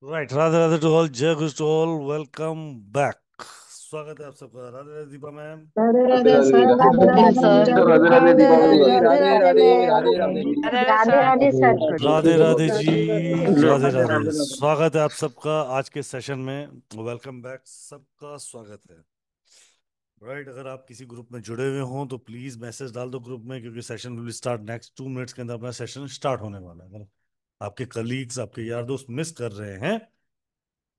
Right. Radhe Radhe to all, जय guru to all, welcome back. स्वागत है आप सबका। Radhe Radhe Deepa ma'am. Radhe Radhe Radhe Radhe sir. Radhe Radhe Radhe Radhe sir. Sister. Radhe Radhe Radhe Deepa Radhe ma'am. Radhe Radhe Radhe Radhe ma'am. Radhe Radhe Radhe Radhe sir. Good Radhe evening. Radhe ji. Radhe Radhe Radhe. Radhe. स्वागत है आप सबका आज के सेशन में। वेलकम बैक, सबका स्वागत है। राइट। अगर आप किसी ग्रुप में जुड़े हुए हों तो प्लीज मैसेज डाल दो ग्रुप में, क्योंकि session will start next 2 minutes के अंदर। अपना सेशन स्टार्ट होने वाला है। अगर आपके कलीग्स, आपके यार दोस्त मिस कर रहे हैं,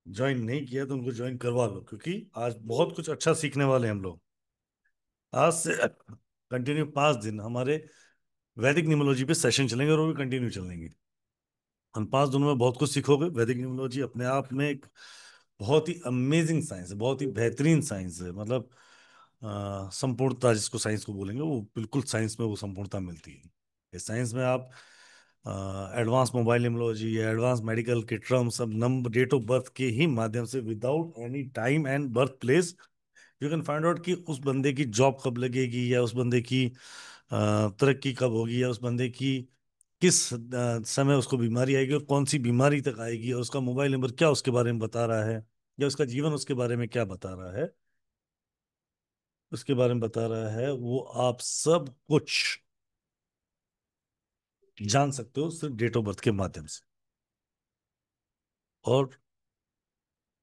ज्वाइन नहीं किया, तो उनको ज्वाइन करवा लो, क्योंकि आज बहुत कुछ अच्छा सीखने वाले हैं हम लोग। आज से कंटिन्यू 5 दिन हमारे वैदिक न्यूमरोलॉजी पे सेशन चलेंगे, और वो भी कंटिन्यू चलेंगे। उन 5 दिनों में बहुत कुछ सीखोगे। वैदिक न्यूमरोलॉजी अपने आप में एक बहुत ही अमेजिंग साइंस है, बहुत ही बेहतरीन साइंस है। मतलब संपूर्णता जिसको साइंस को बोलेंगे, वो बिल्कुल साइंस में वो संपूर्णता मिलती है। इस साइंस में आप एडवांस मोबाइल न्यूमरोलॉजी या एडवांस मेडिकल के टर्म, सब नंबर, डेट ऑफ बर्थ के ही माध्यम से, without any time and birth place, you can find out कि उस बंदे की जॉब कब लगेगी, या उस बंदे की तरक्की कब होगी, या उस बंदे की किस समय उसको बीमारी आएगी, और कौन सी बीमारी तक आएगी, और उसका मोबाइल नंबर क्या उसके बारे में बता रहा है, या उसका जीवन उसके बारे में क्या बता रहा है, उसके बारे में बता रहा है। वो आप सब कुछ जान सकते हो सिर्फ डेट ऑफ बर्थ के माध्यम से। और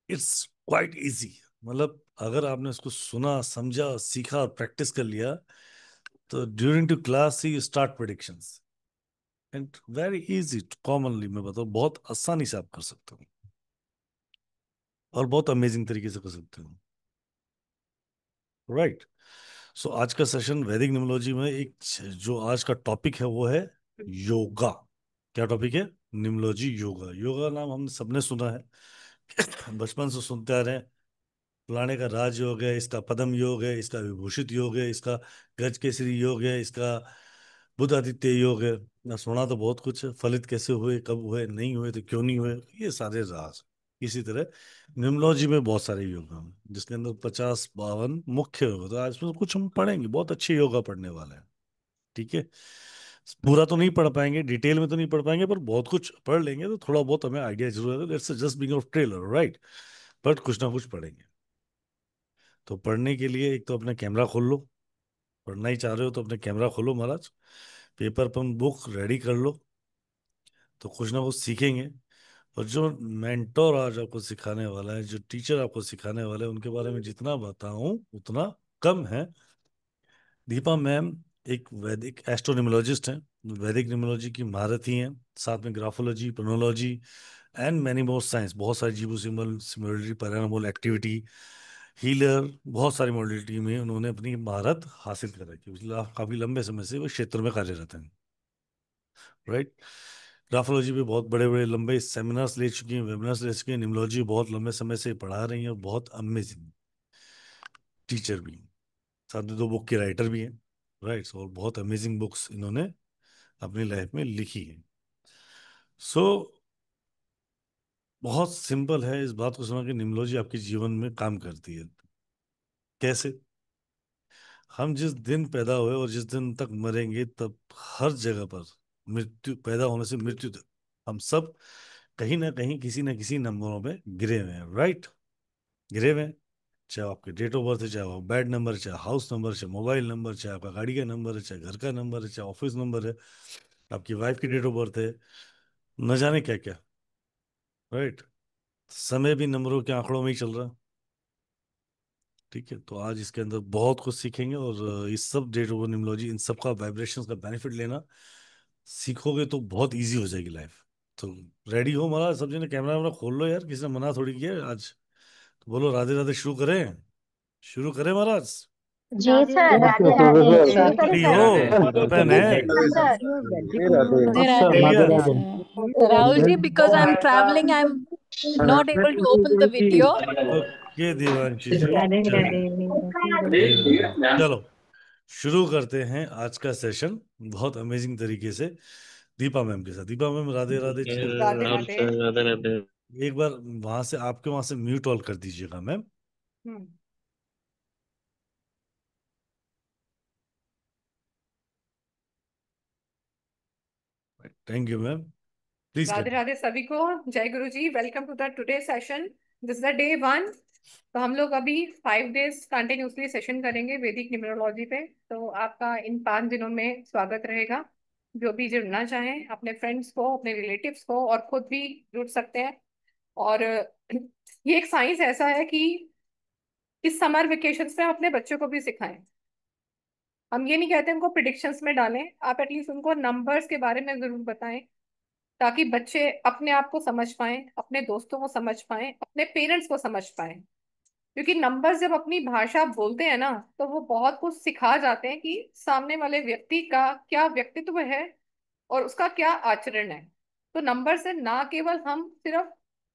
इट्स क्वाइट इजी। मतलब अगर आपने उसको सुना, समझा, सीखा और प्रैक्टिस कर लिया, तो ड्यूरिंग टू क्लास ही start predictions, and very easy. Commonly मैं बताऊँ, बहुत आसानी से आप कर सकते हो, और बहुत अमेजिंग तरीके से कर सकते हो। राइट। सो आज का सेशन वैदिक न्यूमरोलॉजी में, एक जो आज का टॉपिक है वो है योगा। क्या टॉपिक है? न्यूमरोलॉजी, योगा। योगा नाम हम सबने सुना है, बचपन से सुनते आ रहे हैं। फलाने का राज योग है, इसका पद्म योग है, इसका विभूषित योग है, इसका गज केसरी योग है, इसका बुध आदित्य योग है। ना सुना तो बहुत कुछ है। फलित कैसे हुए, कब हुए, नहीं हुए तो क्यों नहीं हुए, ये सारे राज। इसी तरह न्यूमरोलॉजी में बहुत सारे योग हैं, जिसके अंदर 50-52 मुख्य योग हैं। तो आज में कुछ हम पढ़ेंगे, बहुत अच्छे योगा पढ़ने वाले हैं। ठीक है। पूरा तो नहीं पढ़ पाएंगे, डिटेल में तो नहीं पढ़ पाएंगे, पर बहुत कुछ पढ़ लेंगे, तो थोड़ा बहुत हमें आइडिया जरूर है। It's just beginning of trailer, right. But कुछ ना कुछ पढ़ेंगे। तो पढ़ने के लिए एक तो अपना कैमरा खोल लो। पढ़ना ही चाह रहे हो तो अपने कैमरा खोलो महाराज, पेपर पेन बुक रेडी कर लो, तो कुछ ना कुछ सीखेंगे। और जो मेंटोर आज आपको सिखाने वाला है, जो टीचर आपको सिखाने वाला है, उनके बारे में जितना बताऊं उतना कम है। दीपा मैम एक वैदिक एस्ट्रोनिमोलॉजिस्ट हैं, वैदिक न्यूमरोलॉजी की महारथी हैं। साथ में graphology, phrenology and many more science, बहुत सारी जीवो symbol, similarity, paranormal activity, healer, बहुत सारी मॉडलिटी में उन्होंने अपनी महारत हासिल कर रखी है। पिछले काफी लंबे समय से वो क्षेत्र में कार्यरत हैं। राइट। ग्राफोलॉजी पे बहुत बड़े बड़े लंबे सेमिनार्स ले चुकी हैं, वेबिनार्स ले चुकी हैं। निम्नोलॉजी बहुत लंबे समय से पढ़ा रही हैं, और बहुत अमेजिंग टीचर भी हैं। साथ में 2 बुक के राइटर भी हैं। राइट। और बहुत अमेजिंग बुक्स इन्होंने अपनी लाइफ में लिखी है। सो बहुत सिंपल है इस बात को समझ के, निम्नोलॉजी आपके जीवन में काम करती है। कैसे? हम जिस दिन पैदा हुए और जिस दिन तक मरेंगे, तब हर जगह पर मृत्यु, पैदा होने से मृत्यु तक, हम सब कहीं ना कहीं किसी न किसी नंबरों में गिरे हुए हैं। राइट। गिरे हुए हैं। चाहे आपके डेट ऑफ बर्थ है, चाहे वो बेड नंबर है, चाहे हाउस नंबर, चाहे मोबाइल नंबर, चाहे आपका गाड़ी का नंबर है, चाहे घर का नंबर है, चाहे ऑफिस नंबर है, आपकी वाइफ की डेट ऑफ बर्थ है, न जाने क्या क्या। राइट। समय भी नंबरों के आंकड़ों में ही चल रहा है। ठीक है। तो आज इसके अंदर बहुत कुछ सीखेंगे, और इस सब डेट ऑफ न्यूमरोलॉजी, इन सब का वाइब्रेशन का बेनिफिट लेना सीखोगे तो बहुत इजी हो जाएगी लाइफ। तो रेडी हो महाराज? सब जने कैमरा वैमरा खोल लो यार, किसी ने मना थोड़ी किया है आज। तो बोलो राधे राधे, शुरू करें? शुरू करें महाराज? जी sir. Yes Radhe sir. Radhe. Yes शुरू सर। करें रेडी सर? हो? राधे राधे ओपन है? हाँ सर। राधे राधे। हाँ Radhe सर। Radhe, चलिए। Radhe Radhe Radhe. Radhe. Radhe Rahulji, Radhe. because I'm traveling, I'm not able to open the video. Okay Devanshi ji, Radhe चलिए। राधे। चलो शुरू करते हैं आज का सेशन बहुत अमेजिंग तरीके से, दीपा मैम के साथ। दीपा मैम राधे राधे जी। राधे राहुल राधे। सर राधे राधे। एक बार वहां से, आपके वहां से म्यूट ऑल कर दीजिएगा ma'am. Hmm. Thank you ma'am. Please Radhe continue. Radhe सभी को। जय Guru ji. Welcome to the today session. This is the day 1। तो हम लोग अभी 5 डेज कंटिन्यूसली सेशन करेंगे वैदिक न्यूमरोलॉजी पे। तो आपका इन 5 दिनों में स्वागत रहेगा। जो भी जुड़ना चाहें अपने फ्रेंड्स को, अपने रिलेटिव्स को, और खुद भी जुड़ सकते हैं। और ये एक साइंस ऐसा है कि इस समर वेकेशन में अपने बच्चों को भी सिखाएं। हम ये नहीं कहते उनको प्रिडिक्शंस में डालें, आप एटलीस्ट उनको नंबर्स के बारे में जरूर बताएं, ताकि बच्चे अपने आप को समझ पाएं, अपने दोस्तों को समझ पाएं, अपने पेरेंट्स को समझ पाएं। क्योंकि नंबर जब अपनी भाषा बोलते हैं ना, तो वो बहुत कुछ सिखा जाते हैं कि सामने वाले व्यक्ति का क्या व्यक्तित्व है और उसका क्या आचरण है। तो नंबर से ना केवल हम सिर्फ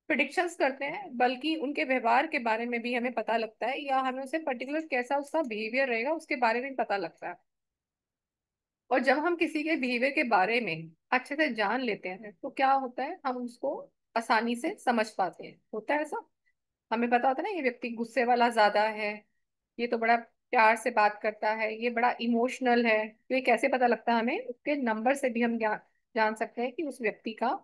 प्रिडिक्शंस करते हैं, बल्कि उनके व्यवहार के बारे में भी हमें पता लगता है, या हमें उसे पर्टिकुलर कैसा उसका बिहेवियर रहेगा उसके बारे में भी पता लगता है। और जब हम किसी के बिहेवियर के बारे में अच्छे से जान लेते हैं, तो क्या होता है, हम उसको आसानी से समझ पाते हैं। होता है ऐसा, हमें पता होता है ना, ये व्यक्ति गुस्से वाला ज्यादा है, ये तो बड़ा प्यार से बात करता है, ये बड़ा इमोशनल है। तो ये कैसे पता लगता है हमें? उसके नंबर से भी हम जान सकते हैं कि उस व्यक्ति का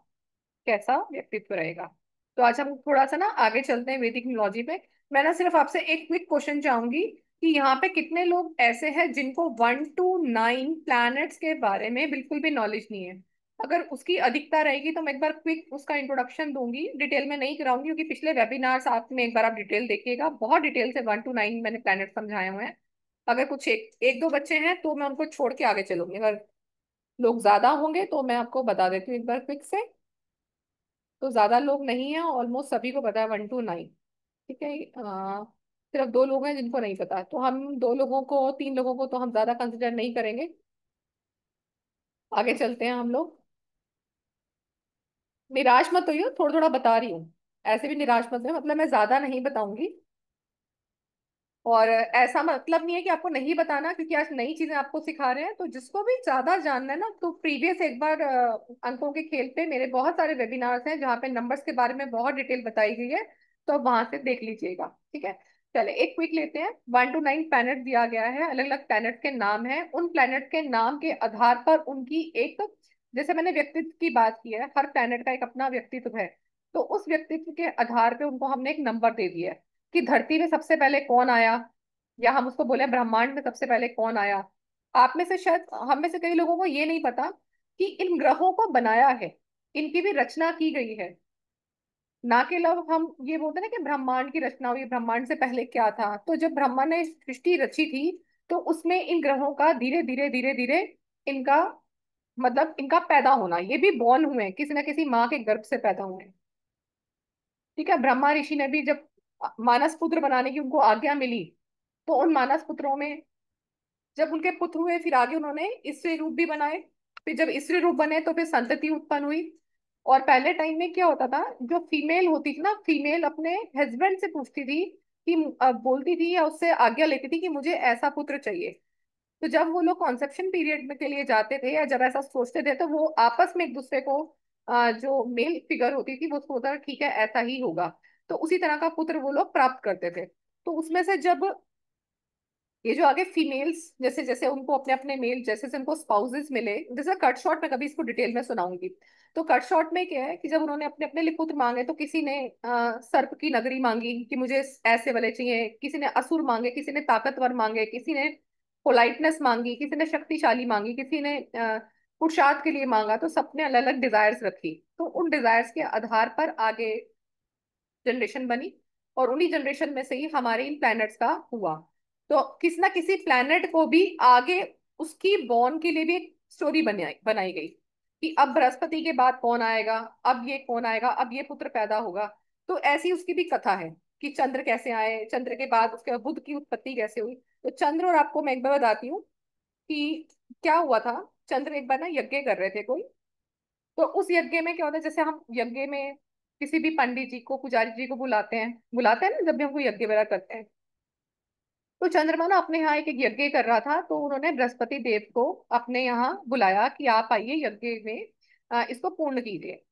कैसा व्यक्तित्व रहेगा। तो आज हम थोड़ा सा ना आगे चलते हैं वैदिक न्यूमरोलॉजी पे। मैं ना सिर्फ आपसे एक क्विक क्वेश्चन चाहूंगी कि यहाँ पे कितने लोग ऐसे हैं जिनको 1 to 9 प्लैनेट्स के बारे में बिल्कुल भी नॉलेज नहीं है। अगर उसकी अधिकता रहेगी तो मैं एक बार क्विक उसका इंट्रोडक्शन दूंगी, डिटेल में नहीं कराऊंगी, क्योंकि पिछले वेबिनार्स आप में एक बार आप डिटेल देखिएगा, बहुत डिटेल से 1 to 9 मैंने प्लैनेट समझाए हुए हैं। अगर कुछ एक दो बच्चे हैं तो मैं उनको छोड़ के आगे चलूंगी, अगर लोग ज्यादा होंगे तो मैं आपको बता देती हूँ एक बार क्विक से। तो ज्यादा लोग नहीं है, ऑलमोस्ट सभी को पता है 1 to 9। ठीक है। सिर्फ 2 लोग हैं जिनको नहीं पता, तो हम 2 लोगों को, 3 लोगों को तो हम ज्यादा कंसिडर नहीं करेंगे। आगे चलते हैं हम लोग। निराश मत होइए, थोड़ा थोड़ा बता रही हूँ, ऐसे भी निराश मत होइए, मतलब मैं ज्यादा नहीं बताऊंगी। और ऐसा मतलब नहीं है कि आपको नहीं बताना, क्योंकि आज नई चीजें आपको सिखा रहे हैं। तो जिसको भी ज्यादा जानना है ना, तो प्रीवियस एक बार अंकों के खेल पे मेरे बहुत सारे वेबिनार्स हैं जहाँ पे नंबर्स के बारे में बहुत डिटेल बताई गई है, तो आप वहां से देख लीजिएगा। ठीक है। चले एक क्विक लेते हैं। 1 to 9 प्लैनेट दिया गया है, अलग अलग प्लैनेट के नाम है। उन प्लैनेट के नाम के आधार पर उनकी एक, जैसे मैंने व्यक्तित्व की बात की है, हर प्लैनेट का एक अपना व्यक्तित्व है। तो उस व्यक्तित्व के आधार पे उनको हमने एक नंबर दे दिया है कि धरती में सबसे पहले कौन आया, या हम उसको बोले ब्रह्मांड में सबसे पहले कौन आया। आप में से शायद, हम में से कई लोगों को ये नहीं पता कि इन ग्रहों को बनाया है, इनकी भी रचना की गई है। ना के लोग हम ये बोलते हैं ना कि ब्रह्मांड की रचना हुई, ब्रह्मांड से पहले क्या था। तो जब ब्रह्मा ने सृष्टि रची थी, तो उसमें इन ग्रहों का धीरे धीरे धीरे धीरे इनका, मतलब इनका पैदा होना, ये भी बॉर्न हुए हैं, किसी ना किसी माँ के गर्भ से पैदा हुए हैं। ठीक है। ब्रह्मा ऋषि ने भी जब मानस पुत्र बनाने की उनको आज्ञा मिली, तो उन मानस पुत्रों में जब उनके पुत्र हुए, फिर आगे उन्होंने स्त्री रूप भी बनाए। फिर जब स्त्री रूप बने तो फिर संतति उत्पन्न हुई। और पहले टाइम में क्या होता था, जो फीमेल होती थी ना, फीमेल अपने हस्बैंड से पूछती थी कि बोलती थी या उससे आज्ञा लेती थी कि मुझे ऐसा पुत्र चाहिए। तो जब वो लोग कॉन्सेप्शन पीरियड में के लिए जाते थे, या जब ऐसा सोचते थे, तो वो आपस में एक दूसरे को, जो मेल फिगर होती थी वो सोचता था ठीक है ऐसा ही होगा। तो उसी तरह का पुत्र वो लोग प्राप्त करते थे। तो उसमें से जब ये जो आगे फीमेल्स, जैसे जैसे उनको अपने अपने मेल, जैसे जैसे उनको स्पाउसेस मिले, जैसे कट शॉर्ट में कभी इसको डिटेल में सुनाऊंगी। तो कट शॉर्ट में क्या है कि जब उन्होंने अपने अपने लिए पुत्र मांगे, तो किसी ने सर्प की नगरी मांगी कि मुझे ऐसे वाले चाहिए, किसी ने असुर मांगे, किसी ने ताकतवर मांगे, किसी ने पोलाइटनेस मांगी, किसी ने शक्तिशाली मांगी, किसी ने पुरुषार्थ के लिए मांगा। तो सबने अलग अलग डिजायर्स रखी। तो उन डिजायर्स के आधार पर आगे जनरेशन बनी, और उन्हीं जनरेशन में से ही हमारे इन प्लैनेट्स का हुआ। तो किसी ना किसी प्लैनेट को भी आगे उसकी बॉर्न के लिए भी एक स्टोरी बनाई बनाई गई कि अब बृहस्पति के बाद कौन आएगा, अब ये कौन आएगा, अब ये पुत्र पैदा होगा। तो ऐसी उसकी भी कथा है कि चंद्र कैसे आए, चंद्र के बाद उसके बाद बुध की उत्पत्ति कैसे हुई। तो चंद्र, और आपको मैं एक बार बताती हूँ कि क्या हुआ था। चंद्र एक बार ना यज्ञ कर रहे थे कोई। तो उस यज्ञ में क्या होता है, जैसे हम यज्ञ में किसी भी पंडित जी को, पुजारी जी को बुलाते हैं ना जब भी हम कोई यज्ञ वगैरह करते हैं। तो चंद्रमा ना अपने यहाँ एक यज्ञ कर रहा था, तो उन्होंने बृहस्पति देव को अपने यहाँ बुलाया कि आप आइए यज्ञ में, इसको पूर्ण कीजिए।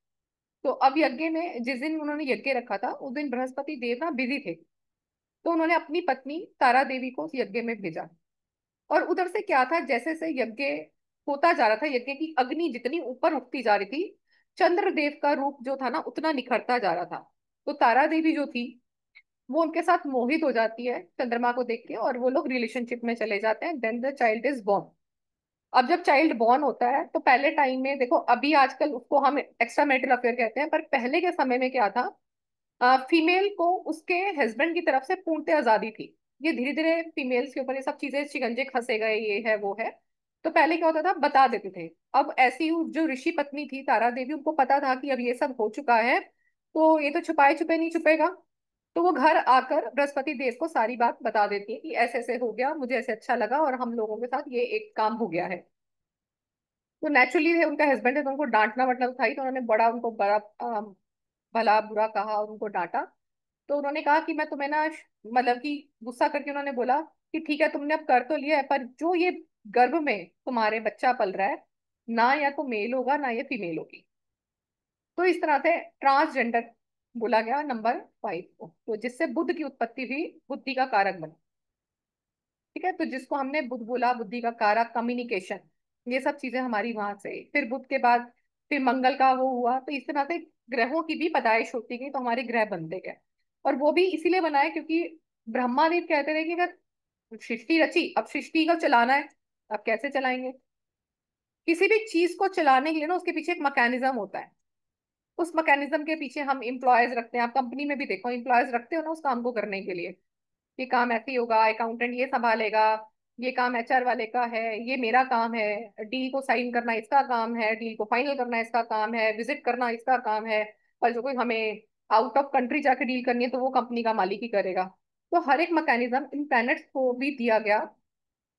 तो अब यज्ञ में जिस दिन उन्होंने यज्ञ रखा था, उस दिन बृहस्पति देव ना बिजी थे। तो उन्होंने अपनी पत्नी तारा देवी को उस यज्ञ में भेजा। और उधर से क्या था, जैसे जैसे यज्ञ होता जा रहा था, यज्ञ की अग्नि जितनी ऊपर उठती जा रही थी, चंद्रदेव का रूप जो था ना उतना निखरता जा रहा था। तो तारा देवी जो थी वो उनके साथ मोहित हो जाती है चंद्रमा को देख के, और वो लोग रिलेशनशिप में चले जाते हैं। Then the child is born. अब जब चाइल्ड बॉर्न होता है तो पहले टाइम में देखो, अभी आजकल उसको हम एक्स्ट्रा मैरिटल अफेयर कहते हैं, पर पहले के समय में क्या था, फीमेल को उसके हस्बैंड की तरफ से पूर्णतः आजादी थी। ये धीरे धीरे फीमेल्स के ऊपर ये सब चीजें शिकंजे खसे गए, ये है वो है। तो पहले क्या होता था, बता देते थे। अब ऐसी जो ऋषि पत्नी थी तारा देवी, उनको पता था कि अब ये सब हो चुका है, तो ये तो छुपाए छुपे नहीं छुपेगा। तो वो घर आकर बृहस्पति देव को सारी बात बता देती है कि ऐसे ऐसे हो गया, मुझे ऐसे अच्छा लगा, और हम लोगों के साथ ये एक काम हो गया है। तो नेचुरली है, उनका हस्बैंड है तो उनको डांटना मतलब था ही, तो उन्होंने बड़ा उनको बड़ा भला बुरा कहा और उनको डांटा। तो उन्होंने कहा कि मैं तुम्हें ना मतलब कि गुस्सा करके उन्होंने बोला कि ठीक है तुमने अब कर तो लिया है, पर जो ये गर्भ में तुम्हारे बच्चा पल रहा है ना, या तो मेल होगा ना ये फीमेल होगी। तो इस तरह से ट्रांसजेंडर बोला गया नंबर 5 को, तो जिससे बुद्ध की उत्पत्ति भी बुद्धि का कारक बना। ठीक है, तो जिसको हमने बुद्ध बोला, बुद्धि का कारक, कम्युनिकेशन, ये सब चीजें हमारी वहां से। फिर बुद्ध के बाद फिर मंगल का वो हुआ, तो इस तरह से ग्रहों की भी पैदाइश होती गई, तो हमारे ग्रह बनते गए। और वो भी इसीलिए बनाए क्योंकि ब्रह्मादेव कहते रहे कि अगर सृष्टि रची, अब सृष्टि को चलाना है, अब कैसे चलाएंगे। किसी भी चीज को चलाने के लिए ना उसके पीछे एक मैकेनिज्म होता है। उस मैकेनिज्म के पीछे हम इम्प्लॉयज रखते हैं। आप कंपनी में भी देखो, इम्प्लॉयज रखते हो ना उस काम को करने के लिए। ये काम ऐसे ही होगा, अकाउंटेंट ये संभालेगा, ये काम एचआर वाले का है, ये मेरा काम है, डील को साइन करना इसका काम है, डील को फाइनल करना इसका काम है, विजिट करना इसका काम है। और जो कोई हमें आउट ऑफ कंट्री जाके डील करनी है तो वो कंपनी का मालिक ही करेगा। तो हर एक मैकेनिज्म इन प्लैनेट्स को भी दिया गया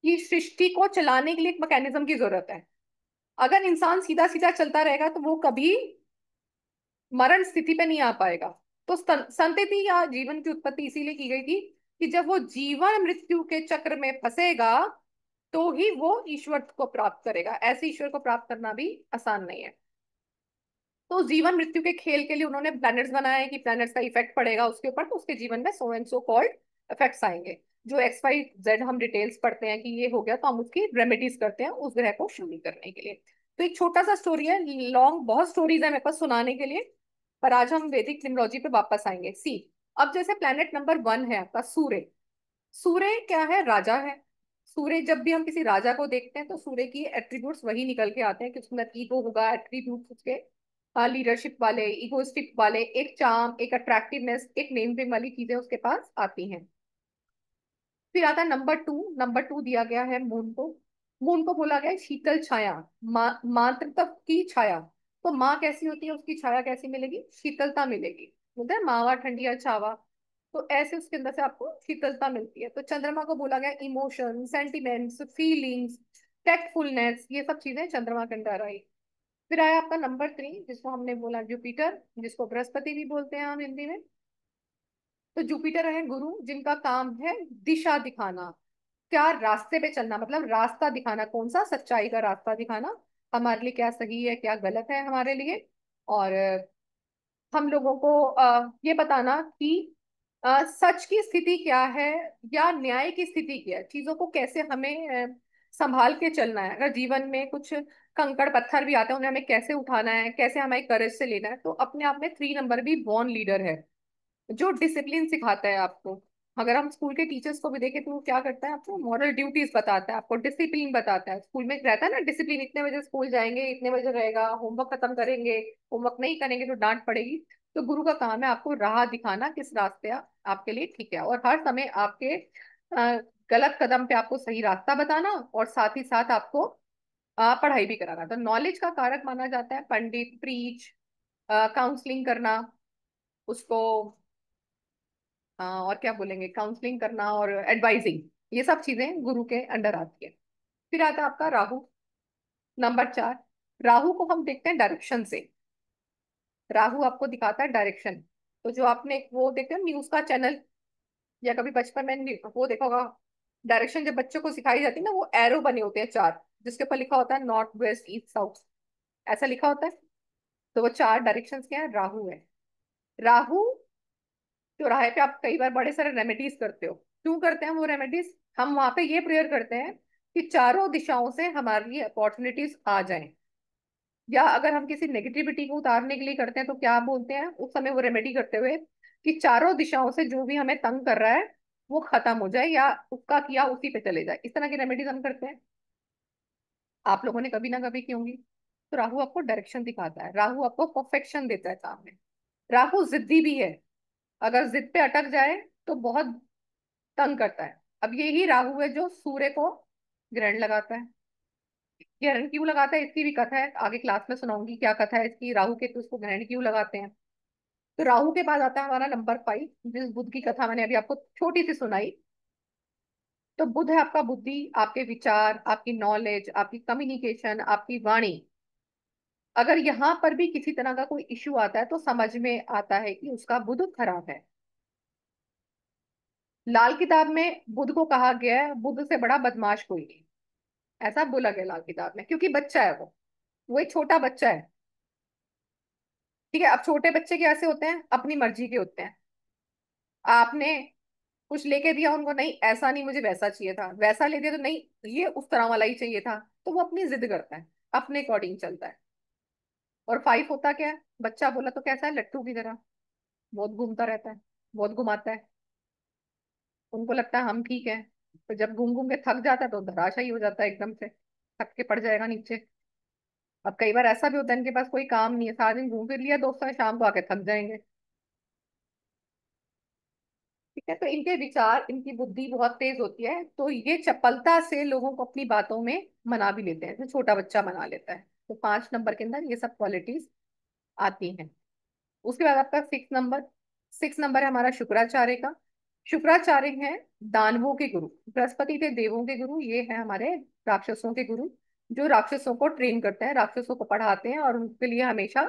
कि सृष्टि को चलाने के लिए एक मैकेनिज्म की जरूरत है। अगर इंसान सीधा सीधा चलता रहेगा तो वो कभी मरण स्थिति पे नहीं आ पाएगा। तो संतति या जीवन की उत्पत्ति इसीलिए की गई थी कि जब वो जीवन मृत्यु के चक्र में फंसेगा तो ही वो ईश्वर को प्राप्त करेगा। ऐसे ईश्वर को प्राप्त करना भी आसान नहीं है। तो जीवन मृत्यु के खेल के लिए उन्होंने प्लैनेट्स बनाए हैं कि प्लैनेट्स का इफेक्ट पड़ेगा उसके ऊपर, तो उसके जीवन में so and so called effects आएंगे। जो XYZ हम डिटेल्स पढ़ते हैं कि ये हो गया, तो हम उसकी रेमेडीज करते हैं उस ग्रह को शुद्ध करने के लिए। तो एक छोटा सा स्टोरी है, लॉन्ग बहुत स्टोरीज है मेरे पास सुनाने के लिए, पर आज हम वैदिक न्यूमरोलॉजी पे वापस आएंगे। सी, अब जैसे प्लेनेट नंबर 1 है आपका सूर्य। सूर्य क्या है, राजा है। सूर्य, जब भी हम किसी राजा को देखते हैं तो सूर्य की एट्रीब्यूट्स वही निकल के आते हैं कि उसके अंदर ईगो होगा, एट्रीब्यूट्स उसके लीडरशिप वाले, इगोइस्टिक वाले, एक चार्म, एक अट्रैक्टिवनेस, एक नेम फेम वाली चीजें उसके पास आती हैं। फिर आता है नंबर 2। नंबर 2 दिया गया है मून को। मून को बोला गया है शीतल छाया, मातृत्व की छाया। तो माँ कैसी होती है, उसकी छाया कैसी मिलेगी, शीतलता मिलेगी। बोलते हैं मावा ठंडिया छावा, तो ऐसे उसके अंदर से आपको शीतलता मिलती है। तो चंद्रमा को बोला गया इमोशन, सेंटिमेंट्स, फीलिंग्स, टेक्टफुलनेस, ये सब चीजें चंद्रमा के अंदर आई। फिर आया आपका नंबर 3 जिसको हमने बोला जुपिटर, जिसको बृहस्पति भी बोलते हैं हम हिंदी में। तो जुपिटर है गुरु, जिनका काम है दिशा दिखाना, क्या रास्ते पे चलना, मतलब रास्ता दिखाना, कौन सा सच्चाई का रास्ता दिखाना, हमारे लिए क्या सही है क्या गलत है हमारे लिए। और हम लोगों को ये बताना कि सच की स्थिति क्या है या न्याय की स्थिति क्या है, चीजों को कैसे हमें संभाल के चलना है। अगर जीवन में कुछ कंकड़ पत्थर भी आते हैं उन्हें हमें कैसे उठाना है, कैसे हमें करेज से लेना है। तो अपने आप में 3 नंबर भी बॉर्न लीडर है, जो डिसिप्लिन सिखाता है आपको। अगर हम स्कूल के टीचर्स को भी देखें तो वो क्या करता है, आपको मॉरल ड्यूटीज बताता है, आपको डिसिप्लिन बताता है। स्कूल में रहता है ना डिसिप्लिन, इतने बजे स्कूल जाएंगे, इतने बजे रहेगा, होमवर्क खत्म करेंगे, होमवर्क नहीं करेंगे तो डांट पड़ेगी। तो गुरु का काम है आपको राह दिखाना, किस रास्ते आपके लिए ठीक है, और हर समय आपके गलत कदम पे आपको सही रास्ता बताना, और साथ ही साथ आपको पढ़ाई भी कराना। तो नॉलेज का कारक माना जाता है पंडित, प्रीच, काउंसलिंग करना उसको, और क्या बोलेंगे, काउंसलिंग करना और एडवाइजिंग, ये सब चीजें गुरु के अंडर आती है। फिर आता है आपका राहु, नंबर 4। राहु को हम देखते हैं डायरेक्शन से। राहु आपको दिखाता है डायरेक्शन। तो जो आपने वो देखते हैं न्यूज का चैनल, या कभी बचपन में वो देखा होगा, डायरेक्शन जब बच्चों को सिखाई जाती है ना, वो एरो बने होते हैं 4, जिसके ऊपर लिखा होता है नॉर्थ, वेस्ट, ईस्ट, साउथ, ऐसा लिखा होता है। तो वो 4 डायरेक्शन क्या है, राहु है। राहु चौराहे पे आप कई बार बड़े सारे रेमेडीज करते हो। क्यों करते हैं वो रेमेडीज, हम वहां पे ये प्रेयर करते हैं कि चारों दिशाओं से हमारे लिए अपॉर्चुनिटीज आ जाएं। या अगर हम किसी नेगेटिविटी को उतारने के लिए करते हैं तो क्या बोलते हैं उस समय वो रेमेडी करते हुए, कि चारों दिशाओं से जो भी हमें तंग कर रहा है वो खत्म हो जाए या उसका किया उसी पे चले जाए, इस तरह की रेमेडीज हम करते हैं। आप लोगों ने कभी ना कभी की होंगी। तो राहु आपको डायरेक्शन दिखाता है, राहु आपको परफेक्शन देता है काम में। राहु जिद्दी भी है, अगर जिद पे अटक जाए तो बहुत तंग करता है। अब यही राहु है जो सूर्य को ग्रहण लगाता है। ग्रहण क्यों लगाता है इसकी भी कथा है, आगे क्लास में सुनाऊंगी क्या कथा है इसकी, राहु के तो उसको ग्रहण क्यों लगाते हैं। तो राहु के बाद आता है हमारा नंबर 5, जिस बुध की कथा मैंने अभी आपको छोटी सी सुनाई। तो बुध है आपका बुद्धि, आपके विचार, आपकी नॉलेज, आपकी कम्युनिकेशन, आपकी वाणी। अगर यहाँ पर भी किसी तरह का कोई इश्यू आता है तो समझ में आता है कि उसका बुध खराब है। लाल किताब में बुध को कहा गया है बुध से बड़ा बदमाश कोई नहीं, ऐसा बोला गया लाल किताब में, क्योंकि बच्चा है वो एक छोटा बच्चा है। ठीक है, अब छोटे बच्चे कैसे होते हैं, अपनी मर्जी के होते हैं। आपने कुछ लेके दिया उनको, नहीं ऐसा नहीं मुझे वैसा चाहिए था, वैसा ले दिया तो नहीं ये उस तरह वाला ही चाहिए था, तो वो अपनी जिद करता है, अपने अकॉर्डिंग चलता है। और 5 होता क्या है, बच्चा बोला तो कैसा है, लट्टू की तरह बहुत घूमता रहता है, बहुत घुमाता है। उनको लगता है हम ठीक है, तो जब घूम घूम के थक जाता है तो धराशायी हो जाता है, एकदम से थक के पड़ जाएगा नीचे। अब कई बार ऐसा भी होता है इनके पास कोई काम नहीं है, सारा दिन घूम फिर लिया दोस्तों ने, शाम को आके थक जाएंगे। ठीक है, तो इनके विचार, इनकी बुद्धि बहुत तेज होती है, तो ये चपलता से लोगों को अपनी बातों में मना भी लेते हैं, जैसे छोटा बच्चा मना लेता है। तो 5 नंबर के अंदर ये सब क्वालिटीज आती हैं। उसके बाद आपका 6 नंबर, 6 नंबर है हमारा शुक्राचार्य का। शुक्राचार्य है दानवों के गुरु, बृहस्पति थे देवों के गुरु, ये है हमारे राक्षसों के गुरु, जो राक्षसों को ट्रेन करते हैं, राक्षसों को पढ़ाते हैं और उनके लिए हमेशा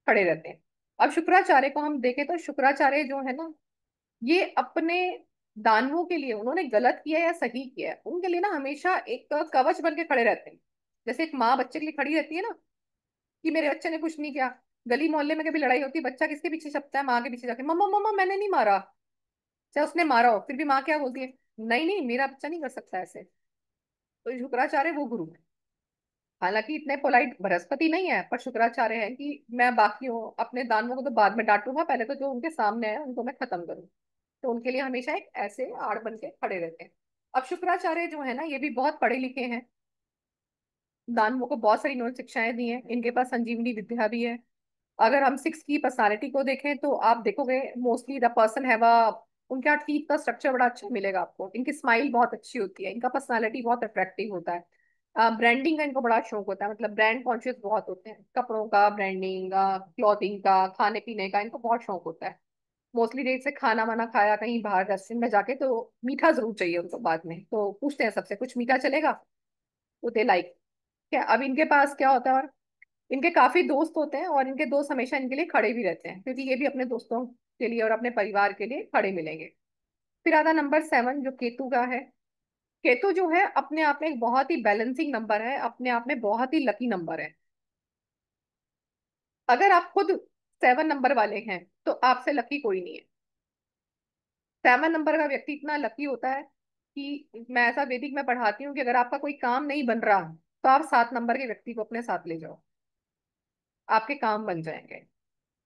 खड़े रहते हैं। अब शुक्राचार्य को हम देखें तो शुक्राचार्य जो है ना, ये अपने दानवों के लिए, उन्होंने गलत किया या सही किया है उनके लिए ना हमेशा एक कवच बन के खड़े रहते हैं। जैसे एक माँ बच्चे के लिए खड़ी रहती है ना, कि मेरे बच्चे ने कुछ नहीं किया। गली मोहल्ले में कभी लड़ाई होती है, बच्चा किसके पीछे छपता है, माँ के पीछे जाके, मम्मा मम्मा मैंने नहीं मारा। चाहे उसने मारा हो फिर भी माँ क्या बोलती है, नहीं नहीं मेरा बच्चा नहीं कर सकता ऐसे। तो शुक्राचार्य वो गुरु है। हालांकि इतने पोलाइट बृहस्पति नहीं है, पर शुक्राचार्य है कि मैं बाकियों अपने दानवों को तो बाद में डांटूंगा, पहले तो जो उनके सामने है उनको मैं खत्म करूँ। तो उनके लिए हमेशा एक ऐसे आड़ बन के खड़े रहते हैं। अब शुक्राचार्य जो है ना, ये भी बहुत पढ़े लिखे हैं, दानवों को बहुत सारी नॉलेज शिक्षाएं दी हैं, इनके पास संजीवनी विद्या भी है। अगर हम 6 की पर्सनालिटी को देखें तो आप देखोगे mostly the person have a, उनका टीथ का स्ट्रक्चर बड़ा अच्छा मिलेगा आपको, इनकी स्माइल बहुत अच्छी होती है, इनका पर्सनालिटी बहुत अट्रैक्टिव होता है। ब्रांडिंग का इनको बड़ा शौक होता है, मतलब ब्रांड कॉन्शियस बहुत होते हैं, कपड़ों का, ब्रांडिंग का, क्लॉथिंग का, खाने पीने का इनको बहुत शौक होता है। मोस्टली देर से खाना वाना खाया कहीं बाहर रेस्टोरेंट में जाके तो मीठा जरूर चाहिए उनको, बाद में तो पूछते हैं सबसे कुछ मीठा चलेगा, तो दे लाइक। क्या अब इनके पास क्या होता है, और इनके काफी दोस्त होते हैं और इनके दोस्त हमेशा इनके लिए खड़े भी रहते हैं, क्योंकि ये भी अपने दोस्तों के लिए और अपने परिवार के लिए खड़े मिलेंगे। फिर आता नंबर 7 जो केतु का है। केतु जो है अपने आप में एक बहुत ही बैलेंसिंग नंबर है, अपने आप में बहुत ही लकी नंबर है। अगर आप खुद 7 नंबर वाले हैं तो आपसे लकी कोई नहीं है। 7 नंबर का व्यक्ति इतना लकी होता है कि मैं ऐसा वैदिक में पढ़ाती हूँ कि अगर आपका कोई काम नहीं बन रहा तो आप 7 नंबर के व्यक्ति को अपने साथ ले जाओ, आपके काम बन जाएंगे।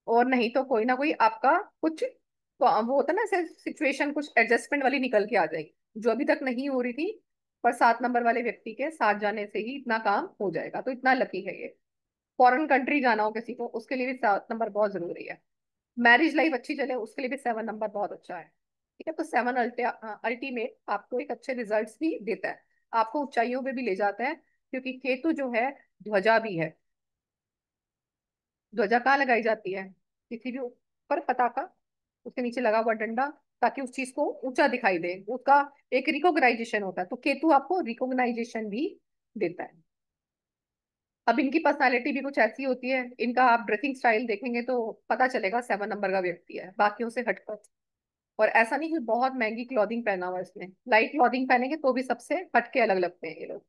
और नहीं तो कोई ना कोई आपका कुछ तो वो होता है ना ऐसे सिचुएशन, कुछ एडजस्टमेंट वाली निकल के आ जाएगी, जो अभी तक नहीं हो रही थी, पर 7 नंबर वाले व्यक्ति के साथ जाने से ही इतना काम हो जाएगा, तो इतना लकी है ये। फॉरेन कंट्री जाना हो किसी को उसके लिए भी 7 नंबर बहुत जरूरी है। मैरिज लाइफ अच्छी चले उसके लिए भी 7 नंबर बहुत अच्छा है। ठीक है, तो 7 अल्टीमेट आपको एक अच्छे रिजल्ट्स भी देता है, आपको ऊंचाइयों पे भी ले जाता है, क्योंकि केतु जो है ध्वजा भी है। ध्वजा कहाँ लगाई जाती है, किसी भी ऊपर पताका, उसके नीचे लगा हुआ डंडा, ताकि उस चीज को ऊंचा दिखाई दे, उसका एक रिकॉग्नाइजेशन होता है, तो केतु आपको रिकॉग्नाइजेशन भी देता है। अब इनकी पर्सनालिटी भी कुछ ऐसी होती है, इनका आप ड्रेसिंग स्टाइल देखेंगे तो पता चलेगा 7 नंबर का व्यक्ति है बाकियों से हटकर। और ऐसा नहीं कि बहुत महंगी क्लॉथिंग पहना हुआ है इसने, लाइट क्लॉथिंग पहनेंगे तो भी सबसे हटके अलग लगते हैं ये लोग।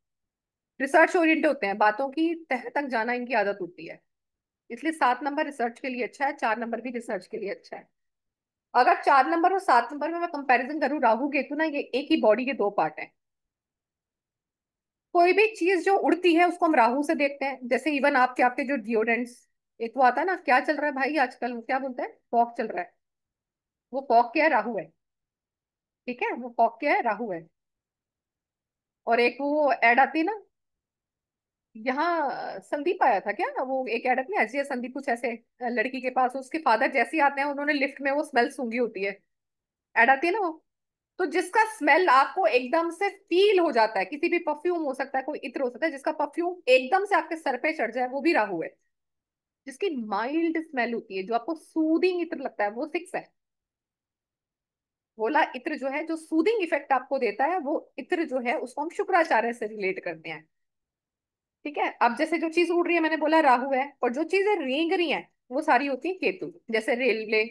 रिसर्च ओरिएंटेड होते हैं, बातों की तह तक जाना इनकी आदत होती है, इसलिए 7 नंबर रिसर्च के लिए अच्छा है, 4 नंबर भी रिसर्च के लिए अच्छा है। अगर 4 नंबर और 7 नंबर में मैं कंपैरिजन करूँ राहु केतु ना, ये एक ही बॉडी के दो पार्ट हैं। कोई भी चीज जो उड़ती है उसको हम राहु से देखते हैं। जैसे इवन आपके आपके जो डिओड्रेंट्स, एक वो आता है ना, क्या चल रहा है भाई आजकल, वो क्या बोलते हैं, फॉग चल रहा है। वो फॉग क्या है, राहु है। ठीक है, वो फॉग क्या है, राहु है। और एक वो एड आती है ना, यहाँ संदीप आया था क्या, वो एक एड आती है ऐसी है, संदीप कुछ ऐसे, लड़की के पास उसके फादर जैसे ही आते हैं, उन्होंने लिफ्ट में वो स्मेल सूंघी होती है, एड आती है ना वो। तो जिसका स्मेल आपको एकदम से फील हो जाता है, किसी भी परफ्यूम हो सकता है, कोई इत्र हो सकता है, जिसका परफ्यूम एकदम से आपके सर पे चढ़ जाए, वो भी राहु है। जिसकी माइल्ड स्मेल होती है, जो आपको सूदिंग इत्र लगता है, वो 6 है। बोला इत्र जो है, जो सूदिंग इफेक्ट आपको देता है, वो इत्र जो है उसको हम शुक्राचार्य से रिलेट करते हैं। ठीक है, अब जैसे जो चीज उड़ रही है, मैंने बोला राहु है, और जो चीजें रेंग रही हैं वो सारी होती है केतु। जैसे रेलवे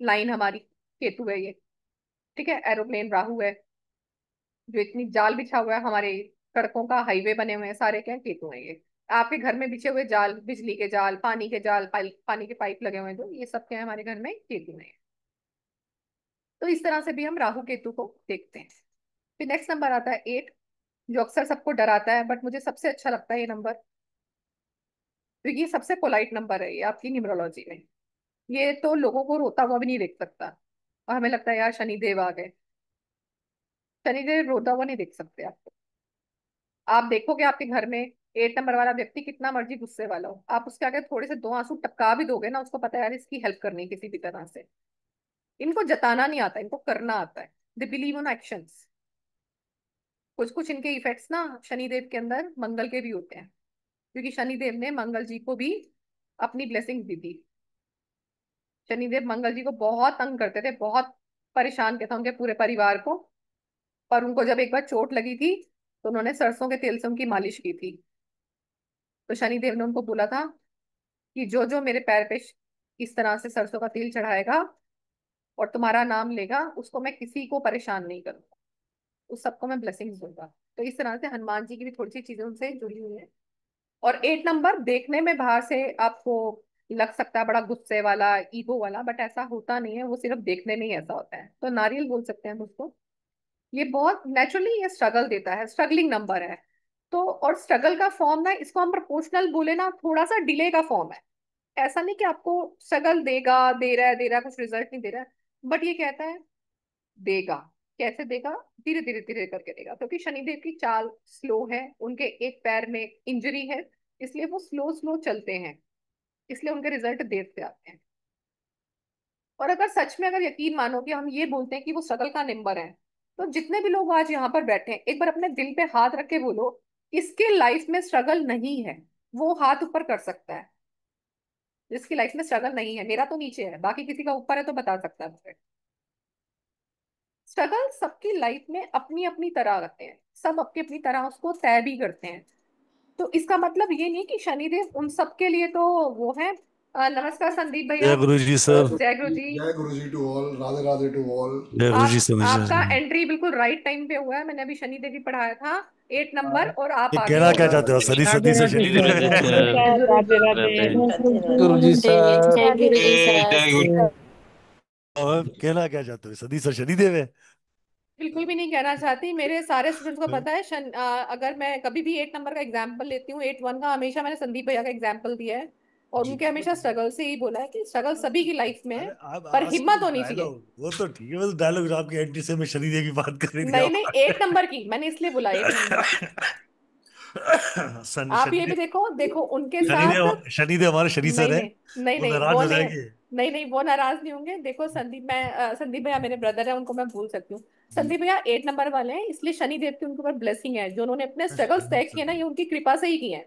लाइन हमारी, केतु है ये। ठीक है, एरोप्लेन राहु है। जो इतनी जाल बिछा हुआ है हमारे, सड़कों का हाईवे बने हुए हैं, सारे क्या हैं, केतु हैं ये। आपके घर में बिछे हुए जाल, बिजली के जाल, पानी के जाल, पानी के पाइप लगे हुए हैं, जो ये सब क्या है हमारे घर में, केतु हैं। तो इस तरह से भी हम राहु केतु को देखते हैं। फिर नेक्स्ट नंबर आता है 8, जो अक्सर सबको डराता है, बट मुझे सबसे अच्छा लगता है ये नंबर, क्योंकि ये सबसे पोलाइट नंबर है ये आपकी न्यूमरोलॉजी में। ये तो लोगों को रोता हुआ भी नहीं देख सकता, और हमें लगता है यार शनिदेव आ गए। शनिदेव रोता हुआ नहीं देख सकते आपको। आप देखोगे आपके घर में 8 नंबर वाला व्यक्ति कितना मर्जी गुस्से वाला हो, आप उसके आगे थोड़े से 2 आंसू टपका भी दोगे ना, उसको पता है यार इसकी हेल्प करनी है किसी भी तरह से। इनको जताना नहीं आता, इनको करना आता है। They believe on actions. कुछ कुछ इनके इफेक्ट्स ना शनिदेव के अंदर मंगल के भी होते हैं, क्योंकि शनिदेव ने मंगल जी को भी अपनी ब्लेसिंग दी थी। शनिदेव मंगल जी को बहुत तंग करते थे, बहुत परेशान किया था उनके पूरे परिवार को। पर उनको जब एक बार चोट लगी थी, तो उन्होंने सरसों के तेल से उनकी मालिश की थी। तो शनिदेव ने उनको बोला था कि जो जो मेरे पैर पे इस तरह से सरसों का तेल चढ़ाएगा और तुम्हारा नाम लेगा, उसको मैं किसी को परेशान नहीं करूंगा, उस सबको मैं ब्लेसिंग्स दूंगा। तो इस तरह से हनुमान जी की भी थोड़ी सी चीजें उनसे जुड़ी हुई है। और 8 नंबर देखने में बाहर से आपको लग सकता है बड़ा गुस्से वाला, ईगो वाला, बट ऐसा होता नहीं है, वो सिर्फ देखने में ही ऐसा होता है। तो नारियल बोल सकते हैं हम उसको। ये बहुत नेचुरली ये स्ट्रगल देता है, स्ट्रगलिंग नंबर है। तो और स्ट्रगल का फॉर्म ना, इसको हम प्रपोर्शनल बोले ना, थोड़ा सा डिले का फॉर्म है। ऐसा नहीं कि आपको स्ट्रगल देगा, दे रहा है, कुछ रिजल्ट नहीं दे रहा है, बट ये कहता है देगा। कैसे देगा, धीरे धीरे धीरे करके देगा, क्योंकि शनिदेव की चाल स्लो है, उनके एक पैर में इंजरी है, इसलिए वो स्लो स्लो चलते हैं, इसलिए उनके रिजल्ट देर से आते हैं। और अगर सच में अगर यकीन मानो कि हम ये बोलते हैं कि वो स्ट्रगल का नंबर है, तो जितने भी लोग आज यहाँ पर बैठे हैं, एक बार अपने दिल पे हाथ रख के बोलो, इसके लाइफ में स्ट्रगल नहीं है, वो हाथ ऊपर कर सकता है। जिसकी लाइफ में स्ट्रगल नहीं है, मेरा तो नीचे है, बाकी किसी का ऊपर है तो बता सकता है मुझे। स्ट्रगल सबकी लाइफ में अपनी अपनी तरह रहते हैं, सब अपनी अपनी तरह उसको तय भी करते हैं। तो इसका मतलब ये नहीं कि शनिदेव उन सब के लिए तो वो है। नमस्कार संदीप भैया। जय गुरु जी सर। जय गुरु जी। जय Guru ji to all, Radhe Radhe to all. जय गुरु जी आप समझ आपका एंट्री बिल्कुल राइट टाइम पे हुआ है, मैंने अभी शनि देवी पढ़ाया था 8 नंबर, और आप ये आगे कहना हो क्या गए। चाहते हो, सदी सदी से शनि देव राधे है? सर, राधे राधे। गुरु जी सर। जय गुरु जी सर। और कहना क्या चाहते हो, सदी से शनि देव है? बिल्कुल भी नहीं कहना चाहती, मेरे सारे स्टूडेंट्स को पता है। अगर मैं कभी भी 8 नंबर का एग्जाम्पल लेती हूँ, 8 1 का, हमेशा मैंने संदीप भैया का एग्जाम्पल दिया है, और जी उनके हमेशा स्ट्रगल से ही बोला है कि स्ट्रगल सभी की लाइफ में है, अरे आप पर आस्क हिम्मत होनी चाहिए। डायलॉग, वो तो ठीक है, वो तो डायलॉग आपकी एंट्री से मैं शनि देव की बात कर रही थी नहीं नहीं, आप। 8 नंबर की मैंने इसलिए बोला, 8 नंबर। आप ये भी शनिदेव, देखो, देखो उनके साथ। शनिदेव शनिदेव हमारे शनि नहीं सर है, नहीं नहीं वो नहीं, नाराज वो हो नहीं। जाएंगे। नहीं नहीं, वो नाराज नहीं होंगे। देखो संदीप, मैं संदीप भैया मेरे ब्रदर है, उनको मैं भूल सकती हूँ। जी संदीप भैया 8 नंबर वाले हैं, इसलिए शनि देव की उनके ऊपर ब्लेसिंग है, जो उन्होंने अपने स्ट्रगल्स तय किए ना, ये उनकी कृपा से ही किए हैं।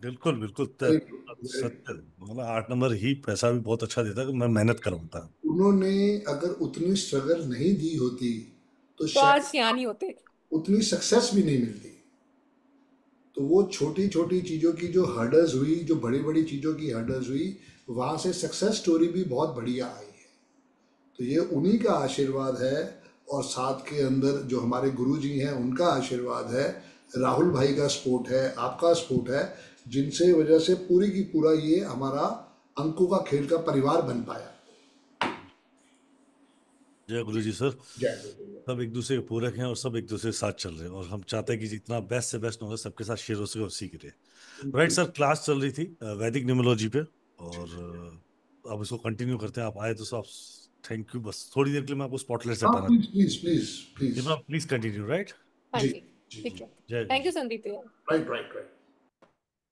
बिल्कुल बिल्कुल वेरी ट्रू, वेरी सत्य, मतलब 8 नंबर ही पैसा भी बहुत अच्छा देता है, मैं मेहनत करवाता। उन्होंने अगर उतनी स्ट्रगल नहीं दी होती तो तो आज शायद यहाँ नहीं होते। उतनी सक्सेस भी नहीं मिलती। तो वो छोटी छोटी चीज़ों की जो हर्डल्स हुई, जो बड़ी बड़ी चीज़ों की हर्डल्स हुई, वहाँ से सक्सेस स्टोरी भी बहुत बढ़िया आई है। तो ये उन्हीं का आशीर्वाद है, और साथ के अंदर जो हमारे गुरु जी हैं उनका आशीर्वाद है, राहुल भाई का सपोर्ट है, आपका सपोर्ट है, जिनसे वजह से पूरी की पूरा ये हमारा अंकों का खेल का परिवार बन पाया। जय गुरु जी सर। जय गुरुदेव। सब एक दूसरे के पूरक हैं और सब एक दूसरे के साथ चल रहे हैं, और हम चाहते हैं कि जितना बेस्ट से बेस्ट नॉलेज सबके साथ शेयर हो सके और सीख रहे। राइट सर, क्लास चल रही थी वैदिक न्यूमरोलॉजी पे, और अब इसको कंटिन्यू करते हैं। आप आए तो आप थैंक यू। बस थोड़ी देर के लिए मैं आपको स्पॉटलाइट से हाँ, हटाना। Please please please please. Please continue. Right. हाँ जी जी, जी ठीक जी। है। जय गुरु थैंक यू जी। संदीप भैया। Right right right.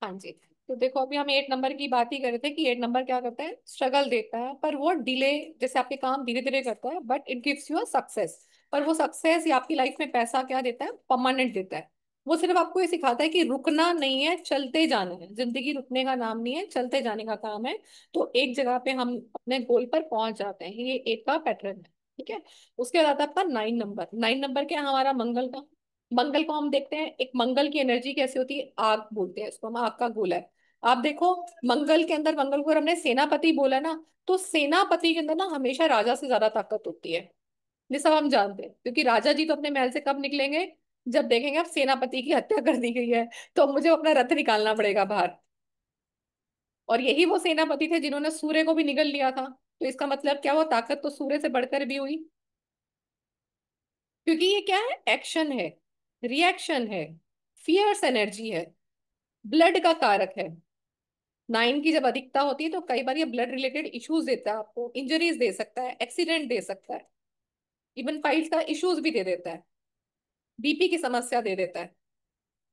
हाँ जी। तो देखो, अभी हम 8 नंबर की बात ही कर रहे थे कि 8 नंबर क्या करता है, स्ट्रगल देता है, पर वो डिले, जैसे आपके काम धीरे धीरे करता है, but it gives you a success. पर वो सक्सेस या आपकी लाइफ में पैसा क्या देता है, परमानेंट देता है। वो सिर्फ आपको ये सिखाता है कि रुकना नहीं है, चलते जाना है। जिंदगी रुकने का नाम नहीं है, चलते जाने का काम है। तो एक जगह पे हम अपने गोल पर पहुंच जाते हैं। ये एक का पैटर्न है, ठीक है। उसके बाद आता है आपका 9 नंबर। 9 नंबर क्या है, हमारा मंगल का। मंगल को हम देखते हैं, एक मंगल की एनर्जी कैसी होती है, आग बोलते हैं इसको हम, आग का गोला है। आप देखो, मंगल के अंदर, मंगल को अगर हमने सेनापति बोला ना, तो सेनापति के अंदर ना हमेशा राजा से ज्यादा ताकत होती है। ये सब हम जानते हैं, क्योंकि राजा जी तो अपने महल से कब निकलेंगे, जब देखेंगे अब सेनापति की हत्या कर दी गई है, तो अब मुझे अपना रथ निकालना पड़ेगा बाहर। और यही वो सेनापति थे जिन्होंने सूर्य को भी निगल लिया था। तो इसका मतलब क्या हुआ, ताकत तो सूर्य से बढ़कर भी हुई। क्योंकि ये क्या है, एक्शन है, रिएक्शन है, फियर्स एनर्जी है, ब्लड का कारक है। 9 की जब अधिकता होती है तो कई बार ये ब्लड रिलेटेड इश्यूज देता है, आपको इंजरीज दे सकता है, एक्सीडेंट दे सकता है, इवन पाइल्स का इश्यूज भी दे देता है, बीपी की समस्या दे देता है।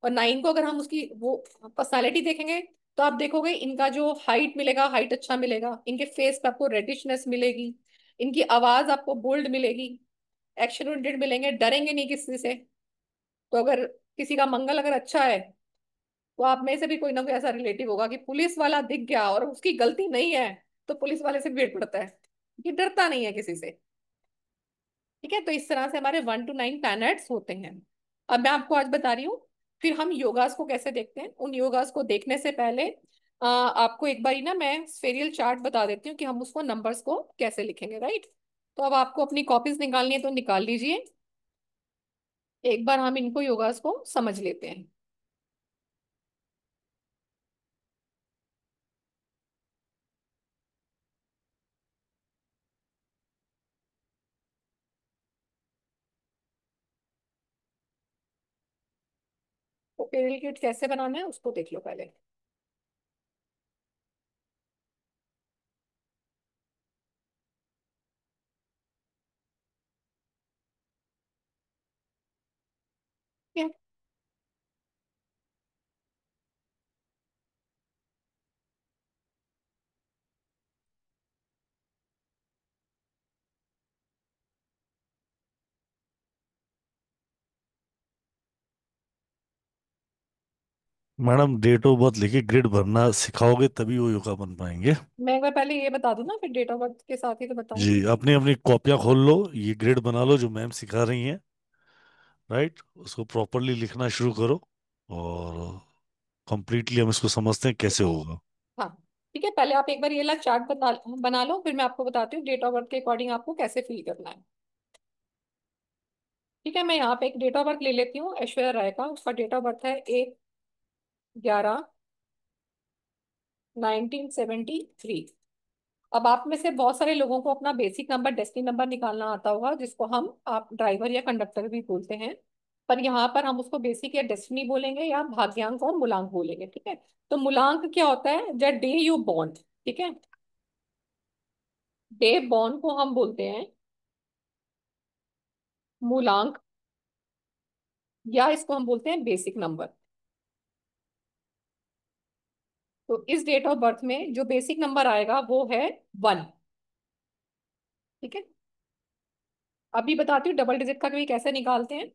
और 9 को अगर हम उसकी वो पर्सनालिटी देखेंगे, तो आप देखोगे इनका जो हाइट मिलेगा, हाइट अच्छा मिलेगा, इनके फेस पे आपको रेडिशनेस मिलेगी, इनकी आवाज आपको बोल्ड मिलेगी, एक्शन ओरिएंटेड मिलेंगे, डरेंगे नहीं किसी से। तो अगर किसी का मंगल अगर अच्छा है, तो आप में से भी कोई ना कोई ऐसा रिलेटिव होगा कि पुलिस वाला दिख गया और उसकी गलती नहीं है, तो पुलिस वाले से भेड़ पड़ता है, कि डरता नहीं है किसी से। ठीक है, तो इस तरह से हमारे 1 to 9 प्लैनेट्स होते हैं। अब मैं आपको आज बता रही हूँ, फिर हम योगास को कैसे देखते हैं। उन योगास को देखने से पहले आपको एक बारी ना मैं स्फेरियल चार्ट बता देती हूँ कि हम उसको नंबर्स को कैसे लिखेंगे, राइट। तो अब आपको अपनी कॉपीज निकालनी है तो निकाल लीजिए। एक बार हम इनको योगास को समझ लेते हैं। तो स्फेरियल किट कैसे बनाना है उसको देख लो पहले। ठीक है? मैडम, डेट ऑफ बर्थ लिखिए, ग्रिड भरना सिखाओगे तभी वो योगा बन पाएंगे। मैं एक बार पहले ये बता दूं ना, फिर डेट ऑफ बर्थ के साथ ही तो जी, बताऊंगी। अपनी अपनी कॉपियां खोल लो, ये ग्रिड बना लो जो मैम सिखा रही हैं। राइट, उसको प्रॉपरली लिखना शुरू करो, और कंप्लीटली हम इसको समझते हैं कैसे होगा। हाँ, ठीक है, पहले आप एक बार ये वाला चार्ट बना लो, फिर मैं आपको बताती हूँ डेट ऑफ बर्थ के अकॉर्डिंग आपको कैसे फिल करना है। ठीक है, मैं यहाँ पे एक डेट ऑफ बर्थ ले लेती हूँ, ऐश्वर्या राय का। उसका डेट ऑफ बर्थ है 1/11/1973। अब आप में से बहुत सारे लोगों को अपना बेसिक नंबर, डेस्टिनी नंबर निकालना आता होगा, जिसको हम आप ड्राइवर या कंडक्टर भी बोलते हैं। पर यहाँ पर हम उसको बेसिक या डेस्टिनी बोलेंगे, या भाग्यांक और मूलांक बोलेंगे। ठीक है, तो मूलांक क्या होता है, द डे यू बॉर्न। ठीक है, डे बॉर्न को हम बोलते हैं मूलांक, या इसको हम बोलते हैं बेसिक नंबर। तो इस डेट ऑफ बर्थ में जो बेसिक नंबर आएगा वो है 1। ठीक है, अभी बताती हूँ डबल डिजिट का भी कैसे निकालते हैं।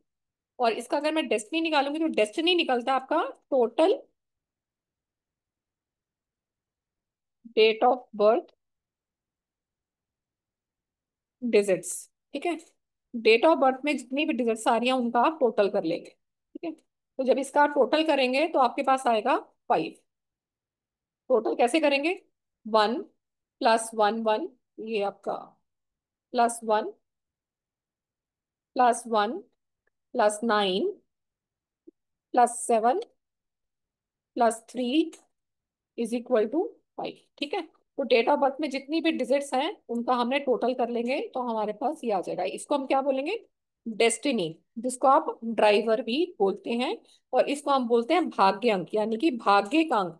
और इसका अगर मैं डेस्टिनी निकालूंगी, तो डेस्टिनी निकलता है आपका total date of birth digits. ठीक है, डेट ऑफ बर्थ में जितनी भी डिजिट्स आ रही हैं उनका आप टोटल कर लेंगे। ठीक है, तो जब इसका टोटल करेंगे तो आपके पास आएगा 5। टोटल कैसे करेंगे, 1 + 1 1, ये आपका +1 +1 +9 +7 +3 = 5। ठीक है, तो डेट ऑफ बर्थ में जितनी भी डिजिट्स हैं उनका हमने टोटल कर लेंगे तो हमारे पास ये आ जाएगा। इसको हम क्या बोलेंगे? डेस्टिनी, जिसको आप ड्राइवर भी बोलते हैं। और इसको हम बोलते हैं भाग्य अंक, यानी कि भाग्य का अंक।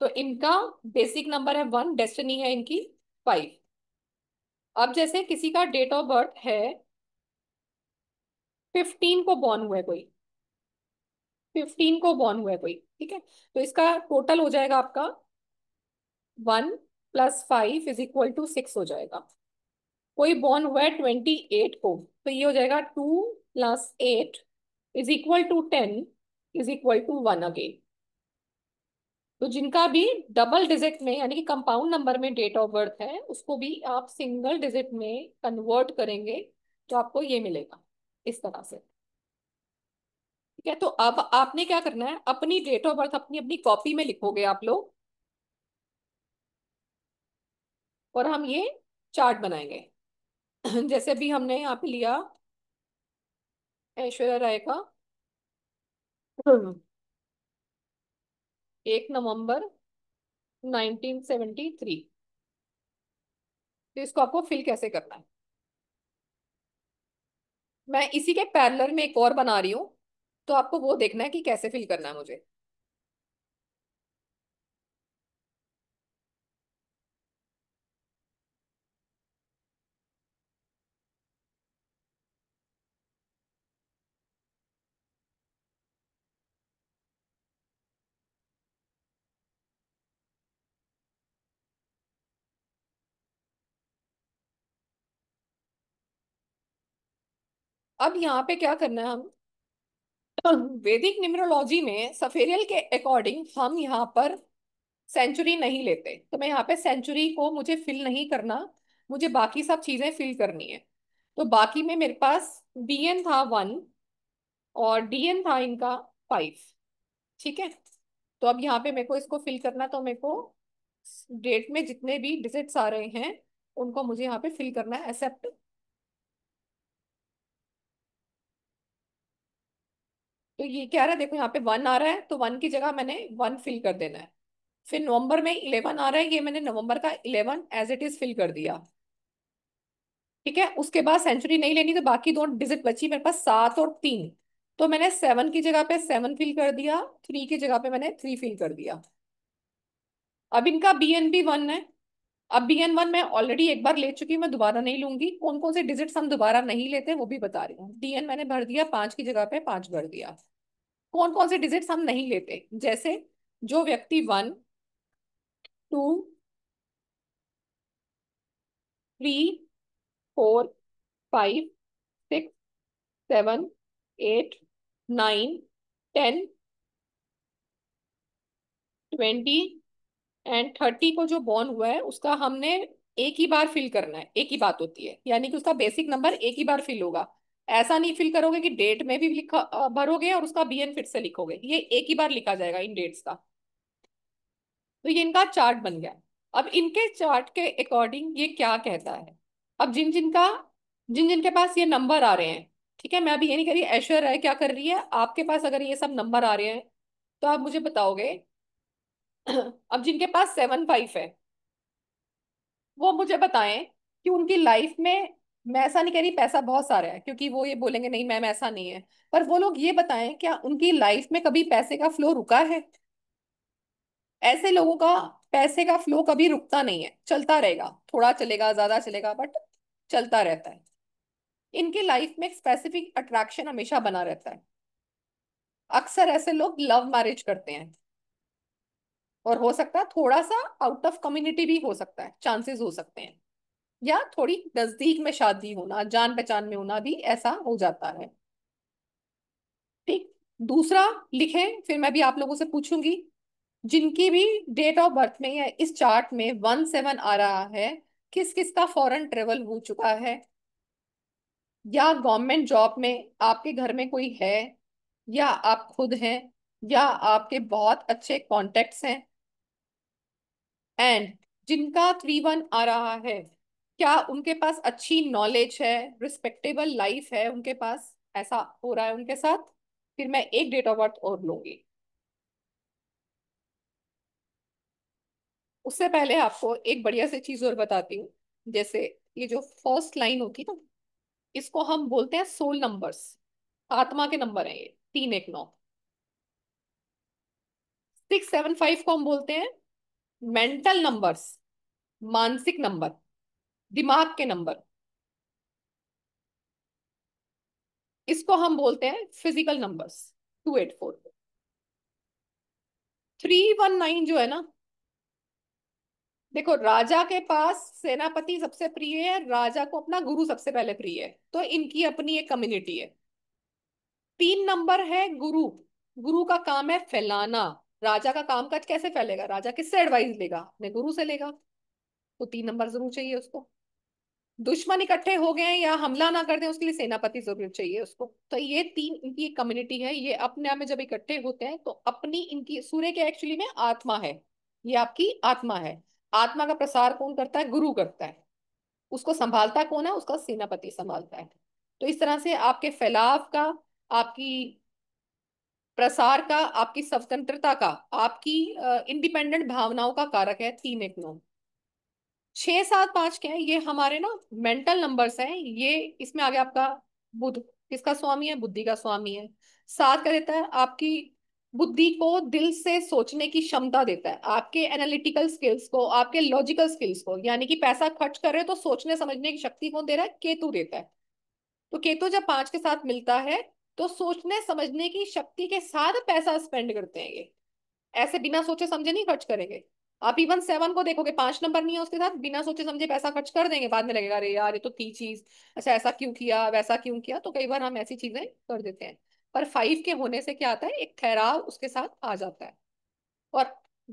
तो इनका बेसिक नंबर है 1, डेस्टिनी है इनकी 5। अब जैसे किसी का डेट ऑफ बर्थ है 15 को बॉर्न हुआ है कोई, 15 को बॉर्न हुआ है कोई, ठीक है, तो इसका टोटल हो जाएगा आपका 1 + 5 = 6 हो जाएगा। कोई बॉर्न हुआ है 28 को, तो ये हो जाएगा 2 + 8 = 10 = 1 अगेन। तो जिनका भी डबल डिजिट में यानी कि कंपाउंड नंबर में डेट ऑफ बर्थ है उसको भी आप सिंगल डिजिट में कन्वर्ट करेंगे तो आपको ये मिलेगा इस तरह से। ठीक है, तो अब आपने क्या करना है, अपनी डेट ऑफ बर्थ अपनी अपनी कॉपी में लिखोगे आप लोग, और हम ये चार्ट बनाएंगे। जैसे भी हमने यहाँ पे लिया ऐश्वर्या राय का 1 नवंबर 1973, तो इसको आपको फिल कैसे करना है, मैं इसी के पैरेलल में एक और बना रही हूँ, तो आपको वो देखना है कि कैसे फिल करना है मुझे। अब यहाँ पे क्या करना है, हम वैदिक न्यूमरोलॉजी में सफेरियल के अकॉर्डिंग हम यहाँ पर सेंचुरी नहीं लेते, तो मैं यहाँ पे सेंचुरी को मुझे फिल नहीं करना, मुझे बाकी सब चीजें फिल करनी है। तो बाकी में मेरे पास बीएन था 1 और डीएन था इनका 5, ठीक है। तो अब यहाँ पे मेरे को इसको फिल करना, तो मेरे को डेट में जितने भी डिजिट्स आ रहे हैं उनको मुझे यहाँ पे फिल करना है, एक्सेप्ट। तो ये क्या रहा है, देखो यहाँ पे 1 आ रहा है तो 1 की जगह मैंने 1 फिल कर देना है। फिर नवंबर में 11 आ रहा है, ये मैंने नवंबर का 11 एज इट इज फिल कर दिया। ठीक है, उसके बाद सेंचुरी नहीं लेनी, तो बाकी दो डिजिट बची मेरे पास 7 और 3, तो मैंने 7 की जगह पे 7 फिल कर दिया, 3 की जगह पे मैंने 3 फिल कर दिया। अब इनका बीएनबी 1 है। अब BN1 मैं ऑलरेडी एक बार ले चुकी हूँ, मैं दोबारा नहीं लूंगी। कौन कौन से डिजिट्स हम दोबारा नहीं लेते वो भी बता रही हूँ। DN मैंने भर दिया, 5 की जगह पे 5 भर दिया। कौन कौन से डिजिट्स हम नहीं लेते, जैसे जो व्यक्ति 1 2 3 4 5 6 7 8 9 10 20 एंड 30 को जो बॉर्न हुआ है उसका हमने एक ही बार फिल करना है, एक ही बात होती है, यानी कि उसका बेसिक नंबर एक ही बार फिल होगा। ऐसा नहीं फिल करोगे कि डेट में भी लिखा भरोगे और उसका बीएन फिर से लिखोगे, ये एक ही बार लिखा जाएगा इन डेट्स का। तो ये इनका चार्ट बन गया। अब इनके चार्ट के अकॉर्डिंग ये क्या कहता है, अब जिन जिनके पास ये नंबर आ रहे हैं, ठीक है, मैं अभी ये नहीं कह रही ऐश्वर्या राय क्या कर रही है, आपके पास अगर ये सब नंबर आ रहे हैं तो आप मुझे बताओगे। अब जिनके पास 7 5 है वो मुझे बताएं कि उनकी लाइफ में, मैं ऐसा नहीं कह रही पैसा बहुत सारा है क्योंकि वो ये बोलेंगे नहीं मैम ऐसा नहीं है, पर वो लोग ये बताएं क्या उनकी लाइफ में कभी पैसे का फ्लो रुका है। ऐसे लोगों का पैसे का फ्लो कभी रुकता नहीं है, चलता रहेगा, थोड़ा चलेगा ज्यादा चलेगा बट चलता रहता है। इनकी लाइफ में एक स्पेसिफिक अट्रैक्शन हमेशा बना रहता है। अक्सर ऐसे लोग लव मैरिज करते हैं, और हो सकता है थोड़ा सा आउट ऑफ कम्युनिटी भी हो सकता है, चांसेस हो सकते हैं, या थोड़ी नजदीक में शादी होना, जान पहचान में होना भी ऐसा हो जाता है। ठीक, दूसरा लिखें, फिर मैं भी आप लोगों से पूछूंगी जिनकी भी डेट ऑफ बर्थ में या इस चार्ट में 1 7 आ रहा है, किस किस का फॉरेन ट्रेवल हो चुका है, या गवर्नमेंट जॉब में आपके घर में कोई है, या आप खुद हैं, या आपके बहुत अच्छे कॉन्टेक्ट्स हैं। एंड जिनका 3 1 आ रहा है, क्या उनके पास अच्छी नॉलेज है, रिस्पेक्टेबल लाइफ है उनके पास, ऐसा हो रहा है उनके साथ। फिर मैं एक डेट ऑफ बर्थ और लूंगी। उससे पहले आपको एक बढ़िया सी चीज और बताती हूँ। जैसे ये जो फर्स्ट लाइन होती है ना, इसको हम बोलते हैं सोल नंबर्स। आत्मा के नंबर हैं ये, 3 1 9। 6 7 5 को हम बोलते हैं मेंटल नंबर्स, मानसिक नंबर, दिमाग के नंबर। इसको हम बोलते हैं फिजिकल नंबर्स, 2 8 4। 3 1 9 जो है ना, देखो राजा के पास सेनापति सबसे प्रिय है, राजा को अपना गुरु सबसे पहले प्रिय है, तो इनकी अपनी एक कम्युनिटी है। 3 नंबर है गुरु। गुरु का काम है फैलाना। राजा का काम काज कैसे फैलेगा? राजा किससे एडवाइस लेगा? अपने गुरु से लेगा। तो 3 नंबर जरूर चाहिए उसको। दुश्मन इकट्ठे हो गए हैं या हमला ना कर दें, उसके लिए सेनापति जरूर चाहिए उसको। तो ये 3 इनकी एक कम्युनिटी है। ये अपने आप में जब इकट्ठे होते हैं तो अपनी इनकी, सूर्य के एक्चुअली में आत्मा है, ये आपकी आत्मा है। आत्मा का प्रसार कौन करता है? गुरु करता है। उसको संभालता कौन है? उसका सेनापति संभालता है। तो इस तरह से आपके फैलाव का, आपकी प्रसार का, आपकी स्वतंत्रता का, आपकी इंडिपेंडेंट भावनाओं का कारक है 3 1 9। 6 7 5 क्या है? ये हमारे ना मेंटल नंबर्स हैं। ये इसमें आगे आपका बुध किसका स्वामी है? बुद्धि का स्वामी है। 7 का देता है आपकी बुद्धि को दिल से सोचने की क्षमता देता है, आपके एनालिटिकल स्किल्स को, आपके लॉजिकल स्किल्स को। यानी कि पैसा खर्च कर रहे हो तो सोचने समझने की शक्ति कौन दे रहा है? केतु देता है। तो केतु जब 5 के साथ मिलता है तो सोचने समझने की शक्ति के साथ पैसा स्पेंड करते हैं ये। ऐसे बिना सोचे समझे नहीं खर्च करेंगे। आप इवन 7 को देखोगे, 5 नंबर नहीं है उसके साथ, बिना सोचे समझे पैसा खर्च कर देंगे, बाद में लगेगा अरे यार ये तो थी चीज, अच्छा ऐसा क्यों किया, वैसा क्यों किया। तो कई बार हम ऐसी चीजें कर देते हैं। पर 5 के होने से क्या आता है? एक ठहराव उसके साथ आ जाता है। और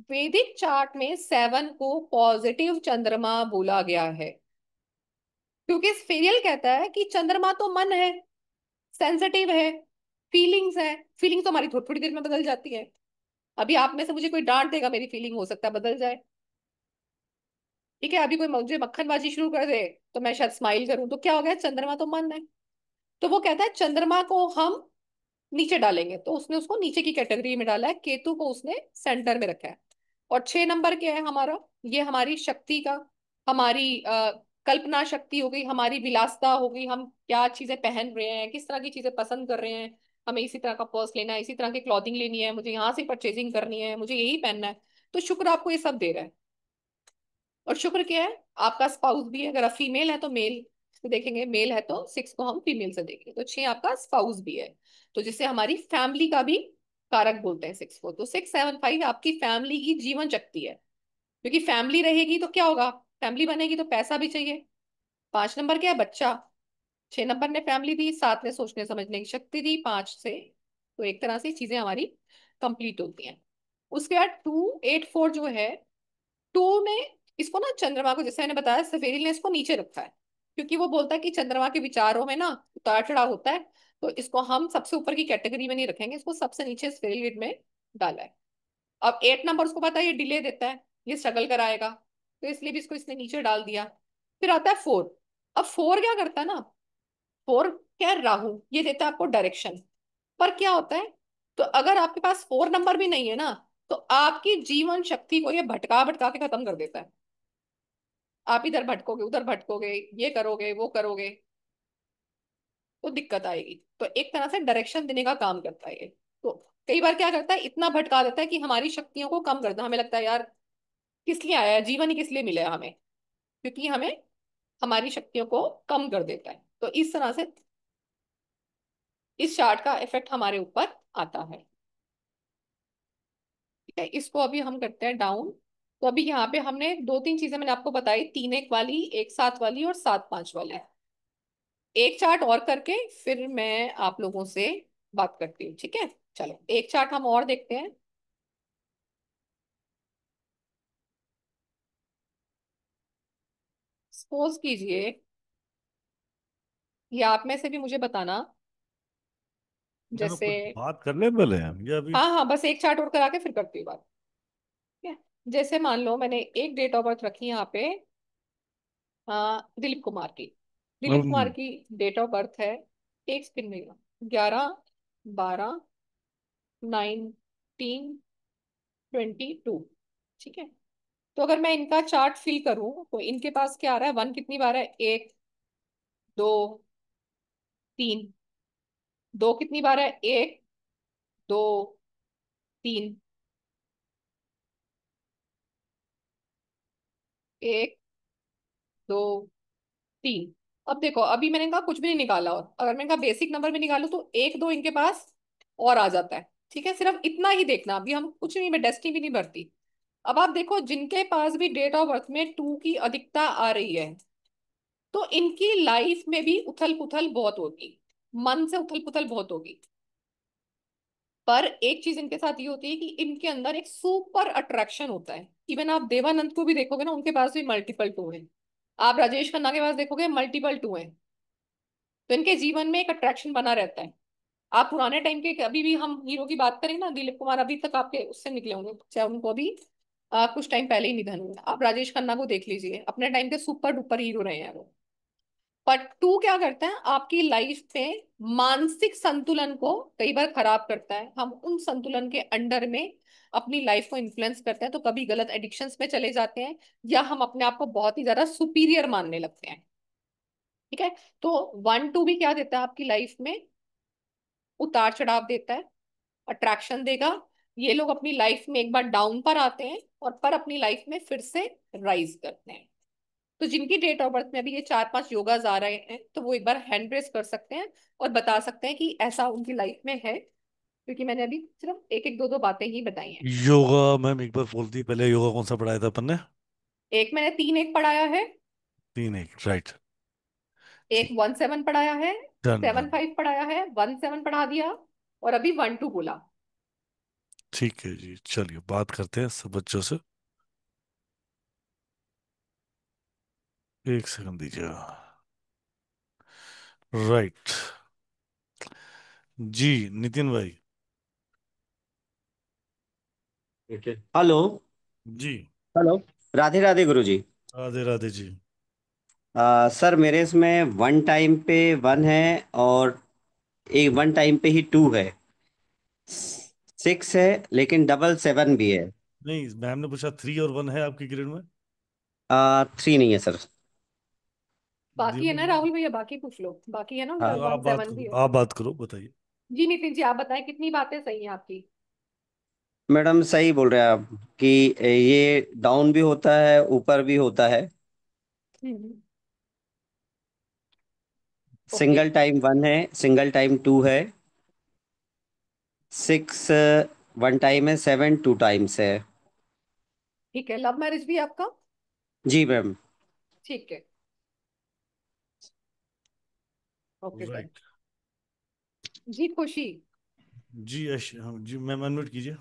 वैदिक चार्ट में 7 को पॉजिटिव चंद्रमा बोला गया है, क्योंकि स्फेरियल कहता है कि चंद्रमा तो मन है, सेंसिटिव है, फीलिंग्स है। फीलिंग तो हमारी थोड़ी थोड़ी देर में बदल जाती है। अभी आप में से मुझे कोई डांट देगा, मेरी फीलिंग हो सकता है बदल जाए। ठीक है, अभी कोई मुझे मक्खनबाजी शुरू कर दे तो मैं शायद स्माइल करूं, तो क्या हो गया? चंद्रमा तो मन है। तो वो कहता है चंद्रमा को हम नीचे डालेंगे, तो उसने उसको नीचे की कैटेगरी में डाला है, केतु को उसने सेंटर में रखा है। और 6 नंबर क्या है हमारा? ये हमारी शक्ति का, हमारी कल्पना शक्ति हो गई, हमारी विलासता हो गई, हम क्या चीजें पहन रहे हैं, किस तरह की चीजें पसंद कर रहे हैं। हमें इसी तरह का पर्स लेना है, इसी तरह की क्लॉथिंग लेनी है, मुझे यहाँ से परचेजिंग करनी है, मुझे यही पहनना है। तो शुक्र आपको ये सब दे रहा है। और शुक्र क्या है? आपका स्पाउस भी है। अगर आप फीमेल है तो मेल से देखेंगे, मेल है तो 6 को हम फीमेल से देखेंगे, तो 6 आपका स्पाउस भी है। तो जिसे हमारी फैमिली का भी कारक बोलते हैं 6 को। तो 6 7 5 आपकी फैमिली की जीवन शक्ति है, क्योंकि फैमिली रहेगी तो क्या होगा? फैमिली बनेगी तो पैसा भी चाहिए। 5 नंबर क्या है? बच्चा। 6 नंबर ने फैमिली दी, 7 ने सोचने समझने की शक्ति दी, 5 से। तो एक तरह से चीजें हमारी कंप्लीट होती हैं। उसके बाद 2 8 4 जो है, 2 ने इसको ना, चंद्रमा को जैसे मैंने बताया, सफेरी ने इसको नीचे रखा है, क्योंकि वो बोलता है कि चंद्रमा के विचारों में ना उतार चढ़ाव होता है। तो इसको हम सबसे ऊपर की कैटेगरी में नहीं रखेंगे, इसको सबसे नीचे स्फेरिल ग्रिड में डाला है। अब 8 नंबर उसको पता है ये डिले देता है, ये स्ट्रगल कराएगा, तो इसलिए भी इसको इसने नीचे डाल दिया। फिर आता है 4। अब 4 क्या करता है ना, 4 क्या है? राहु, ये देता है आपको डायरेक्शन। पर क्या होता है? तो अगर आपके पास 4 नंबर भी नहीं है ना, तो आपकी जीवन शक्ति को ये भटका भटका के खत्म कर देता है। आप इधर भटकोगे, उधर भटकोगे, ये करोगे, वो करोगे, तो दिक्कत आएगी। तो एक तरह से डायरेक्शन देने का काम करता है ये। तो कई बार क्या करता है, इतना भटका देता है कि हमारी शक्तियों को कम कर देता है। हमें लगता है यार किस लिए आया है, जीवन ही किस लिए मिला है हमें, क्योंकि हमें हमारी शक्तियों को कम कर देता है। तो इस तरह से इस चार्ट का इफेक्ट हमारे ऊपर आता है। ठीक है, इसको अभी हम करते हैं डाउन। तो अभी यहाँ पे हमने 2 3 चीजें मैंने आपको बताई, 3 1 वाली, 1 7 वाली और 7 5 वाली। एक चार्ट और करके फिर मैं आप लोगों से बात करती हूँ, ठीक है? चलो एक चार्ट हम और देखते हैं। सपोज कीजिए, ये आप में से भी मुझे बताना। चलो जैसे, कुछ बात कर ले पहले हम, ये अभी। हाँ हाँ, बस एक चार्ट और करा के फिर करती हूँ बात। ठीक है, जैसे मान लो मैंने एक डेट ऑफ बर्थ रखी यहाँ पे, दिलीप कुमार की। दिलीप कुमार हम्म। की डेट ऑफ बर्थ है, एक सेकंड में, 11 12 19 22। ठीक है, तो अगर मैं इनका चार्ट फिल करूं तो इनके पास क्या आ रहा है, वन कितनी बार है, एक, दो, तीन। दो कितनी बार है, एक, दो, तीन। एक, दो, तीन। अब देखो, अभी मैंने कहा कुछ भी नहीं निकाला, और अगर मैंने कहा बेसिक नंबर में निकालो तो एक दो इनके पास और आ जाता है। ठीक है, सिर्फ इतना ही देखना, अभी हम कुछ नहीं, मैं डेस्टिनी भी नहीं भरती। अब आप देखो, जिनके पास भी डेट ऑफ बर्थ में टू की अधिकता आ रही है, तो इनकी लाइफ में भी उथल पुथल बहुत होगी, मन से उथल पुथल बहुत होगी। पर एक चीज इनके साथ ये होती है कि इनके अंदर एक सुपर अट्रैक्शन होता है। इवन आप देवानंद को भी देखोगे ना, उनके पास भी मल्टीपल टू है। आप राजेश खन्ना के पास देखोगे मल्टीपल टू है। तो इनके जीवन में एक अट्रैक्शन बना रहता है। आप पुराने टाइम के, अभी भी हम हीरो की बात करें ना, दिलीप कुमार अभी तक आपके उससे निकले होंगे, चाहे उनको अभी कुछ टाइम पहले ही निधन हुआ। आप राजेश खन्ना को देख लीजिए, अपने टाइम के सुपर डुपर हीरो रहे हैं वो। पर टू क्या करता है, आपकी लाइफ में मानसिक संतुलन को कई बार खराब करता है। हम उन संतुलन के अंडर में अपनी लाइफ को इन्फ्लुएंस करते हैं, तो कभी गलत एडिक्शंस में चले जाते हैं, या हम अपने आप को बहुत ही ज्यादा सुपीरियर मानने लगते हैं। ठीक है, तो वन टू भी क्या देता है आपकी लाइफ में, उतार चढ़ाव देता है, अट्रैक्शन देगा। ये लोग अपनी लाइफ में एक बार डाउन पर आते हैं और पर अपनी लाइफ में फिर से राइज करते हैं। तो जिनकी डेट ऑफ बर्थ में अभी ये चार पांच योगाज आ रहे हैं, तो वो एक बार हैंड प्रेस कर सकते हैं और बता सकते हैं कि ऐसा उनकी लाइफ में है, क्योंकि मैंने अभी सिर्फ एक एक दो दो बातें ही बताई हैं। योगा मैम एक बार बोलती, पहले योगा कौन सा पढ़ाया था अपन ने? एक मैंने तीन एक पढ़ाया है, तीन एक, राइट। एक ठीक। वन सेवन पढ़ाया है, डन सेवन डन। फाइव पढ़ाया है, वन सेवन पढ़ा दिया, और अभी वन टू बोला। ठीक है जी, चलिए बात करते हैं सब बच्चों से। एक सेकंड दीजिएगा। राइट। जी, नितिन भाई। ठीक है। हेलो। जी। हेलो। राधे राधे गुरु जी। राधे राधे जी। सर मेरे इसमें वन टाइम पे वन है, और एक वन टाइम पे ही टू है, सिक्स है, लेकिन डबल सेवन भी है। नहीं, मैम ने पूछा थ्री और वन है आपके ग्रेड में। थ्री नहीं है सर। बाकी है ना दिव्या, राहुल भैया, बाकी पूछ लो, बाकी है ना उनका, हाँ वन सेवन भी है। आप बात करो, बताइए। जी नितिन जी, आप बताएं कितनी बातें सही हैं आपकी। मैडम सही बोल रहे हैं आप कि ये डाउन भी होता है, ऊपर भी होता है। हम्म। ओके। सिंगल टाइम वन है, सिंगल टाइम टू है, सिक्स वन टाइम है, सेवन टू टाइम्स है। ठीक है, लव मैरिज भी है आपका। जी मैम। ठीक है, ओके सर। राइट। जी खुशी। जी हाँ, जी मैम अनम्यूट कीजिए।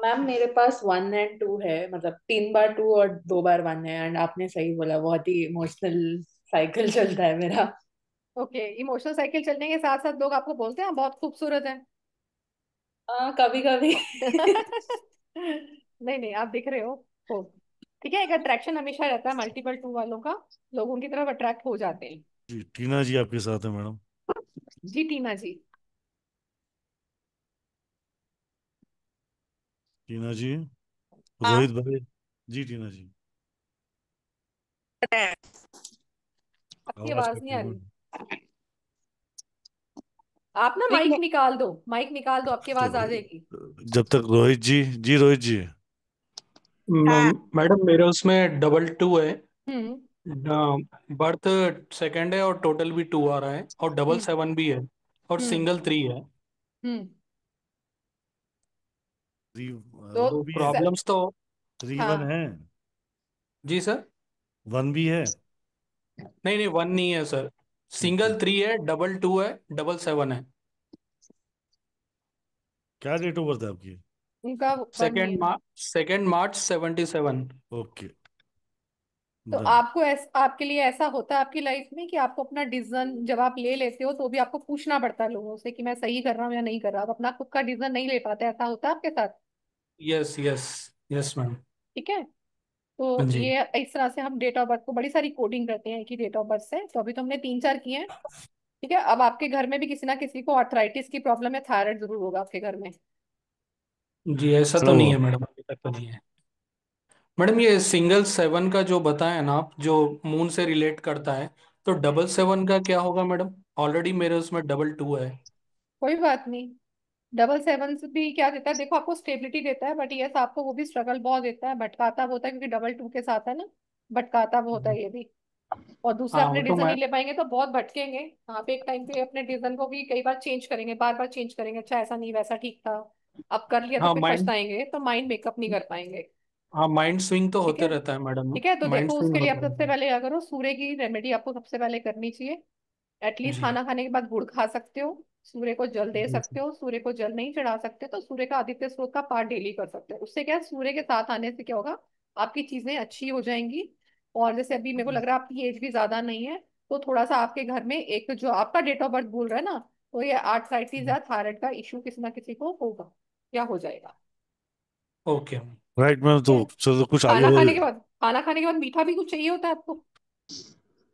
मैम मेरे पास वन एंड टू है, मतलब तीन बार टू और दो बार वन है। एंड आपने सही बोला, बहुत ही इमोशनल साइकिल चलता है मेरा। ओके, इमोशनल साइकिल चलने के साथ साथ लोग आपको बोलते हैं आप बहुत खूबसूरत हैं। हाँ, कभी कभी। नहीं नहीं, आप दिख रहे हो। ठीक है, एक अट्रैक्शन हमेशा रहता है मल्टीपल टू वालों का, लोग उनकी तरफ अट्रैक्ट हो जाते हैं। जी, टीना जी आपके साथ है मैडम। जी टीना जी। टीना जी। हाँ, रोहित भाई। जी टीना जी। आपकी आवाज आवाज नहीं कट आ रही रही। आप ना एक माइक मिनट। निकाल दो, माइक निकाल दो, आपकी आवाज आ जाएगी। जब तक रोहित जी, जी रोहित जी। हाँ, मैडम मेरे उसमें डबल टू है। हम्म। बर्थ सेकंड है और टोटल भी टू आ रहा है, और डबल हम्म। सेवन भी है, और हम्म। सिंगल थ्री है। हम्म। थ्री तो वन तो भी है। प्रॉब्लम्स तो। थ्री वन हाँ। है। जी सर। वन भी है। नहीं नहीं, वन नहीं है सर। ठीक है। सिंगल थ्री है, डबल टू है, डबल सेवन है। क्या डेट ऑफ बर्थ है आपकी? उनका वन नहीं है। Second March 77। ओके। तो डन। आपके लिए ऐसा होता है आपकी लाइफ में कि आपको अपना डिसीजन जब आप ले लेते हो तो भी आपको पूछना पड़ता है लोगों से कि मैं सही कर रहा हूँ या नहीं कर रहा, आप अपना खुद का डिसीजन नहीं ले पाते, ऐसा होता है आपके साथ। Yes yes. Yes ma'am. ठीक है, तो हाँ जी। ये इस तरह से हम डेट ऑफ बर्थ को बड़ी सारी कोडिंग करते हैं कि डेट ऑफ बर्थ से, तो अभी तो हमने तीन चार किए हैं। ठीक है, अब आपके घर में भी किसी ना किसी को आर्थराइटिस की प्रॉब्लम है, थायराइड जरूर होगा आपके घर में। जी ऐसा तो नहीं है हेलो। मैडम, अभी तक तो नहीं है। मैडम ये सिंगल सेवन का जो बताया ना आप, जो मून से रिलेट करता है, तो डबल सेवन का क्या होगा मैडम? ऑलरेडी मेरे उसमें डबल टू है। कोई बात नहीं। डबल सेवन भी क्या देता है, देखो आपको स्टेबिलिटी देता है, बट यस आपको वो भी स्ट्रगल बहुत देता है, भटकाता बहुत है, क्योंकि डबल टू के साथ है ना, भटकाता बहुत है ये भी। और दूसरा हाँ अपने वो तो डिसीजन मैं। नहीं ले पाएंगे तो बहुत भटकेंगे। हाँ पे एक टाइम पे अपने डिसीजन को भी कई बार चेंज करेंगे, बार बार चेंज करेंगे, अच्छा ऐसा नहीं वैसा ठीक था, अब कर लिया तो हाँ फिर माइंड। पछताएंगे, तो माइंड मेकअप नहीं कर पाएंगे। हाँ माइंड स्विंग तो ठीक होते है। रहता है मैडम। ठीक है, तो माइंड देखो स्विंग उसके लिए आप होता सबसे रहता पहले क्या करो, सूर्य की रेमेडी आपको सबसे पहले करनी चाहिए। है। एटलीस्ट जी। खाना खाने के बाद गुड़ खा सकते हो, सूर्य को जल दे जी सकते हो, सूर्य को जल नहीं चढ़ा सकते तो सूर्य का आदित्य स्रोत का पाठ डेली कर सकते हो। उससे क्या है, सूर्य के साथ आने से क्या होगा, आपकी चीजें अच्छी हो जाएंगी। और जैसे अभी मेरे को लग रहा है आपकी एज भी ज्यादा नहीं है, तो थोड़ा सा आपके घर में एक जो आपका डेट ऑफ बर्थ बोल रहा है ना, तो ये आर्थराइटिस या थायराइड का इशू किसी ना किसी को होगा या हो जाएगा। ओके। राइट मैम, ठीक तो है। चलो कुछ आगे खाना और। खाने के बाद, खाना खाने के बाद मीठा भी कुछ चाहिए होता है आपको?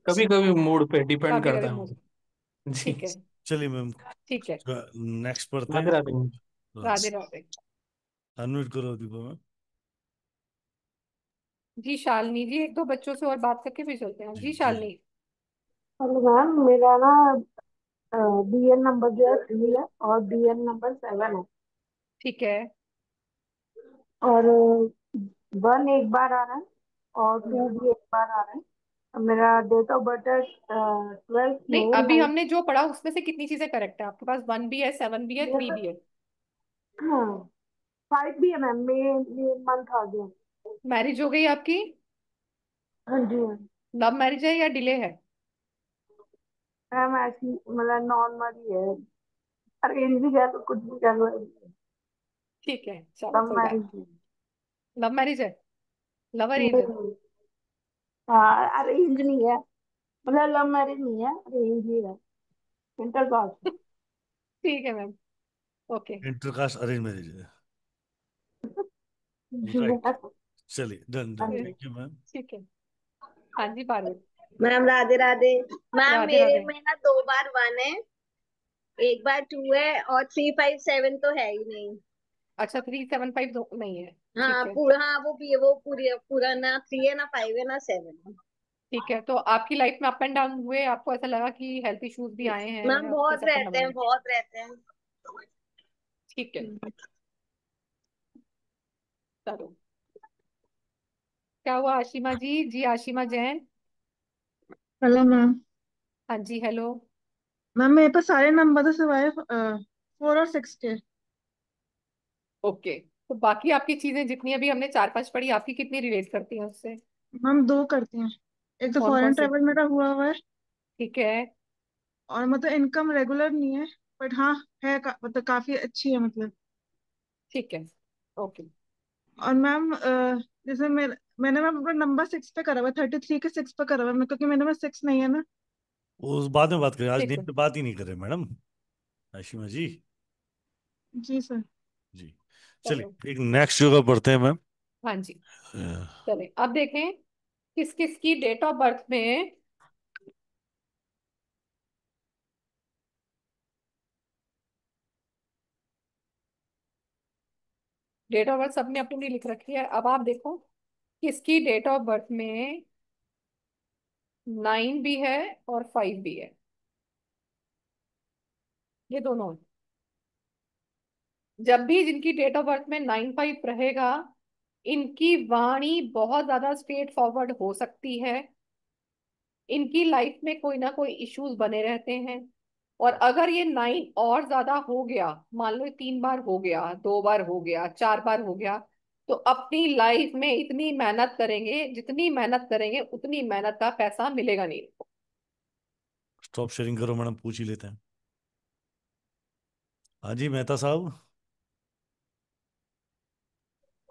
कभी कभी मूड पे डिपेंड कभी करता कभी है मुझे। मैम। जी। ठीक है। चलिए मैम, ठीक है। नेक्स्ट पढ़ते राधे हैं। राधे। राधे राधे। अनम्यूट करो दीपा मैम। जी शालिनी जी, एक दो बच्चों से और बात करके फिर चलते हैं। जी जी जी। शालिनी। हेलो मैम, मेरा ना बीएन नंबर जो है 3 है और बीएन नंबर 7 है। ठीक है। और 1 एक बार आ रहा है और 2 भी एक बार आ रहा है। और मेरा डेट ऑफ बर्थ है 12 नहीं, में अभी 9। हमने जो पढ़ा उसमें से कितनी चीजें करेक्ट है आपके पास? वन भी है, सेवन भी है, मेरे थ्री पास भी है। हाँ 5 भी है मैम। मे मंथ आ गया। मैरिज हो गई आपकी? हाँ जी हाँ। लव मैरिज है या डिले है? मैम ऐसी मतलब नॉर्मल ही है। अरेंज भी कह लो, कुछ भी कह लो। ठीक है, चलो लव कोई बात। मैरिज है। लव मैरिज है? लव अरेंज है? नहीं, हाँ अरेंज नहीं है। मतलब लव मैरिज नहीं है, अरेंज ही है। Inter pass. ठीक है ma'am. Okay. Intercaste arrange marriage है। जी राइट। मैम। चलिए, डन हाँ डन, जी। Thank you ma'am. ठीक है। हाँ जी पार्वती। मैम राधे राधे। मैम राधे मेरे राधे। में ना 2 बार 1 है, एक बार 2 है और 3 5 7 तो है ही नहीं। अच्छा, 3 7 5 दो नहीं है। हाँ ठीक है। पूरा, हाँ वो भी है, वो पूरी पूरा ना 3 है ना 5 है ना 7 है। ठीक है, तो आपकी लाइफ में अप एंड डाउन हुए, आपको ऐसा लगा कि हेल्थ इश्यूज भी आए हैं, मैम आपको बहुत कैसा अपना रहते हैं, बने? बहुत रहते हैं। ठीक है। चलो। क्या हुआ आशिमा जी? जी आशिमा जैन। Hello ma'am. हाँ जी हेलो। मैम मेरे पास सारे नंबर थे सिवाय 4 और 6 के। ओके। तो बाकी आपकी चीजें जितनी अभी हमने चार पांच पढ़ी, आपकी कितनी रिलेट करती हैं उससे? मैम 2 करती हैं। एक तो कौन कौन फॉरेन से? ट्रेवल मेरा हुआ है। ठीक है। और मतलब इनकम रेगुलर नहीं है, बट हाँ है मतलब काफी अच्छी है मतलब। ठीक है। ओके। और मैम जैसे मैंने मैम अपना नंबर 6 पे करा हुआ है, 33 के 6 पे करा हुआ है क्योंकि मेरे में 6 नहीं है ना। उस बाद में बात करें, आज ठीक नेम है। पे बात ही नहीं करें मैडम। आशिमा जी। जी सर। जी। चलो। चलिए, एक नेक्स्ट योगा पढ़ते हैं मैम। हाँ जी। चले अब देखें किस किस की डेट ऑफ बर्थ में डेट ऑफ बर्थ सबने अपनी अपनी लिख रखी है। अब आप देखो किसकी डेट ऑफ बर्थ में 9 भी है और 5 भी है। ये दोनों हैं। जब भी जिनकी डेट ऑफ बर्थ में 9 5 रहेगा, इनकी वाणी बहुत ज्यादा स्ट्रेट फॉरवर्ड हो सकती है। इनकी लाइफ में कोई ना कोई इश्यूज बने रहते हैं। और अगर ये 9 और ज्यादा हो गया, मान लो 3 बार हो गया, 2 बार हो गया, 4 बार हो गया, तो अपनी लाइफ में इतनी मेहनत करेंगे, जितनी मेहनत करेंगे उतनी मेहनत का पैसा मिलेगा नहीं। स्टॉप शेयरिंग करो मैडम, पूछ ही लेते हैं। हाँ जी मेहता साहब,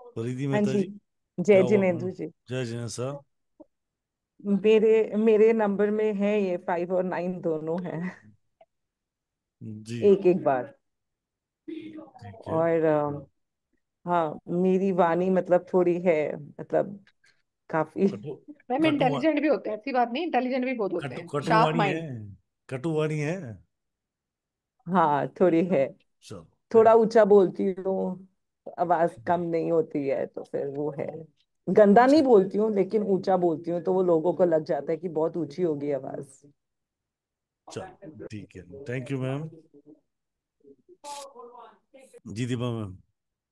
फरीदी हाँ मेहता जी। जी। क्या जय हुआ मैडम? जिनेन्द्र जी। जय जय साहब। मेरे मेरे नंबर में है ये 5 और 9 दोनों हैं। जी। एक एक बार। ठीक है। और हाँ मेरी वाणी मतलब थोड़ी है, मतलब काफी। कटु मैम कटु इंटेलिजेंट भी होते हैं, ऐसी बात नहीं, इंटेलिजेंट भी बहुत होते कटु हैं, शार्प कटुवाणी है। माइंड। कटुवाणी है। हाँ थोड़ी है। चलो, थोड़ा थैंक ऊंचा बोलती हूँ, आवाज कम नहीं होती है तो फिर वो है। गंदा नहीं अच्छा बोलती हूँ लेकिन ऊंचा बोलती हूँ, तो वो लोगों को लग जाता है कि बहुत ऊंची होगी आवाज। चलो ठीक है, थैंक यू मैम। जी दीपा मैम।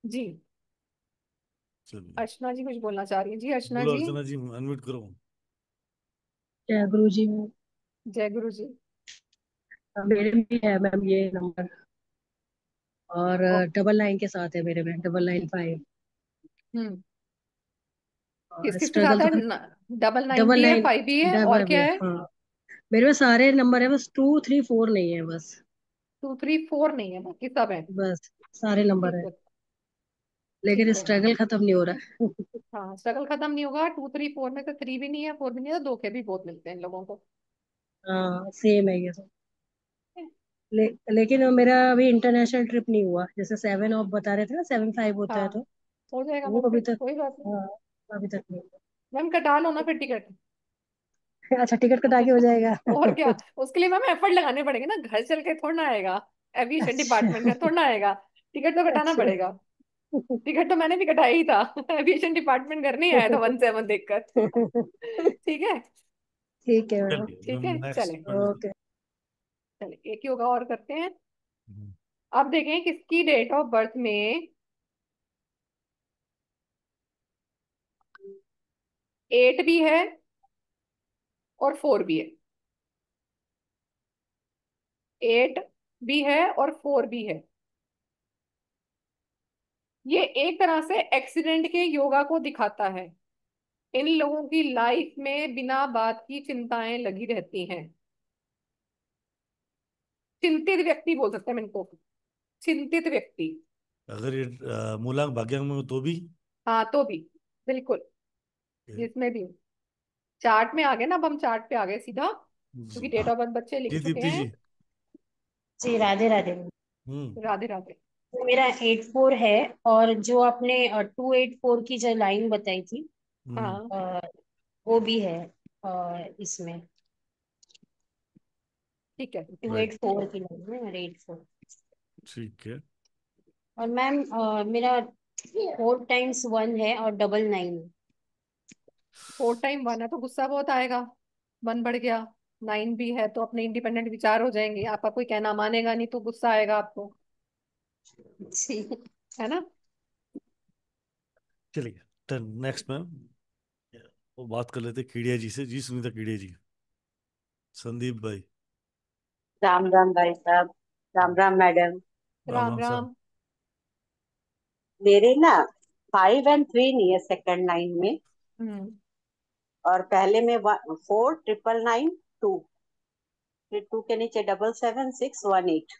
जी, चलिए अर्चना जी कुछ बोलना चाह रही है। जी अर्चना बोलो जी। अर्चना जी, अनम्यूट करो। जय गुरु जी। जय गुरु जी। मेरे में है मैम ये नंबर, और ओ, 99 के साथ है मेरे में, 995। हम्म। किस और किस के स्ट्रगल साथ तो है? फिर 99 डबल भी है, नाइन 5 भी है, और डबल क्या में, है? हाँ। मेरे में सारे नंबर है, बस 2 3 4 नहीं है बस। 2 3 4 नहीं है, बाकी सब है। बस सारे नंबर ठीक है, है। लेकिन ठीक है। स्ट्रगल खत्म नहीं हो रहा है। हाँ, स्ट्रगल खत्म नहीं होगा। 2 3 4 में से 3 भी नहीं है, 4 भी नहीं है, तो धोखे भी बहुत मिलते हैं इन लोगों को। हाँ सेम है ये सब। लेकिन मेरा अभी इंटरनेशनल ट्रिप नहीं हुआ, जैसे 7 ऑफ बता रहे थे ना, 7 5 होता है, हाँ, तो हो जाएगा वो मैम, अभी फिर तक। कोई बात नहीं। हाँ अभी तक नहीं मैम कटा लो ना फिर टिकट। हुआ। अच्छा टिकट कटा के हो जाएगा। और क्या, उसके लिए मैम एफर्ट लगाने पड़ेंगे ना, घर चल के थोड़ा ना आएगा। एविएशन अच्छा। डिपार्टमेंट का थोड़ा ना आएगा। टिकट तो कटाना अच्छा। पड़ेगा। टिकट तो मैंने भी कटाया ही था। एविएशन डिपार्टमेंट घर नहीं आया था 1 7 देखकर। ठीक है। ठीक है मैम। चलिए ठीक मैम है, नेक्स्ट चले। पढ़ लीजिए। ओके। चले, एक योगा और करते हैं। हम्म, अब देखें किसकी डेट ऑफ बर्थ में 8 भी है और 4 भी है। 8 भी है और 4 भी है। ये एक तरह से एक्सीडेंट के योगा को दिखाता है। इन लोगों की लाइफ में बिना बात की चिंताएं लगी रहती हैं। चिंतित व्यक्ति बोल सकते हैं हम इनको। चिंतित व्यक्ति। अगर ये मूलांक भाग्यांक में हो तो भी। हाँ, तो भी बिल्कुल, जिसमें भी। चार्ट में आ गए ना, अब हम चार्ट पे आ गए सीधा, जी क्योंकि डेट ऑफ बर्थ बच्चे लिख जी चुके दीप्ति हैं। जी। जी राधे राधे। हम्म राधे राधे। तो मेरा 8 4 है, और जो आपने 2 8 4 की जो लाइन बताई थी, हम्म हाँ, अ, वो भी है इसमें। ठीक है। टू राइट, एट फोर की लाइन में मेरे 8 4। ठीक है। और मैम मेरा 4 टाइम्स 1 है और डबल 9 है। 4 टाइम 1 है तो गुस्सा बहुत आएगा। 1 बढ़ गया। 9 भी है तो अपने इंडिपेंडेंट विचार हो जाएंगे, आपका कोई कहना मानेगा नहीं तो गुस्सा आएगा आपको। जी। है ना? चलिए टर्न नेक्स्ट मैम। वो बात कर लेते कीड़िया जी से। जी सुनीता कीड़िया जी। संदीप भाई। राम राम भाई साहब। राम राम मैडम। राम राम राम सर। राम। मेरे ना 5 और 3 नहीं है सेकंड लाइन में, हम्म। और पहले में 4 9 9 9 2, फिर 2 के नीचे 7 7 6 1 8।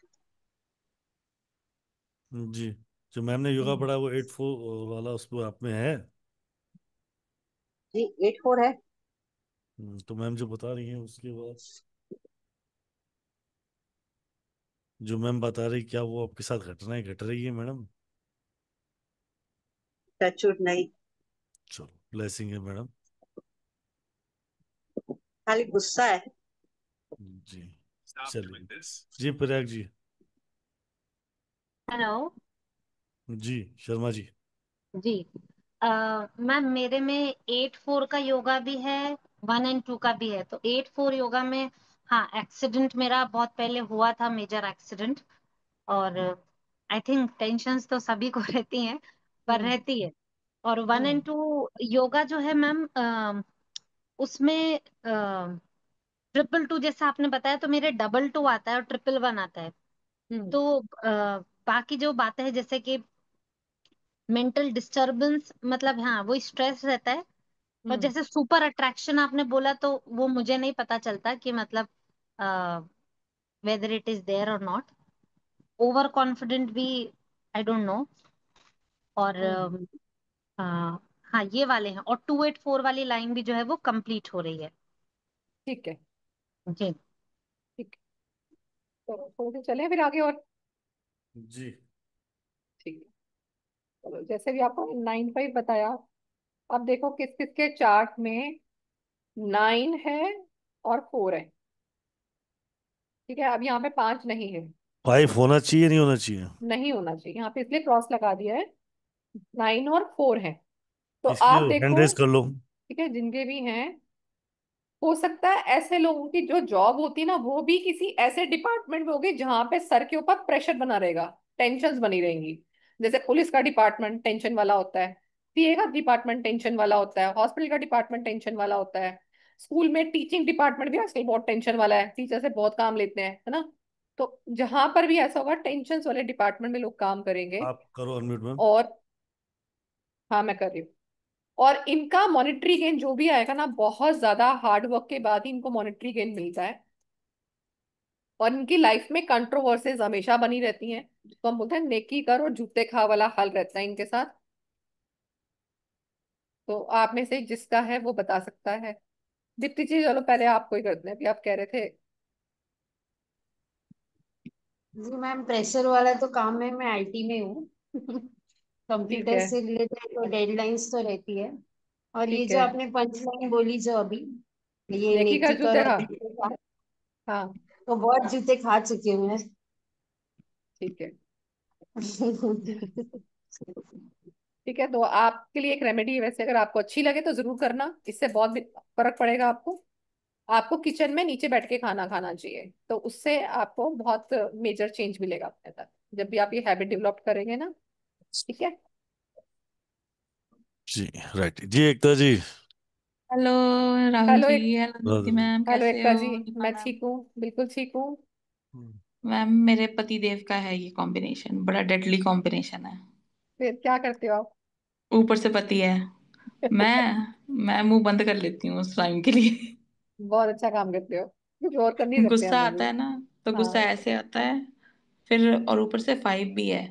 जी, जो मैम ने योगा हम्म। पढ़ा वो 8 4 वाला उस पर आप में है। जी 8 4 है। तो मैम जो बता रही हैं उसके बाद जो मैम बता रही, क्या वो आपके साथ घटनाएं घट रही है मैडम? टचवुड नहीं, चलो ब्लेसिंग है मैडम। खाली गुस्सा है। जी चलिए। जी प्रयाग जी। हेलो। जी शर्मा जी। जी। मैम मेरे में 8 4 का योगा भी है, 1 और 2 का भी है। तो 8 4 योगा में, हाँ, एक्सीडेंट मेरा बहुत पहले हुआ था, मेजर एक्सीडेंट। और आई थिंक टेंशन्स तो सभी को रहती हैं, पर हम्म। रहती है। और वन हम्म। एंड टू योगा जो है मैम, उसमें ट्रिपल 2 जैसा आपने बताया, तो मेरे डबल 2 आता है और ट्रिपल 1 आता है। हम्म। तो बाकी जो बातें हैं, जैसे कि मेंटल डिस्टरबेंस, मतलब हाँ वो स्ट्रेस रहता है। और हम्म। जैसे सुपर अट्रैक्शन आपने बोला, तो वो मुझे नहीं पता चलता कि मतलब वेदर इट इज देयर और नॉट। ओवर कॉन्फिडेंट भी, आई डोंट नो। और हम्म। हाँ ये वाले हैं, और 2 8 4 वाली लाइन भी जो है वो कंप्लीट हो रही है। ठीक है। जी। ठीक है, तो थोड़े से चलें फिर आगे और। जी ठीक है। चलो, जैसे भी आपको 9 5 बताया, अब देखो किस किस के चार्ट में 9 है और 4 है। ठीक है, अब यहाँ पे 5 नहीं है। 5 होना चाहिए नहीं होना चाहिए? नहीं होना चाहिए, यहाँ पे इसलिए क्रॉस लगा दिया है। 9 और 4 है। तो किसकी आप हैंड देखो, रेज कर लो। ठीक है, जिनके भी हैं, हो सकता है ऐसे लोगों की जो जॉब होती है ना वो भी किसी ऐसे डिपार्टमेंट में होगी जहां पे सर के ऊपर प्रेशर बना रहेगा, टेंशन बनी रहेंगी। जैसे पुलिस का डिपार्टमेंट टेंशन वाला होता है, सीए का डिपार्टमेंट टेंशन वाला होता है, हॉस्पिटल का डिपार्टमेंट टेंशन वाला होता है, स्कूल में टीचिंग डिपार्टमेंट भी आजकल बहुत टेंशन वाला है, टीचर से बहुत काम लेते हैं, है ना। तो जहां पर भी ऐसा होगा, टेंशन वाले डिपार्टमेंट में लोग काम करेंगे। आप करो अनम्यूट मैम। और हाँ, मैं कर रही हूँ। और इनका मॉनेटरी गेन जो भी आएगा ना, बहुत ज्यादा हार्ड वर्क के बाद ही इनको मॉनेटरी गेन मिलता है। और इनकी लाइफ में कंट्रोवर्सीज हमेशा बनी रहती हैं, जिसको हम बोलते हैं नेकी कर और जूते खा वाला हाल रहता है इनके साथ। तो आप में से जिसका है वो बता सकता है। दीप्ति जी, चलो पहले आपको ही करते हैं, अभी आप कह रहे थे। जी मैम, प्रेशर वाला तो काम है, मैं आईटी में हूँ। ठीक कंप्यूटर है। से रिलेटेड तो डेडलाइंस तो रहती है। और ये ठीक जो है। आपने पंच लाइन बोली जो अभी, ये नेकी कर नेकी जूते करो खा। जूते खा, हाँ। तो बहुत जूते खा चुके हूँ मैं। ठीक है। ठीक है, तो आपके लिए एक रेमेडी है वैसे, अगर आपको अच्छी लगे तो जरूर करना, इससे बहुत फर्क पड़ेगा आपको। आपको किचन में नीचे बैठ के खाना खाना चाहिए, तो उससे आपको बहुत मेजर चेंज मिलेगा अपने तक, जब भी आप ये हैबिट डेवलप करेंगे ना। ठीक है। जी राइट जी, एकता जी। हेलो राहुल हेलो जी। एक hello Deepti Radhe ma'am, hello कैसे एकता जी। हो? दीपा मैं मैम। ठीक हूँ, बिल्कुल ठीक हूँ। राधे। मैम, मेरे पति देव का है ये कॉम्बिनेशन, बड़ा डेडली कॉम्बिनेशन है। फिर क्या करते हो आप? ऊपर से पति है। मैं मुंह बंद कर लेती हूँ उस टाइम के लिए। बहुत अच्छा काम करते हो, कुछ और कर नहीं सकते गुस्सा हम लोग आता भी। है ना, तो गुस्सा हाँ। ऐसे आता है। फिर और ऊपर से 5 भी है,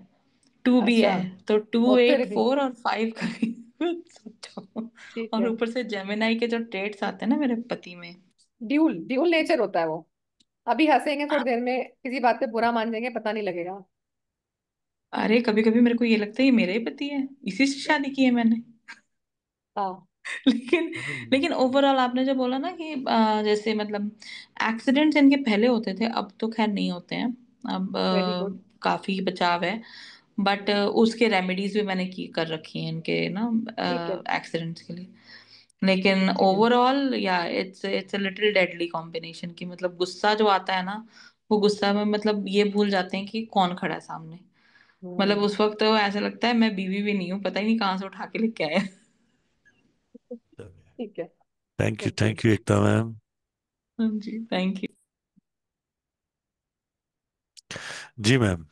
2 भी अच्छा। है। तो टू और फिर एट फोर और 5 का भी सोचो। ठीक और है। ऊपर से जेमिनाई के जो ट्रेड्स आते हैं ना मेरे पति में। ड्यूल ड्यूल नेचर होता है वो। अभी हंसेंगे, थोड़ी देर में किसी बात पे बुरा मान जाएंगे, पता नहीं लगेगा। अरे कभी कभी मेरे को ये लगता है ये मेरे ही पति है, इसी से शादी की है मैंने। हाँ। लेकिन हम्म। लेकिन ओवरऑल आपने जो बोला ना कि जैसे मतलब एक्सीडेंट्स इनके पहले होते थे, अब तो खैर नहीं होते हैं। अब वेरी गुड। काफी बचाव है। बट उसके रेमेडीज भी मैंने की कर रखी हैं इनके ना ठीक है। एक्सीडेंट्स के लिए। लेकिन ठीक है। ओवरऑल या it's a little deadly combination की, मतलब गुस्सा जो आता है ना, वो गुस्सा में मतलब ये भूल जाते हैं कि कौन खड़ा है सामने। मतलब हम्म। उस वक्त तो ऐसा लगता है मैं बीवी भी नहीं हूँ, पता ही नहीं कहाँ से उठा के लेके आए। ठीक है। Okay. Thank you Ekta ma'am. हाँ जी, थैंक यू। जी मैम।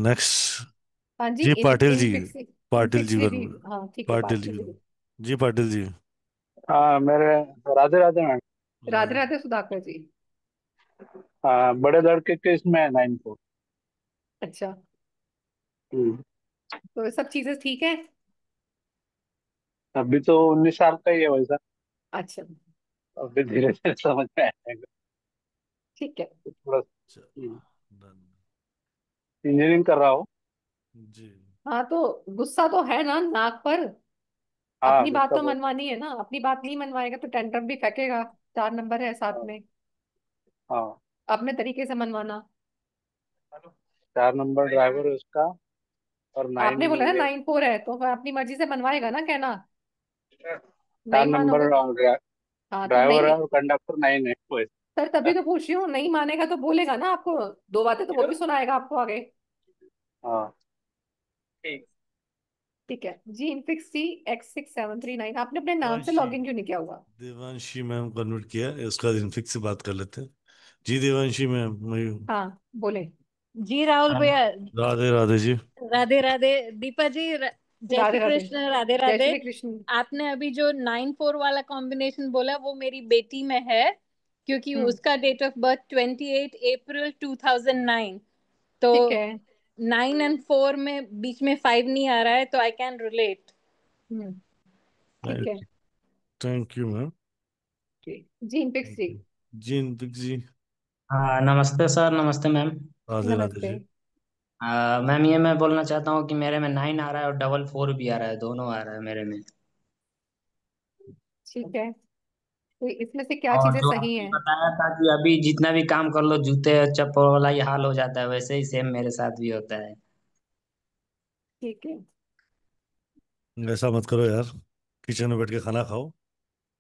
नेक्स्ट। हाँ जी, जी इन पाटिल जी। इनफिक्सी पाटिल जी इनफिक्सी भी। वर्मा। हाँ ठीक है, पाटिल बात जी कीजिए। वर्मा। जी पाटिल जी। हाँ मेरे, राधे राधे मैम। राधे राधे। राधे सुधाकर जी। हाँ, बड़े लड़के के इसमें है 9 4। अच्छा। हम्म। तो ये सब चीजें ठीक है। अभी तो 19 साल का ही है वैसा। अच्छा। अभी धीरे धीरे समझ में आएगा। ठीक है। तो थोड़ा चलो, डन। इंजीनियरिंग कर रहा हूँ। जी। हाँ, तो गुस्सा तो है ना नाक पर। हाँ, अपनी बात गुस्सा तो बहुत। मनवानी है ना, अपनी बात नहीं मनवाएगा तो टेंट्रम भी फेंकेगा। 4 नंबर है साथ हाँ में। हाँ। अपने तरीके से मनवाना। 4 नंबर ड्राइवर है उसका। और नाइन आपने बोला ना ये 9-4 है, तो वह अपनी मर्जी से मनवाएगा ना, कहना। चार नहीं नंबर मानोगे। हाँ तो ड्राइवर नहीं। है और कंडक्टर 9 है सर तभी तो पूछ रही हूँ, नहीं मानेगा तो बोलेगा ना आपको। 2 बातें तो वो भी सुनाएगा आपको आगे। हाँ ठीक। ठीक है जी। Infix C X6739, आपने अपने नाम से देवांशी। लॉगिन क्यों नहीं किया हुआ? देवांशी मैम कन्वर्ट किया है, उसका इनफिक्स से बात कर लेते हैं। जी देवांशी मैम मयूर। हाँ, बोले। जी राहुल हाँ। भैया। राधे राधे जी। राधे राधे दीपा जी। जय श्री राधे राधे। कृष्ण, राधे जय राधे। श्री कृष्ण। आपने अभी जो 9-4 वाला कॉम्बिनेशन बोला वो मेरी बेटी में है, क्योंकि हम्म। उसका डेट ऑफ बर्थ 28 अप्रैल 2009। तो ठीक है। 9 और 4 में बीच में 5 नहीं आ रहा है, तो आई कैन रिलेट। हम्म। ठीक है। Thank you ma'am. ओके। जी इनफिक्स थैंक जी। यू। जी इनफिक्स जी। हाँ नमस्ते सर, नमस्ते मैम। राधे राधे नमस्ते। जी। मैम ये मैं बोलना चाहता हूँ कि मेरे में 9 आ रहा है और 4 भी आ रहा है, दोनों आ रहा है मेरे में। ठीक है, तो इसमें से क्या और चीजें जो सही आपने हैं? बताया था कि अभी जितना भी काम कर लो जूते और चप्पल वाला ये हाल हो जाता है, वैसे ही सेम मेरे साथ भी होता है। ठीक है। ऐसा मत करो यार, किचन में बैठ के खाना खाओ।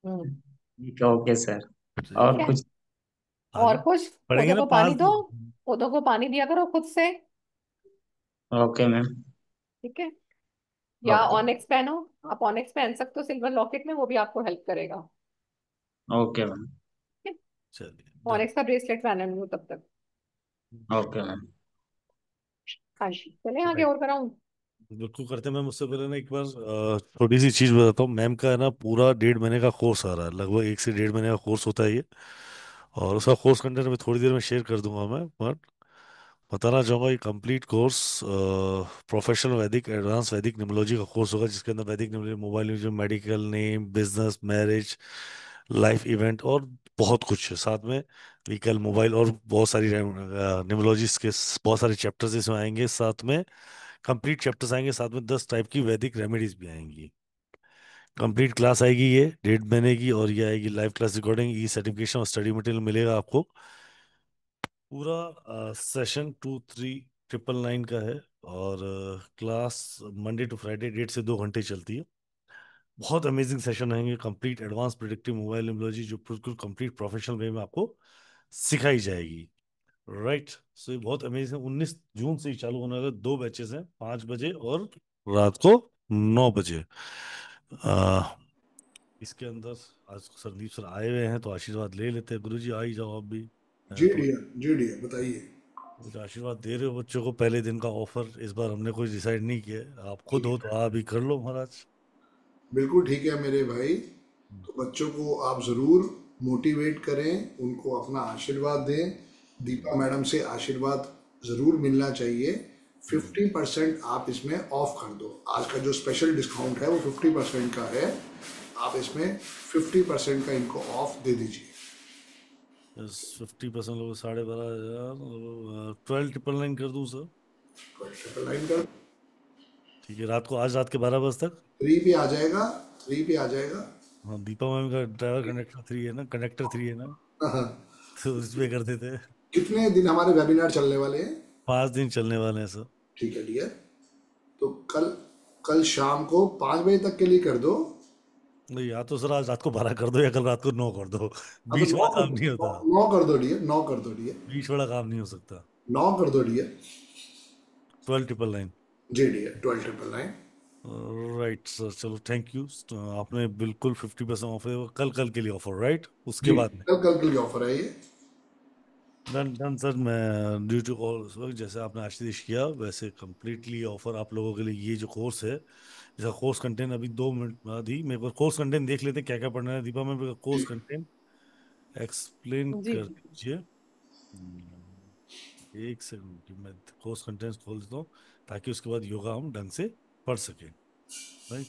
हम्म। ठीक है, ओके सर। ठीक और है। कुछ? और आगे कुछ, पढ़ेंगे पौधों ना को पानी पांच दो, दिन। पौधों को पानी दिया करो खुद से। Okay ma'am. ठीक है। या ओके। ऑनेक्स पहनो, आप ऑनेक्स पहन सकते हो सिल्वर लॉकेट में, वो भी आपको हेल्प करेगा। Okay ma'am. ठीक चलिए है, डन। ऑनेक्स का ब्रेसलेट पहना नहीं हो तब तक। Okay ma'am. हाँ जी, चले आगे राइट, और कराऊं। बिल्कुल करते हैं मैम। उससे पहले ना एक बार छोटी सी चीज बताता हूँ। मैम का है ना पूरा 1.5 महीने का कोर्स आ रहा है, लगभग 1 से 1.5 महीने का कोर्स होता है ये। और उसका कोर्स कंटेंट मैं थोड़ी देर में शेयर कर दूंगा मैं, बट बताना चाहूँगा ये कंप्लीट कोर्स प्रोफेशनल वैदिक एडवांस वैदिक निमोलॉजी का कोर्स होगा, जिसके अंदर वैदिक numerology, mobile news, medical name, business, marriage, life event और बहुत कुछ है साथ में। व्हीकल, मोबाइल और बहुत सारी निमोलॉजीज के बहुत सारे चैप्टर्स इसमें आएंगे साथ में। कंप्लीट चैप्टर्स आएंगे साथ में, 10 टाइप की वैदिक रेमेडीज भी आएंगी। कंप्लीट क्लास आएगी ये 1.5 महीने की, और ये आएगी लाइव क्लास रिकॉर्डिंग, ई सर्टिफिकेशन और स्टडी मटेरियल मिलेगा आपको। पूरा सेशन 23999 का है। और क्लास मंडे टू फ्राइडे 1.5 से 2 घंटे चलती है। बहुत अमेजिंग सेशन रहेंगे, complete advance predictive mobile numerology जो बिल्कुल कंप्लीट प्रोफेशनल वे में आपको सिखाई जाएगी। राइट, सो ये बहुत अमेजिंग। 19 जून से ही चालू होने वाले 2 बैचेस हैं, 5 बजे और रात को 9 बजे। आ, इसके अंदर आज संदीप सर आए हुए हैं तो आशीर्वाद ले लेते हैं। गुरु जी आ ही जाओ आप भी। जी तो डियर, जी डियर, बताइए। कुछ आशीर्वाद दे रहे हो बच्चों को, पहले दिन का ऑफर इस बार हमने कुछ डिसाइड नहीं किया है। आप खुद हो तो आप भी कर लो महाराज। बिल्कुल ठीक है मेरे भाई। तो बच्चों को आप ज़रूर मोटिवेट करें, उनको अपना आशीर्वाद दें। दीपा हम्म, मैडम से आशीर्वाद ज़रूर मिलना चाहिए। हम्म, 50% आप इसमें ऑफ कर दो। आज का जो स्पेशल डिस्काउंट है वो 50% का है। आप इसमें 50% का इनको ऑफ दे दीजिए। 50% लोग 12,500, 12,999 कर दूं सर? 12,999 का ठीक है, रात को, आज रात के 12 बजे तक। 3 पे आ जाएगा, 3 पे आ जाएगा। हाँ, दीपा मैम का ड्राइवर कंडक्टर 3 है ना, कंडक्टर 3 है ना, हाँ हाँ। तो उस पे कर देते हैं। कितने दिन हमारे वेबिनार चलने वाले हैं? 5 दिन चलने वाले हैं सर। ठीक है डियर। तो कल कल शाम को 5 बजे तक के लिए कर दो। नहीं, या तो सर आज रात को 12 कर दो या कल रात को 9 कर दो। हाँ तो बीच नौ वाला कर काम दो, नहीं होता। 9 कर दो डियर, 9 कर दो डियर। बीच वाला काम नहीं हो सकता। 9 कर दो डियर। 12,999। जी डियर, 12,999। राइट सर, चलो थैंक यू। आपने बिल्कुल 50% ऑफ है, वो कल कल के लिए ऑफर, राइट, उसके जी, बाद में। कल कल के लिए ऑफर है ये। Done done sir. मैं ड्यू टू और जैसे आपने आशीष किया वैसे कंप्लीटली ऑफर आप लोगों के लिए। ये जो कोर्स है, इसका कोर्स कंटेंट अभी 2 मिनट बाद ही मेरे को कोर्स कंटेंट देख लेते हैं क्या क्या पढ़ना है। दीपा में कोर्स कंटेंट एक्सप्लेन जी कर जी। दीजिए। एक सेकंड की मैं कोर्स कंटेंट खोल देता हूँ, ताकि उसके बाद योगा हम ढंग से पढ़ सकें। राइट,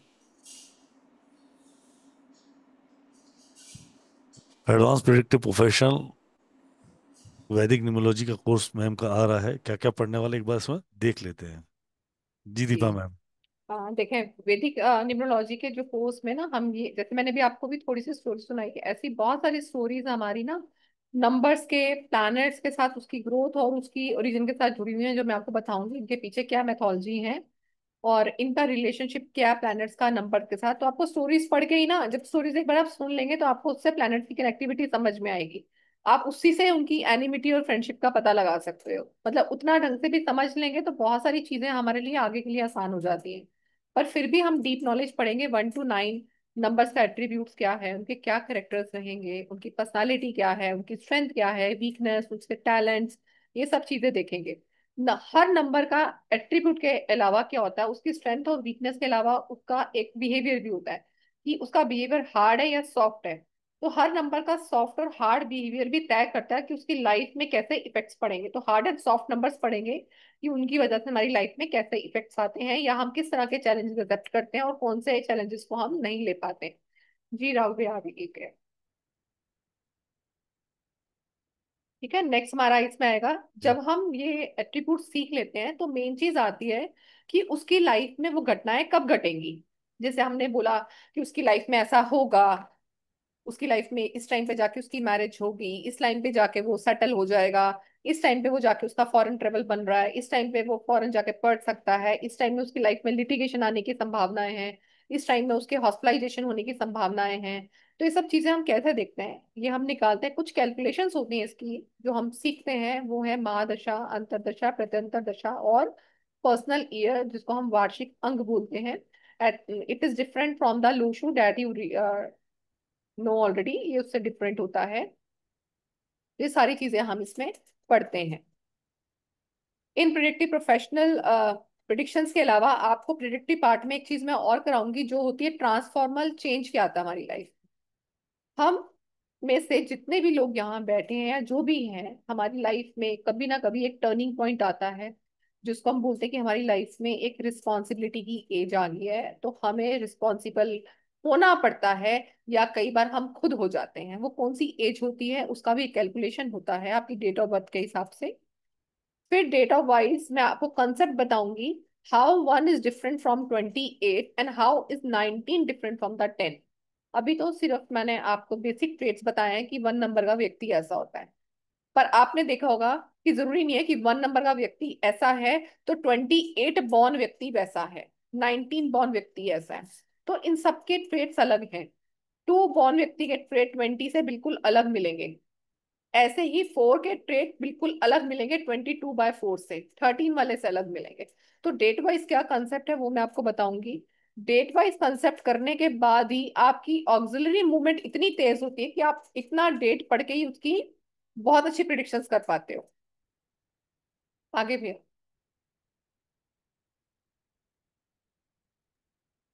एडवांस प्रिडिक्टिव प्रोफेशनल वैदिक न्यूमरोलॉजी का कोर्स मैम का आ रहा है। क्या क्या पढ़ने वाले एक बार इसमें देख लेते हैं। जी जी दीपा मैम। देखें, वैदिक न्यूमरोलॉजी के जो कोर्स में ना, हम ये, जैसे मैंने भी आपको भी थोड़ी सी स्टोरी सुनाई कि ऐसी बहुत सारी स्टोरीज हमारी ना नंबर्स के, प्लैनेट्स के साथ, उसकी ग्रोथ और उसकी ओरिजिन के साथ जुड़ी हुई हैं, जो मैं आपको बताऊंगी इनके पीछे क्या मैथोलॉजी है और इनका रिलेशनशिप क्या है प्लैनेट्स का नंबर के साथ। तो आपको स्टोरीज पढ़ के ही ना, जब स्टोरीज एक बार आप सुन लेंगे तो आपको उससे प्लैनेट्स की कनेक्टिविटी समझ में आएगी। आप उसी से उनकी एनिमिटी और फ्रेंडशिप का पता लगा सकते हो। मतलब उतना ढंग से भी समझ लेंगे तो बहुत सारी चीजें हमारे लिए आगे के लिए आसान हो जाती हैं। पर फिर भी हम डीप नॉलेज पढ़ेंगे, 1 to 9 नंबर्स का एट्रीब्यूट्स क्या है, उनके क्या करेक्टर्स रहेंगे, उनकी पर्सनालिटी क्या है, उनकी स्ट्रेंथ क्या है, वीकनेस, उसके टैलेंट्स, ये सब चीजें देखेंगे। हर नंबर का एट्रीब्यूट के अलावा क्या होता है, उसकी स्ट्रेंथ और वीकनेस के अलावा उसका एक बिहेवियर भी होता है कि उसका बिहेवियर हार्ड है या सॉफ्ट है। तो हर नंबर का सॉफ्ट और हार्ड बिहेवियर भी तय करता है कि उसकी लाइफ में कैसे इफेक्ट्स पड़ेंगे। तो हार्ड एंड सॉफ्ट नंबर्स पढ़ेंगे कि उनकी वजह से हमारी लाइफ में कैसे इफेक्ट्स आते हैं, या हम किस तरह के चैलेंजेस एक्सेप्ट करते हैं और कौन से चैलेंजेस को हम नहीं ले पाते। जी राहुल भैया, आगे ठीक है। ठीक है, नेक्स्ट हमारा इसमें आएगा, जब हम ये एट्रीब्यूट सीख लेते हैं तो मेन चीज आती है कि उसकी लाइफ में वो घटनाएं कब घटेंगी। जैसे हमने बोला कि उसकी लाइफ में ऐसा होगा, उसकी लाइफ में इस टाइम पे जाके उसकी मैरिज होगी, इस टाइम पे जाके वो सेटल हो जाएगा, इस टाइम पे वो जाके उसका फॉरेन ट्रेवल बन रहा है, इस टाइम पे वो फॉरेन जाके पढ़ सकता है, इस टाइम में उसकी लाइफ में लिटिगेशन आने की संभावनाएं हैं, इस टाइम में उसके हॉस्पिटलाइजेशन होने की संभावनाएं हैं। तो ये सब चीजें हम कैसे देखते हैं, ये हम निकालते हैं। कुछ कैलकुलेशंस होती हैं इसकी जो हम सीखते हैं, वो है महादशा, अंतरदशा, प्रत्यंतर दशा और पर्सनल ईयर, जिसको हम वार्षिक अंक बोलते हैं। It is different from the Lo Shu that you know already, ये उससे डिफरेंट होता है। ये सारी चीजें हम इसमें पढ़ते हैं। इन प्रिडिक्टिव प्रोफेशनल प्रिडिक्शंस के अलावा आपको प्रिडिक्टिव पार्ट में एक चीज मैं और कराऊंगी, जो होती है ट्रांसफॉर्मल चेंज क्या आता है हमारी लाइफ। हम में से जितने भी लोग यहाँ बैठे हैं या जो भी हैं, हमारी लाइफ में कभी ना कभी एक टर्निंग पॉइंट आता है, जिसको हम बोलते हैं कि हमारी लाइफ में एक रिस्पॉन्सिबिलिटी की एज आ गई है, तो हमें रिस्पॉन्सिबल होना पड़ता है, या कई बार हम खुद हो जाते हैं। वो कौन सी एज होती है उसका भी कैलकुलेशन होता है आपकी डेट ऑफ बर्थ के हिसाब से। फिर डेट ऑफ वाइज मैं आपको कंसेप्ट बताऊंगी, how one is different from 28 and how is 19 different from the 10। अभी तो सिर्फ मैंने आपको बेसिक ट्रेट्स बताए हैं कि वन नंबर का व्यक्ति ऐसा होता है, पर आपने देखा होगा कि जरूरी नहीं है कि वन नंबर का व्यक्ति ऐसा है तो 28 बॉर्न व्यक्ति वैसा है, 19 बॉर्न व्यक्ति ऐसा है। तो इन सबके ट्रेट्स अलग हैं। टू बॉर्न व्यक्ति के ट्रेट 20 से बिल्कुल अलग मिलेंगे, ऐसे ही 4 के ट्रेट बिल्कुल अलग मिलेंगे 22/4 से, 13 वाले से अलग मिलेंगे। तो डेट वाइज क्या कंसेप्ट है वो मैं आपको बताऊंगी। डेट वाइज कंसेप्ट करने के बाद ही आपकी ऑक्सिलरी मूवमेंट इतनी तेज होती है कि आप इतना डेट पढ़ के ही उसकी बहुत अच्छी प्रिडिक्शंस कर पाते हो। आगे भी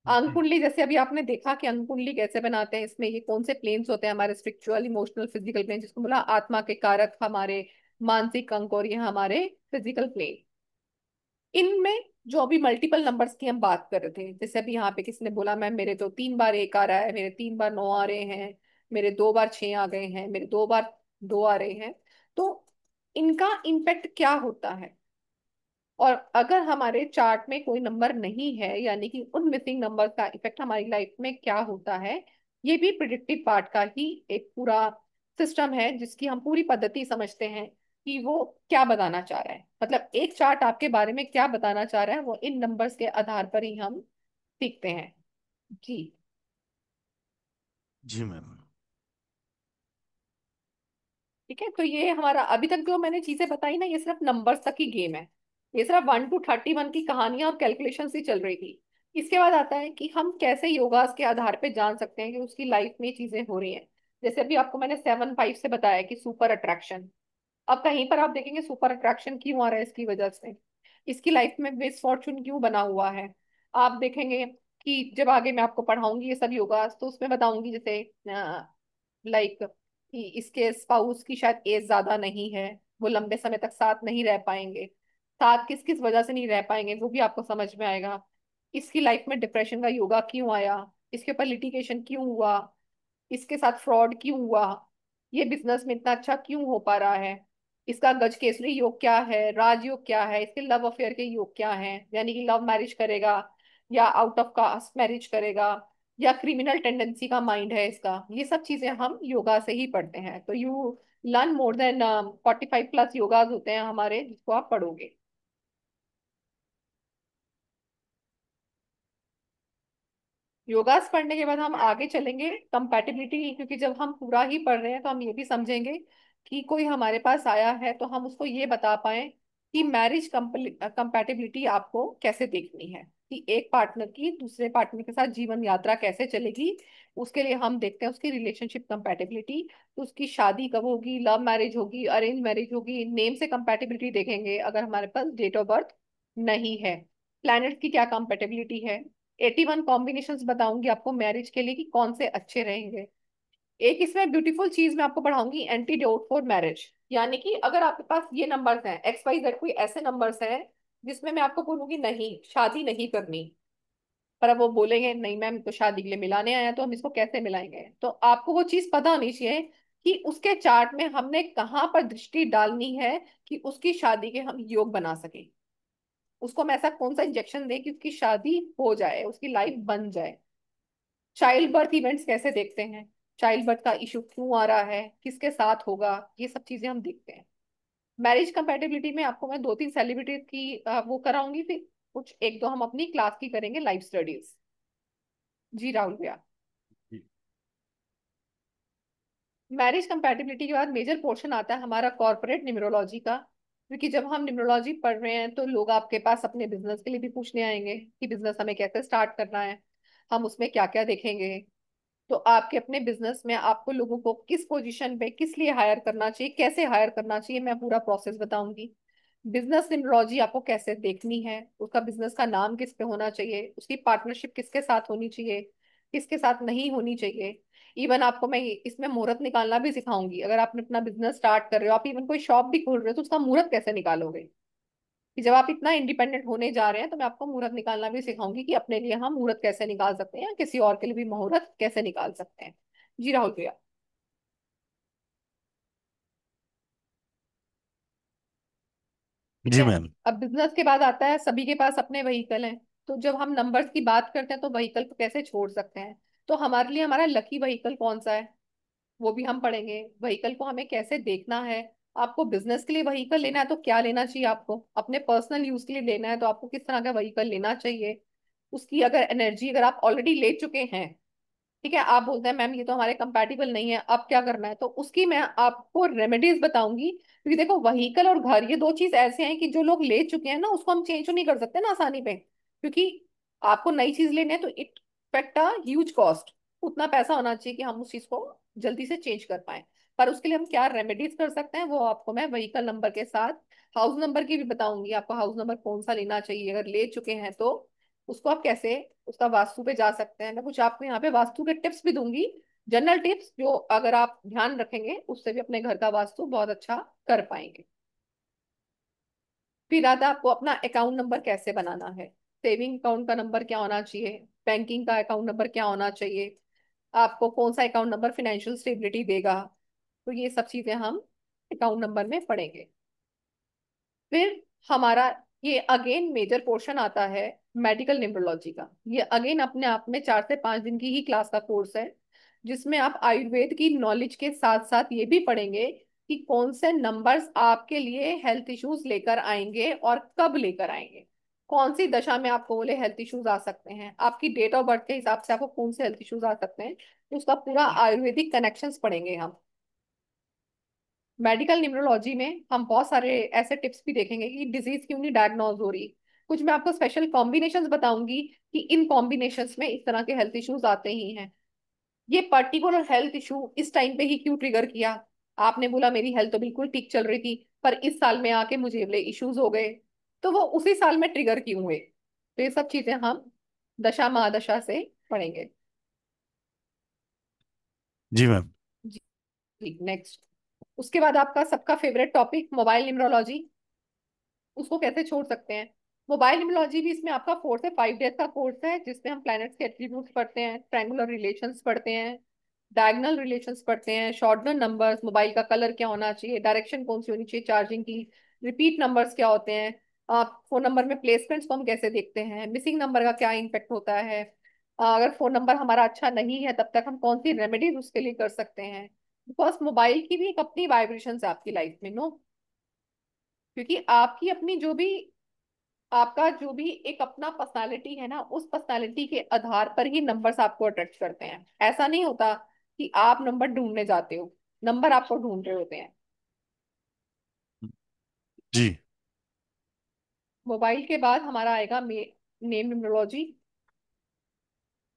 अंकुंडली, जैसे अभी आपने देखा कि अंकुंडली कैसे बनाते हैं, इसमें ये कौन से प्लेन्स होते हैं हमारे स्पिरिचुअल, इमोशनल, फिजिकल प्लेन, जिसको बोला आत्मा के कारक हमारे मानसिक अंक, और ये हमारे फिजिकल प्लेन। इनमें जो अभी मल्टीपल नंबर्स की हम बात कर रहे थे, जैसे अभी यहाँ पे किसी ने बोला मैम मेरे तो 3 बार 1 आ रहा है, मेरे 3 बार 9 आ रहे हैं, मेरे 2 बार 6 आ गए हैं, मेरे 2 बार 2 आ रहे हैं। तो इनका इम्पेक्ट क्या होता है, और अगर हमारे चार्ट में कोई नंबर नहीं है, यानी कि उन मिसिंग नंबर का इफेक्ट हमारी लाइफ में क्या होता है, ये भी प्रिडिक्टिव पार्ट का ही एक पूरा सिस्टम है, जिसकी हम पूरी पद्धति समझते हैं कि वो क्या बताना चाह रहा है। मतलब एक चार्ट आपके बारे में क्या बताना चाह रहा है, वो इन नंबर्स के आधार पर ही हम सीखते हैं। जी। जी मैम। ठीक है, तो ये हमारा अभी तक जो मैंने चीजें बताई ना, ये सिर्फ नंबर्स तक की गेम है। ये सिर्फ 1 to 31 की कहानियां और कैलकुलेशन ही चल रही थी। इसके बाद आता है कि हम कैसे योगास के आधार पे जान सकते हैं कि उसकी लाइफ में ये चीजें हो रही हैं। जैसे अभी आपको मैंने 7-5 से बताया कि सुपर अट्रैक्शन। अब कहीं पर आप देखेंगे सुपर अट्रैक्शन क्यों आ रहा है, इसकी वजह से इसकी लाइफ में मिस फॉर्चून क्यों बना हुआ है। आप देखेंगे कि जब आगे मैं आपको पढ़ाऊंगी ये सब योगास, तो उसमें बताऊंगी, जैसे लाइक कि इसके स्पाउस की शायद एज ज्यादा नहीं है, वो लंबे समय तक साथ नहीं रह पाएंगे। साथ किस किस वजह से नहीं रह पाएंगे वो भी आपको समझ में आएगा। इसकी लाइफ में डिप्रेशन का योगा क्यों आया, इसके ऊपर लिटिगेशन क्यों हुआ, इसके साथ फ्रॉड क्यों हुआ, ये बिजनेस में इतना अच्छा क्यों हो पा रहा है, इसका गज केसरी योग क्या है, राजयोग क्या है, इसके लव अफेयर के योग क्या है, यानी कि लव मैरिज करेगा या आउट ऑफ कास्ट मैरिज करेगा, या क्रिमिनल टेंडेंसी का माइंड है इसका। ये सब चीजें हम योगा से ही पढ़ते हैं। तो यू लर्न मोर देन 45+ योगाज होते हैं हमारे, जिसको आप पढ़ोगे। योगास पढ़ने के बाद हम आगे चलेंगे कंपैटिबिलिटी, क्योंकि जब हम पूरा ही पढ़ रहे हैं तो हम ये भी समझेंगे कि कोई हमारे पास आया है तो हम उसको ये बता पाए कि मैरिज कंपैटिबिलिटी आपको कैसे देखनी है, कि एक पार्टनर की दूसरे पार्टनर के साथ जीवन यात्रा कैसे चलेगी। उसके लिए हम देखते हैं उसकी रिलेशनशिप कंपैटिबिलिटी, तो उसकी शादी कब होगी, लव मैरिज होगी, अरेंज मैरिज होगी, नेम से कंपैटिबिलिटी देखेंगे अगर हमारे पास डेट ऑफ बर्थ नहीं है। प्लैनेट की क्या कंपैटिबिलिटी है, 81 कॉम्बिनेशंस बताऊंगी आपको मैरिज के लिए कि कौन से अच्छे रहेंगे। एक इसमें ब्यूटीफुल चीज मैं आपको पढ़ाऊंगी, एंटीडोट फॉर मैरिज, यानी कि अगर आपके पास ये नंबर्स हैं XYZ, कोई ऐसे नंबर्स हैं जिसमें मैं आपको बोलूंगी नहीं शादी नहीं करनी, पर अब वो बोलेंगे नहीं मैम तो शादी के लिए मिलाने आया, तो हम इसको कैसे मिलाएंगे। तो आपको वो चीज पता होनी चाहिए कि उसके चार्ट में हमने कहाँ पर दृष्टि डालनी है कि उसकी शादी के हम योग बना सके। उसको हम ऐसा कौन सा इंजेक्शन दे कि उसकी शादी हो जाए, उसकी लाइफ बन जाए। चाइल्ड बर्थ इवेंट्स कैसे देखते हैं, चाइल्ड बर्थ का इशू क्यों आ रहा है, किसके साथ होगा, ये सब चीजें हम देखते हैं। मैरिज कंपेटेबिलिटी में आपको मैं 2-3 सेलिब्रिटी की वो कराऊंगी, फिर कुछ एक दो हम अपनी क्लास की करेंगे लाइव स्टडीज। जी राहुल भैया। जी। मैरिज कंपैटिबिलिटी के बाद मेजर पोर्शन आता है हमारा कॉर्पोरेट न्यूमरोलॉजी का, क्योंकि जब हम न्यूमरोलॉजी पढ़ रहे हैं तो लोग आपके पास अपने बिजनेस के लिए भी पूछने आएंगे कि बिजनेस हमें कैसे स्टार्ट करना है, हम उसमें क्या क्या देखेंगे। तो आपके अपने बिजनेस में आपको लोगों को किस पोजीशन पे किस लिए हायर करना चाहिए, कैसे हायर करना चाहिए, मैं पूरा प्रोसेस बताऊंगी। बिजनेस न्यूमरोलॉजी आपको कैसे देखनी है, उसका बिजनेस का नाम किस पे होना चाहिए, उसकी पार्टनरशिप किसके साथ होनी चाहिए, किसके साथ नहीं होनी चाहिए। इवन आपको मैं इसमें मुहूर्त निकालना भी सिखाऊंगी। अगर आपने अपना बिजनेस स्टार्ट कर रहे हो, आप इवन कोई शॉप भी खोल रहे हो, तो उसका मुहूर्त कैसे निकालोगे। कि जब आप इतना इंडिपेंडेंट होने जा रहे हैं तो मैं आपको मुहूर्त निकालना भी सिखाऊंगी कि अपने लिए हम मुहूर्त कैसे निकाल सकते हैं, किसी और के लिए भी मुहूर्त कैसे निकाल सकते हैं। जी राहुल भैया। ठीक जी है। मैम। अब बिजनेस के बाद आता है सभी के पास अपने व्हीकल हैं। तो जब हम नंबर्स की बात करते हैं तो व्हीकल को कैसे छोड़ सकते हैं। तो हमारे लिए हमारा लकी व्हीकल कौन सा है वो भी हम पढ़ेंगे। व्हीकल को हमें कैसे देखना है, आपको बिजनेस के लिए व्हीकल लेना है तो क्या लेना चाहिए, आपको अपने पर्सनल यूज के लिए लेना है तो आपको किस तरह का व्हीकल लेना चाहिए। उसकी अगर एनर्जी अगर आप ऑलरेडी ले चुके हैं, ठीक है, आप बोलते हैं मैम ये तो हमारे कंपैटिबल नहीं है, अब क्या करना है, तो उसकी मैं आपको रेमेडीज बताऊंगी। क्योंकि देखो व्हीकल और घर ये दो चीज ऐसे हैं कि जो लोग ले चुके हैं ना उसको हम चेंज तो नहीं कर सकते ना आसानी पे, क्योंकि आपको नई चीज लेनी है तो it effect a huge cost. उतना पैसा होना चाहिए कि हम उस चीज को जल्दी से चेंज कर पाए। पर उसके लिए हम क्या रेमेडीज कर सकते हैं वो आपको मैं व्हीकल नंबर के साथ हाउस नंबर की भी बताऊंगी। आपको हाउस नंबर कौन सा लेना चाहिए, अगर ले चुके हैं तो उसको आप कैसे उसका वास्तु पे जा सकते हैं। मैं कुछ आपको यहाँ पे वास्तु के टिप्स भी दूंगी, जनरल टिप्स, जो अगर आप ध्यान रखेंगे उससे भी अपने घर का वास्तु बहुत अच्छा कर पाएंगे। फिर आता है आपको अपना अकाउंट नंबर कैसे बनाना है, सेविंग अकाउंट का नंबर क्या होना चाहिए, बैंकिंग का अकाउंट नंबर क्या होना चाहिए, आपको कौन सा अकाउंट नंबर फाइनेंशियल स्टेबिलिटी देगा। तो ये सब चीजें हम अकाउंट नंबर में पढ़ेंगे। फिर हमारा ये अगेन मेजर पोर्शन आता है मेडिकल न्यूमरोलॉजी का। ये अगेन अपने आप में 4 से 5 दिन की ही क्लास का कोर्स है, जिसमें आप आयुर्वेद की नॉलेज के साथ साथ ये भी पढ़ेंगे कि कौन से नंबर्स आपके लिए हेल्थ इश्यूज लेकर आएंगे और कब लेकर आएंगे। कौन सी दशा में आपको बोले हेल्थ इश्यूज आ सकते हैं, आपकी डेट ऑफ बर्थ के हिसाब से आपको कौन से हेल्थ इश्यूज आ सकते हैं, तो उसका पूरा आयुर्वेदिक कनेक्शंस पढ़ेंगे हम। मेडिकल न्यूमरोलॉजी में हम बहुत सारे ऐसे टिप्स भी देखेंगे कि डिजीज क्यों नहीं डायग्नोज हो रही। कुछ मैं आपको स्पेशल कॉम्बिनेशंस बताऊंगी कि इन कॉम्बिनेशंस में इस तरह के हेल्थ इश्यूज आते ही हैं। ये पर्टिकुलर हेल्थ इशू इस टाइम पे ही क्यों ट्रिगर किया, आपने बोला मेरी हेल्थ तो बिल्कुल ठीक चल रही थी पर इस साल में आके मुझे ये इश्यूज हो गए, तो वो उसी साल में ट्रिगर क्यों हुए। तो ये सब चीजें हम दशा महादशा से पढ़ेंगे। जी मैम। जी नेक्स्ट। उसके बाद आपका सबका फेवरेट टॉपिक मोबाइल न्यूमरोलॉजी, उसको कैसे छोड़ सकते हैं। मोबाइल न्यूमरोलॉजी भी इसमें आपका 4 से 5 डेज का कोर्स है, जिसमें हम प्लैनेट्स के एट्रीब्यूट्स पढ़ते हैं, ट्रायंगुलर रिलेशंस पढ़ते हैं, डायगोनल रिलेशंस पढ़ते हैं, शॉर्टनर नंबर्स, मोबाइल का कलर क्या होना चाहिए, डायरेक्शन कौन सी होनी चाहिए चार्जिंग की, रिपीट नंबर्स क्या होते हैं, फोन नंबर में प्लेसमेंट्स को हम कैसे देखते हैं, मिसिंग नंबर का क्या इम्पेक्ट होता है, अगर फोन नंबर हमारा अच्छा नहीं है तब तक हम कौन सी रेमेडीज उसके लिए कर सकते हैं। बिकॉज मोबाइल की भी एक अपनी वाइब्रेशन है आपकी लाइफ में, नो, क्योंकि आपकी अपनी जो भी आपका जो भी एक अपना पर्सनालिटी है ना, उस पर्सनालिटी के आधार पर ही नंबर्स आपको अट्रैक्ट करते हैं। ऐसा नहीं होता कि आप नंबर ढूंढने जाते हो, नंबर आपको ढूंढ रहे होते हैं। जी। मोबाइल के बाद हमारा आएगा नेम न्यूमरोलॉजी।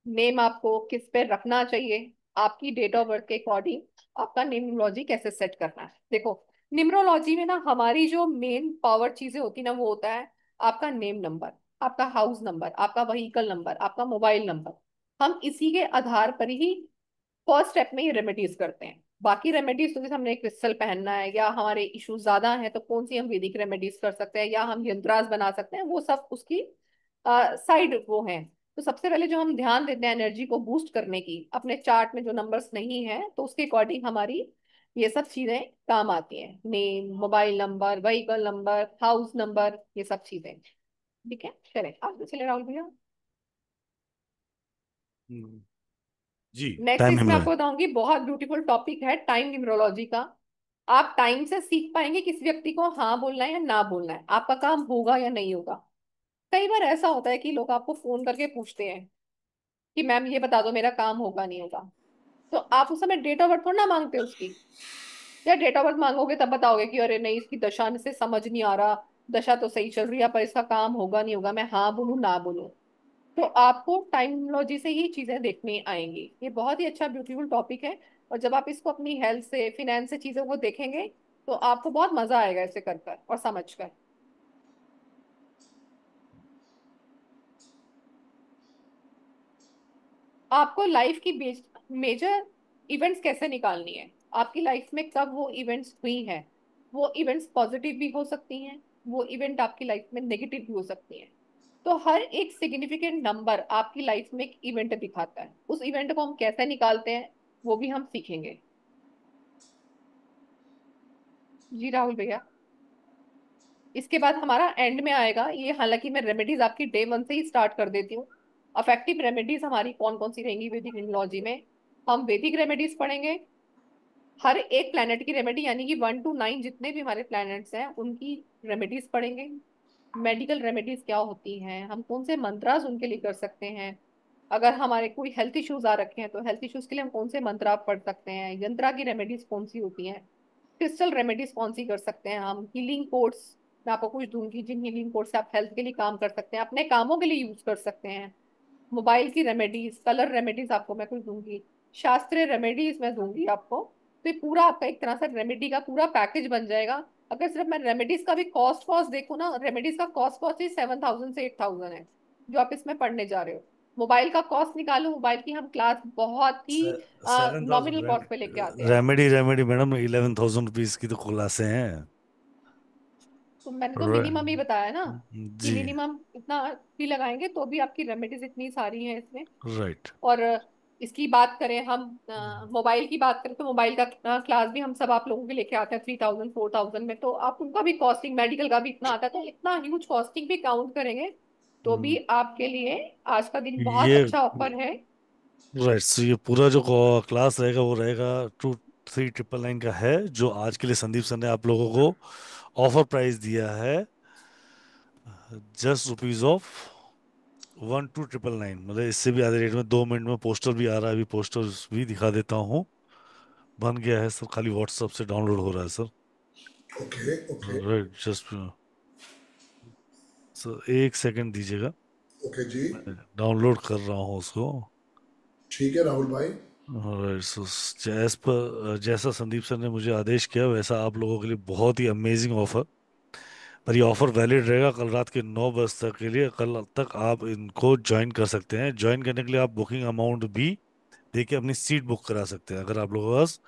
नेम आपको किस पे रखना चाहिए, आपकी डेट ऑफ बर्थ के अकॉर्डिंग आपका नेम न्यूमरोलॉजी कैसे सेट करना है। देखो न्यूमरोलॉजी में ना हमारी जो मेन पावर चीजें होती ना वो होता है आपका नेम नंबर, आपका हाउस नंबर, आपका व्हीकल नंबर, आपका मोबाइल नंबर। हम इसी के आधार पर ही फर्स्ट स्टेप में ये रेमेडीज करते हैं। बाकी रेमेडीज तो जैसे हमने क्रिस्टल पहनना है या हमारे इश्यूज ज्यादा हैं तो कौन सी हम वैदिक रेमेडीज कर सकते हैं या हम यंत्रास बना सकते हैं, वो सब उसकी साइड वो हैं। तो सबसे पहले जो हम ध्यान देते हैं एनर्जी को बूस्ट करने की, अपने चार्ट में जो नंबर्स नहीं है तो उसके अकॉर्डिंग हमारी ये सब चीजें काम आती हैं, name, mobile number, vehicle number, house number, ये सब चीजें। ठीक है, चले आगे चले राहुल भैया। हम्म, जी। नेक्स्ट टाइम इसमें न्यूमरोलॉजी। आपको बताऊंगी, बहुत ब्यूटीफुल टॉपिक है टाइम न्यूमरोलॉजी का। आप टाइम से सीख पाएंगे किस व्यक्ति को हाँ बोलना है या ना बोलना है, आपका काम होगा या नहीं होगा। कई बार ऐसा होता है कि लोग आपको फोन करके पूछते हैं कि मैम ये बता दो मेरा काम होगा नहीं होगा, तो आप उस समय डेट ऑफ बर्थ थोड़ा ना मांगते उसकी। या डेट ऑफ बर्थ मांगोगे तब बताओगे कि अरे नहीं इसकी दशा से समझ नहीं आ रहा, दशा तो सही चल रही है पर इसका काम होगा नहीं होगा, मैं हाँ बोलूँ ना बोलूँ। तो आपको टाइमोलॉजी से ही चीजें देखनी आएंगी। ये बहुत ही अच्छा ब्यूटीफुल टॉपिक है, और जब आप इसको अपनी हेल्थ से फिनेंस से चीजों को देखेंगे तो आपको बहुत मजा आएगा इसे कर कर और समझ कर। आपको लाइफ की मेजर इवेंट्स कैसे निकालनी है, आपकी लाइफ में कब वो इवेंट्स हुई हैं। वो इवेंट्स पॉजिटिव भी हो सकती हैं, वो इवेंट आपकी लाइफ में नेगेटिव भी हो सकती हैं। तो हर एक सिग्निफिकेंट नंबर आपकी लाइफ में एक इवेंट दिखाता है, उस इवेंट को हम कैसे निकालते हैं वो भी हम सीखेंगे। जी राहुल भैया, इसके बाद हमारा एंड में आएगा ये, हालांकि मैं रेमेडीज आपकी डे वन से ही स्टार्ट कर देती हूँ। अफेक्टिव रेमेडीज हमारी कौन कौन सी रहेंगी वैदिक न्यूमरोलॉजी में। हम वैदिक रेमेडीज पढ़ेंगे, हर एक प्लेनेट की रेमेडी, यानी कि 1 to 9 जितने भी हमारे प्लैनेट्स हैं उनकी रेमेडीज पढ़ेंगे। मेडिकल रेमेडीज क्या होती हैं, हम कौन से मंत्रास उनके लिए कर सकते हैं। अगर हमारे कोई हेल्थ इश्यूज आ रखे हैं तो हेल्थ इश्यूज के लिए हम कौन से मंत्र आप पढ़ सकते हैं, यंत्रा की रेमेडीज कौन सी होती हैं, क्रिस्टल रेमेडीज कौन सी कर सकते हैं हम, हीलिंग कोड्स मैं आपको कुछ दूंगी जिन हीलिंग कोड से आप हेल्थ के लिए काम कर सकते हैं, अपने कामों के लिए यूज कर सकते हैं। मोबाइल की रेमेडीज, कलर रेमेडीज आपको मैं कुछ दूंगी, शास्त्रीय रेमेडीज मैं दूंगी आपको। तो ये पूरा आपका एक तरह से रेमेडी का पूरा पैकेज बन जाएगा। अगर सिर्फ मैं रेमेडीज का भी कॉस्ट कॉस्ट देखूँ ना, रेमेडीज का कॉस्ट कॉस्ट ही 7,000 से 8,000 है जो आप इसमें पढ़ने जा रहे हो। मोबाइल का कॉस्ट निकालो, मोबाइल की हम क्लास बहुत ही 7,000 नॉमिनल कॉस्ट पे लेके आते हैं। रेमेडी रेमेडी मैडम 11,000 रुपीज की तो क्लासें हैं। तो मैंने तो रे- मिनिमम ही बताया ना, कि जी। मिनिमम इतना भी लगाएंगे तो भी आपकी रेमेडीज इतनी सारी हैं इसमें। राइट। और इसकी बात करें हम, मोबाइल की बात करें तो मोबाइल का क्लास भी हम सब आप लोगों के लेके आते हैं 3,000 4,000 में, तो आप उनका भी कॉस्टिंग, मेडिकल का भी इतना आता है, तो इतना ह्यूज कॉस्टिंग भी काउंट करेंगे तो भी आपके लिए आज का दिन बहुत ये अच्छा ऑफर है। राइट, सो ये पूरा जो क्लास रहेगा वो रहेगा 2,399 का है, जो आज के लिए संदीप सर ने आप लोगों को ऑफर प्राइस दिया है जस्ट रुपीज ऑफ 12,999, मतलब इससे भी आधे रेट में। 2 मिनट में पोस्टर भी आ रहा है, अभी पोस्टर भी दिखा देता हूँ। बन गया है सर, खाली व्हाट्सएप से डाउनलोड हो रहा है sir. Okay okay right, just sir 1 second दीजिएगा, ओके जी, डाउनलोड कर रहा हूँ उसको। ठीक है राहुल भाई। राइट, सो जैसा संदीप सर ने मुझे आदेश किया वैसा आप लोगों के लिए बहुत ही अमेजिंग ऑफर। पर ये ऑफर वैलिड रहेगा कल रात के 9 बजे तक के लिए। कल तक आप इनको ज्वाइन कर सकते हैं। ज्वाइन करने के लिए आप बुकिंग अमाउंट भी देके अपनी सीट बुक करा सकते हैं। अगर आप लोगों के पास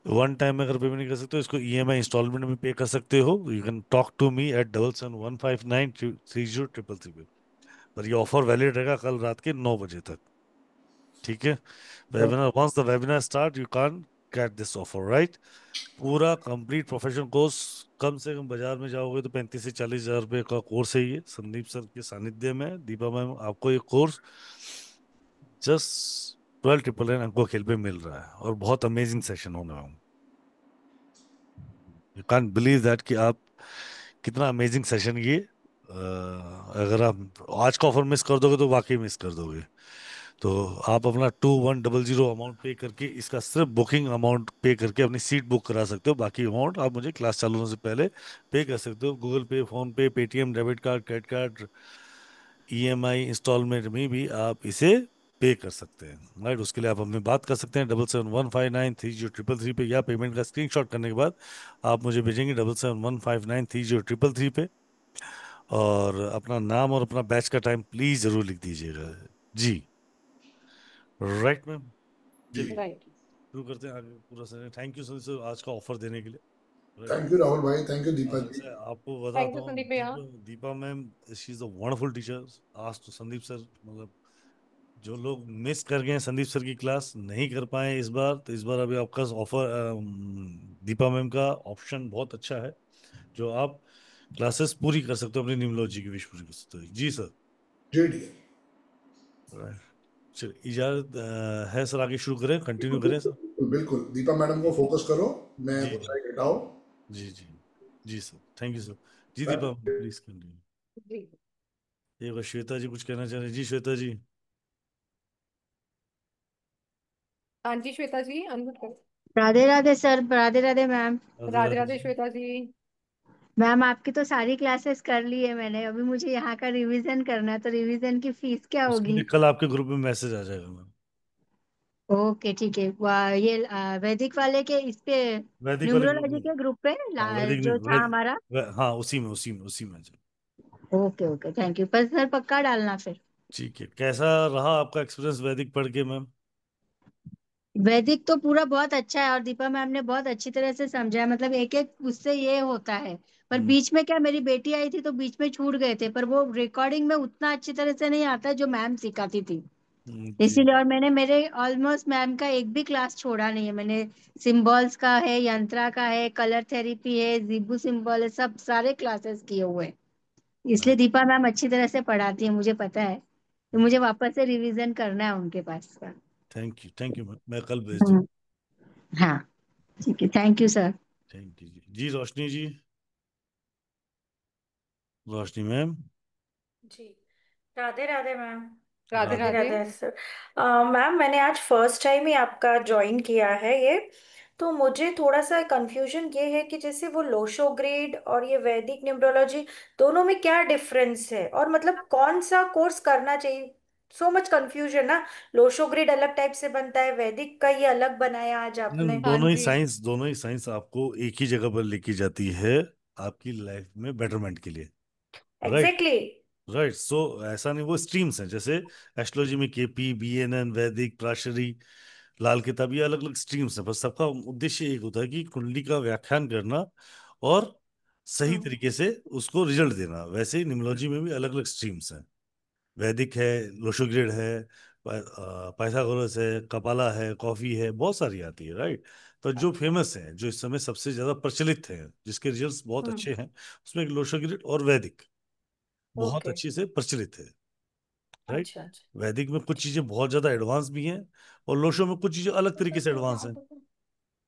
वन टाइम में अगर पेमेंट नहीं कर सकते हो, इसको ईएमआई इंस्टॉलमेंट में पे कर सकते हो। You can talk to me at 7715930333 पे। पर ये ऑफर वैलिड रहेगा कल रात के 9 बजे तक, ठीक है। Webinar, once the webinar start you can get this offer, right. पूरा कंप्लीट प्रोफेशनल कोर्स, कम से कम बाजार में जाओगे तो 35 से 40 हजार रुपये का कोर्स है ये। संदीप सर के सानिध्य में दीपा मैम आपको ये कोर्स जस्ट 12,999 अंकों खेल पे मिल रहा है, और बहुत अमेजिंग सेशन होने वाला। यू कांट बिलीव दैट कि आप कितना अमेजिंग सेशन ये। अगर आप आज का ऑफर मिस कर दोगे तो वाकई मिस कर दोगे। तो आप अपना 2100 अमाउंट पे करके, इसका सिर्फ बुकिंग अमाउंट पे करके अपनी सीट बुक करा सकते हो। बाकी अमाउंट आप मुझे क्लास चालू होने से पहले पे कर सकते हो, Google Pay, PhonePe, Paytm, debit card, credit card, EMI installment में भी आप इसे पे कर सकते हैं। राइट, उसके लिए आप हमें बात कर सकते हैं 7715930333 पे, या पेमेंट का स्क्रीनशॉट करने के बाद आप मुझे भेजेंगे 7715930333 पे। और अपना नाम और अपना बैच का टाइम प्लीज जरूर लिख दीजिएगा जी। राइट मैम, चलिए राइट, शुरू करते हैं आगे पूरा सर। थैंक यू सर आज का ऑफर देने के लिए। राइट, थैंक यू राहुल भाई, थैंक यू दीपा जी। वैसे आपको थैंक बताता यू हूँ, संदीप भैया। Deepa ma'am she is a wonderful teacher. आज तो संदीप सर, मतलब जो लोग मिस कर गए हैं संदीप सर की क्लास, नहीं कर पाए इस बार, तो इस बार अभी आपका ऑफर, दीपा मैम का ऑप्शन बहुत अच्छा है, जो आप क्लासेस पूरी कर सकते हो, अपनी न्यूमरोलॉजी की विश पूरी कर सकते हो जी सर। जी डी राइट, चलिए इजाजत है सर, आगे शुरू करें, कंटिन्यू करें सर। बिल्कुल बिल्कुल, दीपा मैडम को फोकस करो, मैं जी जी बताए हटाओ। जी जी जी सर, थैंक यू सर। जी सर, दीपा प्लीज कंटिन्यू। जी एक बार श्वेता जी कुछ कहना चाह रहे हैं जी, श्वेता जी। हाँ जी श्वेता जी, अनम्यूट करो। Radhe Radhe sir, Radhe Radhe ma'am. Radhe Radhe Radhe Radhe ji. Shweta ji. Ma'am आपकी तो सारी क्लासेस कर ली है मैंने, अभी मुझे यहाँ का रिवीजन करना है, तो रिवीजन की फीस क्या उसके लिए होगी? कल आपके ग्रुप में मैसेज आ जाएगा मैम। ओके ठीक है। ये वैदिक वाले के इस पे, वैदिक वाले ग्रुप न्यूमरोलॉजी में। के ग्रुप पे हाँ वैदिक नहीं, जो था हमारा। हाँ उसी में जी। ओके ओके, थैंक यू, पर सर पक्का डालना फिर। ठीक है, कैसा रहा आपका एक्सपीरियंस वैदिक पढ़ के मैम? वैदिक तो पूरा बहुत अच्छा है, और दीपा मैम ने बहुत अच्छी तरह से समझाया, मतलब एक एक उससे ये होता है। पर हम्म, बीच में क्या, मेरी बेटी आई थी तो बीच में छूट गए थे, पर वो रिकॉर्डिंग में उतना अच्छी तरह से नहीं आता जो मैम सिखाती थी। जी। इसीलिए, और मैंने मेरे ऑलमोस्ट मैम का एक भी क्लास छोड़ा नहीं है मैंने। सिंबल्स का है, यंत्रा का है, कलर थेरेपी है, जिबू सिंबल है, सब सारे क्लासेस किए हुए हैं। इसलिए दीपा मैम अच्छी तरह से पढ़ाती है, मुझे पता है। तो मुझे वापस से रिवीजन करना है उनके पास का। थैंक यू मैम, मैं कल भेज दूँ। हाँ ठीक है, thank you sir. Thank you जी। जी रोशनी जी, रोशनी मैम। जी। Radhe Radhe ma'am. Radhe Radhe Radhe. Radhe. Radhe sir. Ma'am मैंने आज फर्स्ट टाइम ही आपका ज्वाइन किया है ये। तो मुझे थोड़ा सा कंफ्यूजन ये है कि जैसे वो लोशो ग्रेड और ये वैदिक न्यूमरोलॉजी, दोनों में क्या डिफरेंस है और मतलब कौन सा कोर्स करना चाहिए? सो मच कंफ्यूजन ना। लोशो ग्रेड अलग टाइप से बनता है, वैदिक का ये अलग बनाया आज आपने। हाँ जी। दोनों ही साइंस आपको एक ही जगह पर लेके जाती है, आपकी लाइफ में बेटरमेंट के लिए। राइट। एग्जैक्टली। राइट, सो ऐसा नहीं, वो स्ट्रीम्स हैं, जैसे एस्ट्रोलॉजी में केपी, बीएनएन, वैदिक, प्राशरी, लाल किताब, ये अलग अलग स्ट्रीम्स हैं, बस सबका उद्देश्य एक होता है कि कुंडली का व्याख्यान करना और सही हम्म। तरीके से उसको रिजल्ट देना। वैसे ही निम्नोलॉजी में भी अलग अलग स्ट्रीम्स हैं। वैदिक है, लोशोग्रिड है, पाइथागोरस है, कपाला है, कॉफी है, बहुत सारी आती है। राइट। तो जो अच्छा। फेमस है, जो इस समय सबसे ज्यादा प्रचलित है, जिसके रिजल्ट्स बहुत हम्म। अच्छे हैं, उसमें लोशोग्रिड और वैदिक बहुत ओके। अच्छे से प्रचलित है। राइट। अच्छा अच्छा। वैदिक में कुछ चीजें बहुत ज्यादा एडवांस भी हैं, और लोशो में कुछ चीजें अलग तरीके से एडवांस हैं।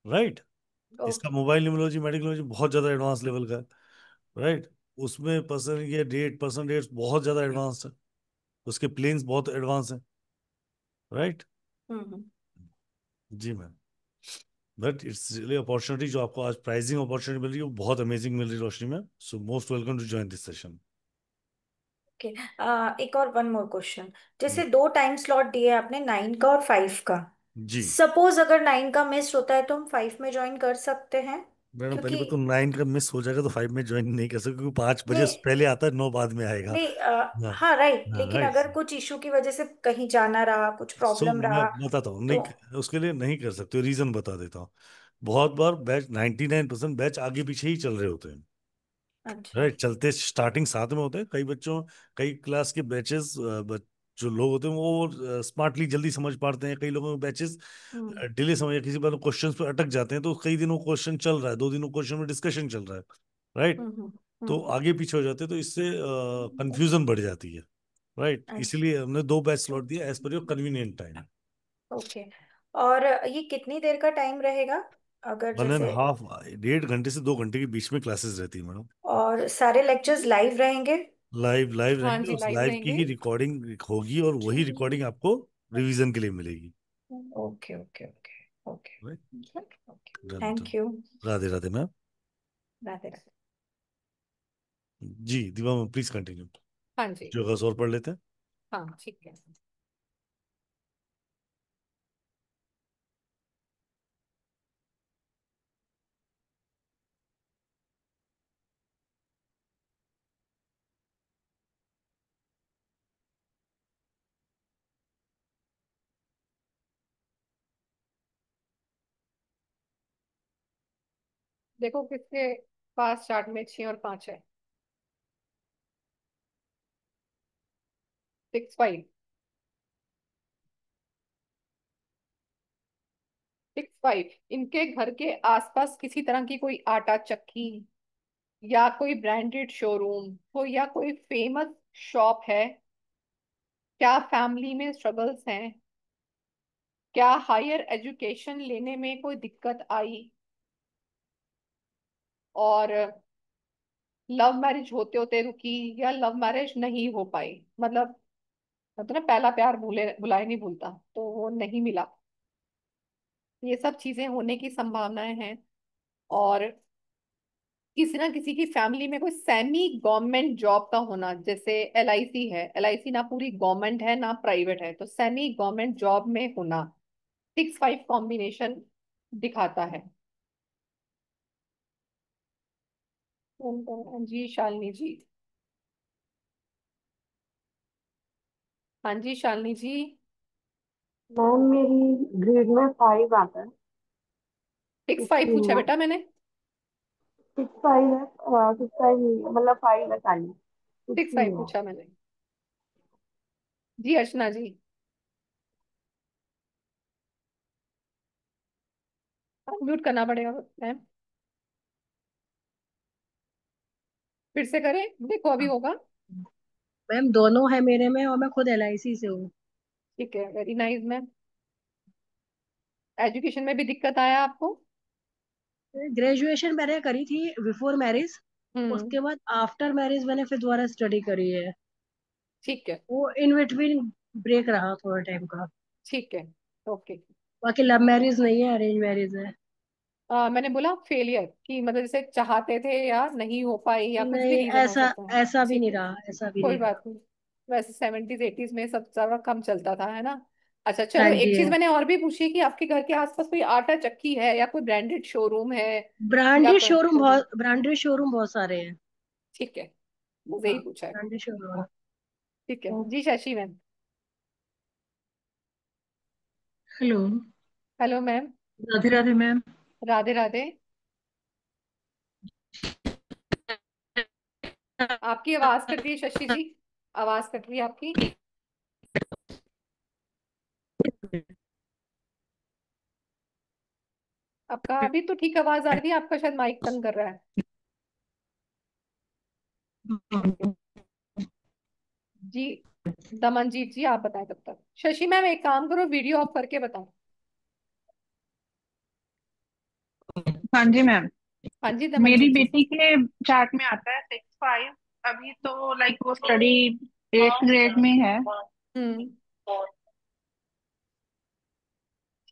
राइट। इसका ओके। मोबाइल न्यूमरोलॉजी, मेडिकल बहुत ज्यादा एडवांस लेवल का है। राइट। उसमें पर्सन डेट्स बहुत ज्यादा एडवांस है, उसके प्लेन्स बहुत एडवांस हैं। राइट। हम्म। जी ma'am. But it's really opportunity जो आपको आज प्राइजिंग अपॉर्चुनिटी मिल रही है, वो बहुत अमेजिंग मिल रही है Roshni ma'am. So most welcome to join this session. Okay. एक और वन मोर क्वेश्चन। जैसे दो टाइम स्लॉट दिए आपने, 9 का और 5 का। जी सपोज अगर 9 का मिस होता है तो हम 5 में ज्वाइन कर सकते हैं? मैडम, पहली क्योंकि बात तो 9 का मिस हो जाएगा तो 5 में ज्वाइन नहीं कर सकते, क्योंकि 5 बजे नहीं पहले आता है, 9 बाद में आएगा। नहीं, हाँ। हाँ राइट, हाँ लेकिन राइट। अगर कुछ इशू की वजह से कहीं जाना रहा, कुछ सो प्रॉब्लम मैं रहा बताता हूँ, तो। नहीं उसके लिए नहीं कर सकते, रीजन बता देता हूँ। बहुत बार बैच 99% बैच आगे पीछे ही चल रहे होते हैं। अच्छा। राइट, चलते स्टार्टिंग साथ में होते हैं, कई बच्चों, कई क्लास के बैचेस, जो लोग होते हैं वो स्मार्टली जल्दी समझ पाते हैं, कई लोगों के बैचेस हम्म डिले समझ, किसी बार क्वेश्चन पे अटक जाते हैं, तो कई दिनों क्वेश्चन चल रहा है, 2 दिनों क्वेश्चन में डिस्कशन चल रहा है। राइट। हम्म हम्म तो हम्म। आगे पीछे हो जाते हैं, तो इससे कंफ्यूजन बढ़ जाती है। राइट, अच्छा। इसीलिए हमने 2 बैच स्लॉट दिया as per your convenient time. Okay. और ये कितनी देर का टाइम रहेगा अगर 1.5, जैसे? 1.5 घंटे से 2 घंटे के बीच में क्लासेस रहती है मैडम। और सारे लेक्चर्स लाइव रहेंगे? लाइव लाइव हाँ रहेंगे, जी, उस लाइव लाइव की रहेंगे। ही रिकॉर्डिंग होगी, और वही रिकॉर्डिंग आपको रिवीजन के लिए मिलेगी। Okay okay okay. Okay. Right. Okay. Done done. Thank you. Radhe Radhe ma'am. Radhe Radhe. जी दीवा मैम, प्लीज कंटिन्यू। हाँ जी। जो और पढ़ लेते हैं। हाँ ठीक है। देखो किसके पास चार्ट में 6 और 5 है। 6 5। 6 5, इनके घर के आसपास किसी तरह की कोई आटा चक्की या कोई ब्रांडेड शोरूम हो या कोई फेमस शॉप है? क्या फैमिली में स्ट्रगल्स हैं? क्या हायर एजुकेशन लेने में कोई दिक्कत आई? और लव मैरिज होते होते रुकी या लव मैरिज नहीं हो पाई? मतलब, तो ना पहला प्यार भूले भुलाए नहीं भूलता, तो वो नहीं मिला। ये सब चीजें होने की संभावनाएं हैं। और किसी ना किसी की फैमिली में कोई सेमी गवर्नमेंट जॉब का होना, जैसे एलआईसी है, एलआईसी ना पूरी गवर्नमेंट है ना प्राइवेट है, तो सेमी गवर्नमेंट जॉब में होना 6-5 कॉम्बिनेशन दिखाता है। जी शालिनी जी। हाँ जी शालिनी जी। मैम मेरी ग्रेड में 5 आता है। 6-5 पूछा बेटा मैंने। 6-5 है, 6-5 नहीं है, मतलब 5 है खाली, 6 6-5 नहीं है। पूछा मैंने। जी अर्चना जी। म्यूट करना पड़ेगा मैम। फिर से करें, देखो अभी होगा। मैम दोनों है मेरे में, और मैं खुद एलआईसी से हूँ। ठीक है, वेरी नाइस मैम। एजुकेशन में भी दिक्कत आया आपको? ग्रेजुएशन मैंने करी थी बिफोर मैरिज, हम्म। उसके बाद आफ्टर मैरिज मैंने फिर दोबारा स्टडी करी है। ठीक है। वो इन बिटवीन ब्रेक रहा थोड़ा टाइम का। ठीक है। ओके। बाकी लव मैरिज नहीं है, अरेंज मैरिज है। मैंने बोला फेलियर की मतलब जैसे चाहते थे या नहीं हो पाई या कुछ भी नहीं, रीजन हो ऐसा सकता है। ऐसा भी ठीक नहीं है, रहा, ऐसा भी कोई नहीं बात रहा। नहीं। वैसे 70s 80s में सब ज्यादा कम चलता था, है ना। अच्छा चलो, हाँ एक जी चीज है। मैंने और भी पूछी कि आपके घर के आसपास कोई आटा चक्की है या कोई ब्रांडेड शोरूम है या ब्रांडेड कोई शोरूम शोरूम? बहुत, ब्रांडेड शोरूम बहुत सारे हैं। ठीक है, मुझे हाँ, ही पूछा है। Branded showroom. ठीक है जी Shashi ma'am. Hello. Hello ma'am. Radhe Radhe ma'am. Radhe Radhe. आपकी आवाज कट रही है शशि जी, आवाज कट रही है आपकी। आपका अभी तो ठीक आवाज आ रही है, आपका शायद माइक तंग कर रहा है। जी दमनजीत जी आप बताएं तब तक। शशि मैम एक काम करो, वीडियो ऑफ करके बताओ। हाँ जी मैम। हाँ जी मेरी दमनजीत जी। बेटी के चार्ट में आता है 6-5। अभी तो लाइक वो स्टडी 8th ग्रेड में है। हम्म।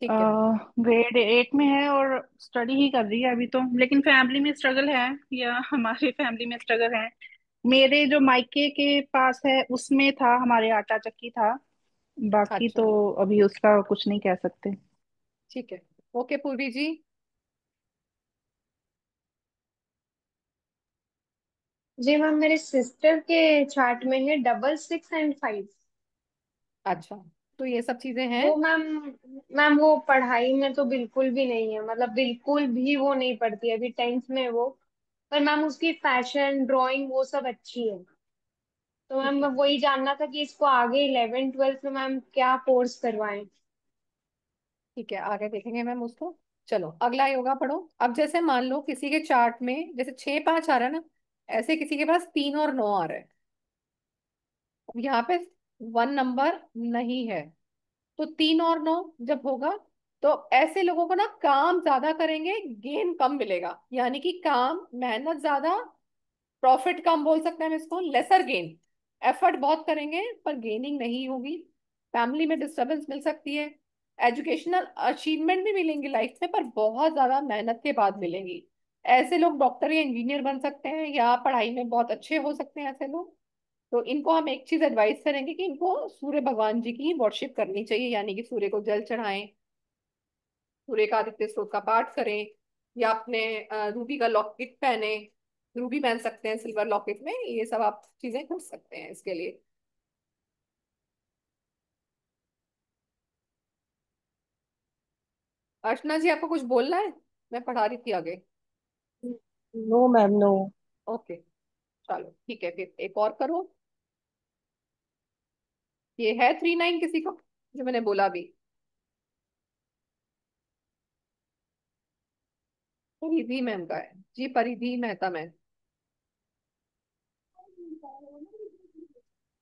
ठीक है। ग्रेड 8 में है और स्टडी ही कर रही है अभी तो, लेकिन फैमिली में स्ट्रगल है, या हमारे फैमिली में स्ट्रगल है। मेरे जो मायके के पास है उसमें था, हमारे आटा चक्की था। बाकी अच्छा तो अभी उसका कुछ नहीं कह सकते। ठीक है। ओके पूर्वी जी। जी मैम, मेरे सिस्टर के चार्ट में है 6-6 और 5। अच्छा, तो ये सब चीजें हैं। वो मैम, मैम वो पढ़ाई में तो बिल्कुल भी नहीं है, मतलब बिल्कुल भी वो नहीं पढ़ती है, अभी 10th में है वो। पर मैम उसकी फैशन ड्राइंग वो सब अच्छी है। तो मैम ठीक मैं है। वही जानना था कि इसको आगे 11th 12th में मैम क्या कोर्स करवाएं। ठीक है, आगे देखेंगे मैम उसको। चलो अगला योगा पढ़ो। अब जैसे मान लो किसी के चार्ट में जैसे 6-5 आ रहा है ना, ऐसे किसी के पास 3 और 9 आ रहा है। अब यहाँ पे 1 नंबर नहीं है, तो 3 और 9 जब होगा तो ऐसे लोगों को ना काम ज्यादा करेंगे, गेन कम मिलेगा। यानी कि काम मेहनत ज्यादा, प्रॉफिट कम बोल सकते हैं हम इसको, लेसर गेन। एफर्ट बहुत करेंगे पर गेनिंग नहीं होगी। फैमिली में डिस्टरबेंस मिल सकती है। एजुकेशनल अचीवमेंट भी मिलेंगी लाइफ में, पर बहुत ज्यादा मेहनत के बाद मिलेंगी। ऐसे लोग डॉक्टर या इंजीनियर बन सकते हैं या पढ़ाई में बहुत अच्छे हो सकते हैं ऐसे लोग। तो इनको हम एक चीज एडवाइस करेंगे कि इनको सूर्य भगवान जी की वर्शिप करनी चाहिए, यानी कि सूर्य को जल चढ़ाएं, सूर्य का आदित्य स्तोत्र का पाठ करें, या अपने रूबी का लॉकेट पहने। रूबी पहन सकते हैं सिल्वर लॉकेट में, ये सब आप चीजें कर सकते हैं इसके लिए। अर्चना जी आपको कुछ बोलना है? मैं पढ़ा रही थी आगे। No ma'am, no. ओके, चलो ठीक है, फिर एक और करो। ये है 3-9 किसी को, जो मैंने बोला अभी? परिधि मैम का है जी, परिधि मेहता मैम।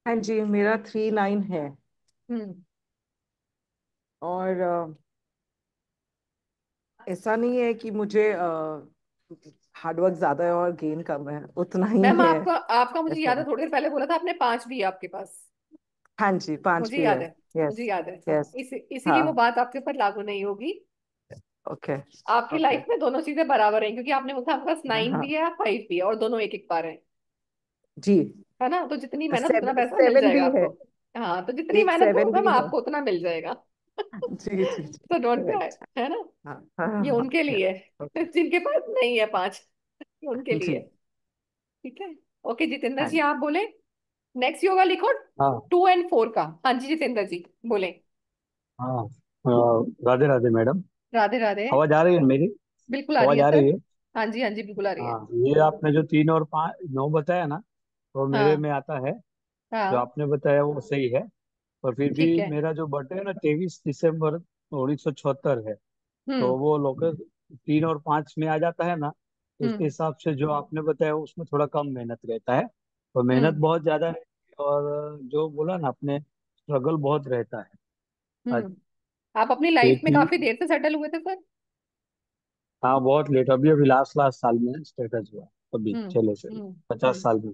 हाँ जी, मेरा 3-9 है। हम्म। और ऐसा नहीं है कि मुझे हार्डवर्क ज्यादा है और गेन कम है, उतना ही मैम है। आपका आपका मुझे ऐसा याद है, है। थोड़ी देर पहले बोला था आपने 5 भी है आपके पास। हाँ जी, 5 मुझे भी याद है। है। मुझे यस। याद है, हाँ यस। इसीलिए वो हाँ। बात आपके ऊपर लागू नहीं होगी। ओके। आपकी ओके। लाइफ में दोनों चीजें बराबर हैं, क्योंकि आपने मुझे, आपके पास 9 हाँ भी है 5 भी है, और दोनों एक एक बार हैं, जी। है ना? तो जितनी मेहनत उतना सेवन पैसा मिल सेवन जाएगा भी है। आपको। हाँ, तो जितनी एक मेहनत सेवन करोगे भी मैम है। आपको उतना मिल जाएगा। जी जी जी। तो डोंट क्राई, राइट। है ना? हाँ हाँ हाँ ये हाँ, उनके yeah, लिए है okay, जिनके पास नहीं है 5, ये उनके लिए जी है। ठीक है। ओके जितेंद्र हाँ जी, आप बोले। नेक्स्ट योगा लिखो, हाँ 2 और 4 का। हाँ जी जितेंद्र जी बोले। हाँ। राधे राधे मैडम। राधे राधे। आवाज आ रही है मेरी? बिल्कुल आ रही आवाज है आ सर। रही है? हाँ जी, हाँ जी, बिल्कुल आ रही है। हाँ, ये आपने जो 3 और 9 बताया ना, वो मेरे हाँ में आता है। जो हाँ, आपने बताया वो सही है। और फिर ठीक भी है। मेरा जो बर्थडे है ना 23 दिसंबर 1976 है। तो हम्म वो लोकल 3 और 5 में आ जाता है ना, तो उसके हम्म हिसाब से जो आपने बताया उसमें थोड़ा कम मेहनत रहता है। तो मेहनत हम्म बहुत ज्यादा है। और जो बोला ना आपने, स्ट्रगल बहुत रहता है। आज हम्म आप अपनी लाइफ एक में ही। काफी देर से सेटल हुए थे सर? हाँ, बहुत लेट, अभी अभी लास्ट लास्ट साल में स्टेटस हुआ। अभी हम्म चले से हम्म 50 साल में।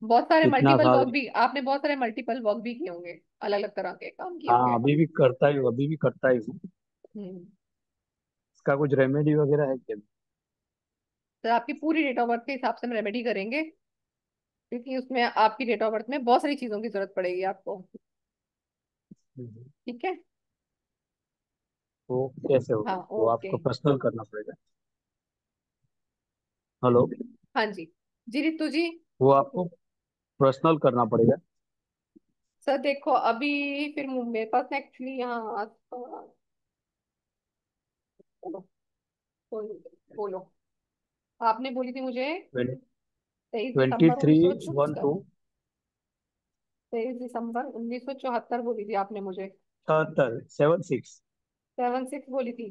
बहुत सारे इतना मल्टीपल साल। वर्क भी, आपने बहुत सारे मल्टीपल वर्क भी किए होंगे, अलग अलग तरह के काम किए हाँ, होंगे। अभी भी करता ही हूँ, अभी भी करता ही हूँ। हम्म इसका कुछ रेमेडी वगैरह है क्या? सर आपकी पूरी डेट ऑफ बर्थ के हिसाब से हम रेमेडी करेंगे, क्योंकि उसमें आपकी डेट ऑफ बर्थ में बहुत सारी चीजों की जरूरत पड़ेगी आपको। हम्म। ठीक है। वो कैसे हाँ होगा? वो ओके। आपको पर्सनल करना पड़ेगा। हेलो। हाँ जी। जी रितु जी। वो आपको पर्सनल करना पड़ेगा। सर देखो अभी, फिर मेरे पास एक्चुअली यहाँ बोलो, बोलो। आपने बोली थी मुझे 23 दिसंबर 23/1/2। 1974। 23 दिसंबर 1974 बोली थी आपने मुझे। 76 76। 7 6 बोली थी।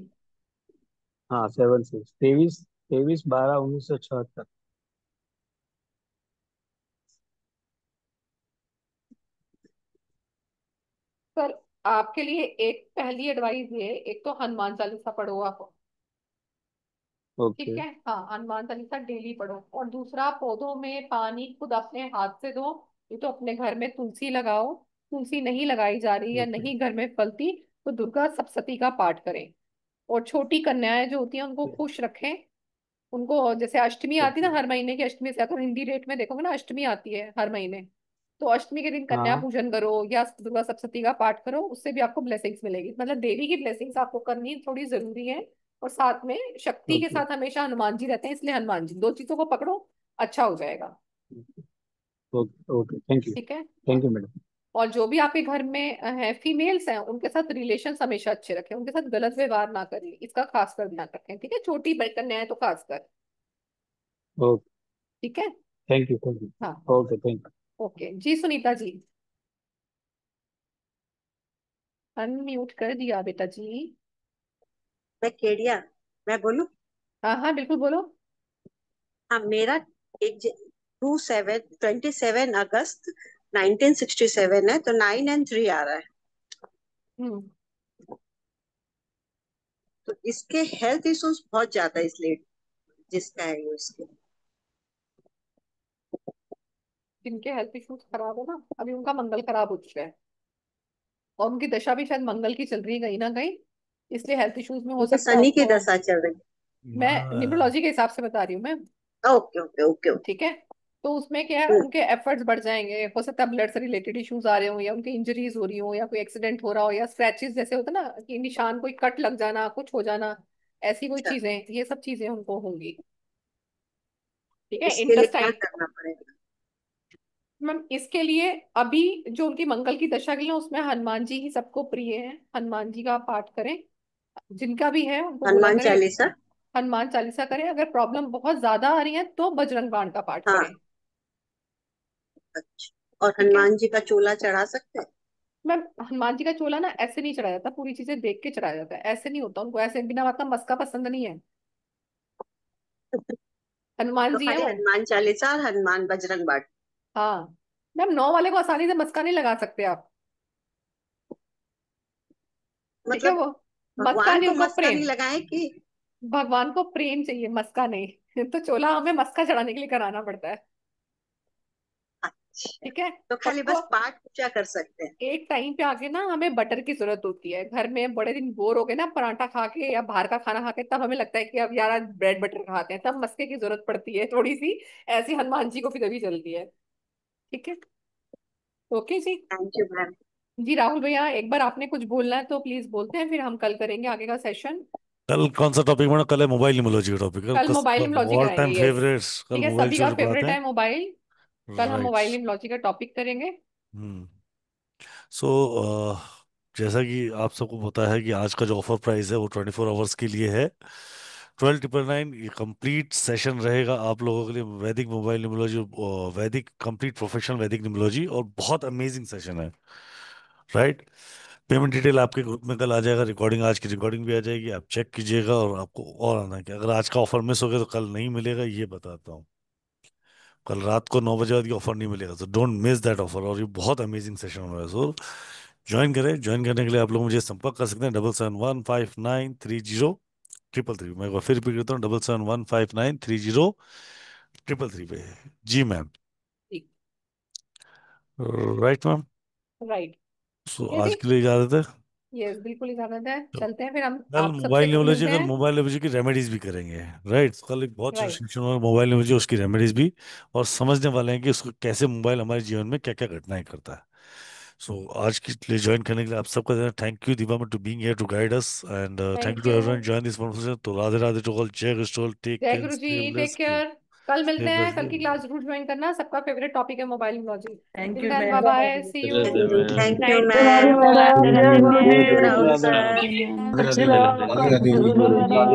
हाँ, 76 23/12/1976। सर आपके लिए एक पहली एडवाइस ये, एक तो हनुमान चालीसा पढ़ो आप। ठीक ओके। है, हाँ हनुमान चालीसा डेली पढ़ो। और दूसरा, पौधों में पानी खुद अपने हाथ से दो। ये तो अपने घर में तुलसी लगाओ। तुलसी नहीं लगाई जा रही या ओके। नहीं घर में फलती, तो दुर्गा सप्तशती का पाठ करें। और छोटी कन्याएं जो होती हैं उनको खुश रखें। उनको जैसे अष्टमी आती है ओके। ना, हर महीने की अष्टमी से, या तो हिंदी डेट में देखोगे ना अष्टमी आती है हर महीने, तो अष्टमी के दिन कन्या हाँ। पूजन करो या दुर्गा सप्तशती का पाठ करो, उससे भी आपको ब्लेसिंग्स मिलेगी। मतलब देवी की ब्लेसिंग्स आपको करनी थोड़ी जरूरी है। और साथ में शक्ति के ओके। साथ हमेशा हनुमान जी रहते हैं, इसलिए हनुमान जी, दो चीजों को पकड़ो, अच्छा हो जाएगा। ओके। Okay, thank you. ठीक है। Thank you madam. और जो भी आपके घर में है फीमेल्स हैं, उनके साथ रिलेशन हमेशा अच्छे रखें, उनके साथ गलत व्यवहार ना करें, इसका खासकर ध्यान रखें। ठीक है, छोटी कन्या है तो खासकर। ओके। ठीक है। Thank you. Thank you. हाँ ओके, थैंक यू। ओके जी। सुनीता जी, अनम्यूट कर दिया बेटा जी। मैं केडिया, मैं बोलूं? हाँ हाँ बिल्कुल बोलो। हाँ, मेरा एक 27 1967 है, तो 9 और 3 आ रहा है। हम्म तो इसके हेल्थ इश्यूज बहुत ज्यादा है, इसलिए जिसका है ये उसके। जिनके हेल्थ इश्यूज खराब है ना, अभी उनका मंगल खराब हो चुका है, और उनकी दशा भी शायद मंगल की चल रही है कहीं ना कहीं, इसलिए हेल्थ इश्यूज में हो उनके सकता है शनि की उनको। दशा चल रही मैं न्यूमरोलॉजी के हिसाब से बता रही हूँ मैं। है। Okay okay okay okay. ठीक है। तो उसमें क्या है, उनके एफर्ट्स बढ़ जाएंगे, हो सकता है ब्लड से रिलेटेड इश्यूज आ रहे हो, या उनकी इंजरीज हो रही हो, या कोई एक्सीडेंट हो रहा हो, या स्क्रैचेस जैसे होता है ना कि निशान, कोई कट लग जाना, कुछ हो जाना, ऐसी कोई अच्छा, चीजें, ये सब चीजें उनको होंगी। ठीक है। इसके लिए क्या इंटेस्टाइन। करना पड़ेगा? मैम इसके लिए अभी जो उनकी मंगल की दशा के लिए, उसमें हनुमान जी ही सबको प्रिय है, हनुमान जी का पाठ करें। जिनका भी है उनको बोला हनुमान करें चालीसा। हनुमान चालीसा करें। अगर प्रॉब्लम बहुत ज्यादा आ रही है तो बजरंग बाण का पाठ हाँ। करें। अच्छा, और ठीक है। हनुमान जी का चोला चढ़ा सकते हैं? मैम हनुमान जी का चोला ना ऐसे नहीं चढ़ाया जाता, पूरी चीजें देख के चढ़ाया जाता है, ऐसे नहीं होता, उनको ऐसे बिना बात का मस्का पसंद नहीं है। हनुमान तो जी है खाली वो। हनुमान चालीसा और हनुमान बजरंग बाण? हाँ मैम, 9 वाले को आसानी से मस्का नहीं लगा सकते आप। ठीक है मतलब वो, मस्का भगवान नहीं, को उनको मस्का नहीं प्रेम, लगाए कि? भगवान को प्रेम चाहिए, मस्का नहीं। तो चोला हमें मस्का चढ़ाने के लिए कराना पड़ता है। ठीक है। तो खाली सबको बस पाठ पूजा कर सकते हैं। एक टाइम पे आके ना हमें बटर की जरूरत होती है। घर में बड़े दिन बोर हो गए ना पराठा खा के या बाहर का खाना खा के, तब हमें लगता है कि अब यार आज ब्रेड बटर खाते हैं, तब मस्के की जरूरत पड़ती है थोड़ी सी। ऐसी हनुमान जी को फिर अभी चलती है। ठीक है। ओके जी। Thank you ma'am. जी राहुल भैया, एक बार आपने कुछ बोलना है तो प्लीज बोलते हैं, फिर हम कल करेंगे आगे का सेशन। कल कौन सा टॉपिक मैडम? कल है मोबाइल निमोलॉजी का टॉपिक, कल मोबाइल निमोलॉजी ऑल कराएंगे, टाइम यस। फेवरेट्स। कल ठीक है, मोबाइल सभी से का पढ़ाते फेवरेट हैं। है मोबाइल। कल हम राइट। मोबाइल निमोलॉजी का टॉपिक करेंगे। हम्म। सो जैसा कि आप सबको पता है कि आज का जो ऑफर प्राइस है वो 24 आवर्स के लिए है। 12,999 ये कंप्लीट सेशन रहेगा आप लोगों के लिए, वैदिक मोबाइल निमोलॉजी, वैदिक कंप्लीट प्रोफेशनल वैदिक निमोलॉजी, और बहुत अमेजिंग सेशन है। राइट। पेमेंट डिटेल आपके ग्रुप में कल आ जाएगा, रिकॉर्डिंग, आज की रिकॉर्डिंग भी आ जाएगी, आप चेक कीजिएगा। और आपको और आना है कि अगर आज का ऑफर मिस हो गया तो कल नहीं मिलेगा, ये बताता हूँ। कल रात को 9 बजे बाद ये ऑफर नहीं मिलेगा, तो डोंट मिस दैट ऑफर। और ये बहुत अमेजिंग सेशन हो रहा है। सो ज्वाइन करें। ज्वाइन करने के लिए आप लोग मुझे संपर्क कर सकते हैं 7715930333। मैं एक बार फिर रिपीट करता हूँ, 7715930333 पे। जी मैम। ठीक। Right ma'am. राइट। सो ठीक है आज जी। के लिए इजाजत है। यस, बिल्कुल इजाजत है। चलते हैं फिर हम कल आप सबसे मोबाइल फिर न्यूरोलॉजी, मिलते कल हैं। मोबाइल न्यूरोलॉजी की रेमेडीज भी करेंगे। राइट। कल एक बहुत राइट। सेक्शन होगा मोबाइल न्यूरोलॉजी, उसकी रेमेडीज भी, और समझने वाले हैं कि उसको कैसे मोबाइल हमारे जीवन में क्या क्या घटनाएं करता है। सो आज के लिए ज्वाइन करने के लिए आप सबका thank you Deepa to being here to guide us, and thank you thank to you. Everyone join this conversation. तो राधे राधे टू ऑल, जय गुरुदेव, टेक जय केयर, गुरु जी, स्टे टेक ब्लेस्ड, केयर। कल मिलते स्टे हैं, कल की ब्लेस्ड। क्लास जरूर ज्वाइन करना। सबका फेवरेट टॉपिक है mobile technology. Thank till you then bye ma'am. Bye, see you. Thank you good ma'am. Night. Radhe Radhe madam, Radhe जय ma'am. Gurudev. Rahul Radhe sir. Ma'am. अच्छे रहो आपका राधे दिन। गुरु जी।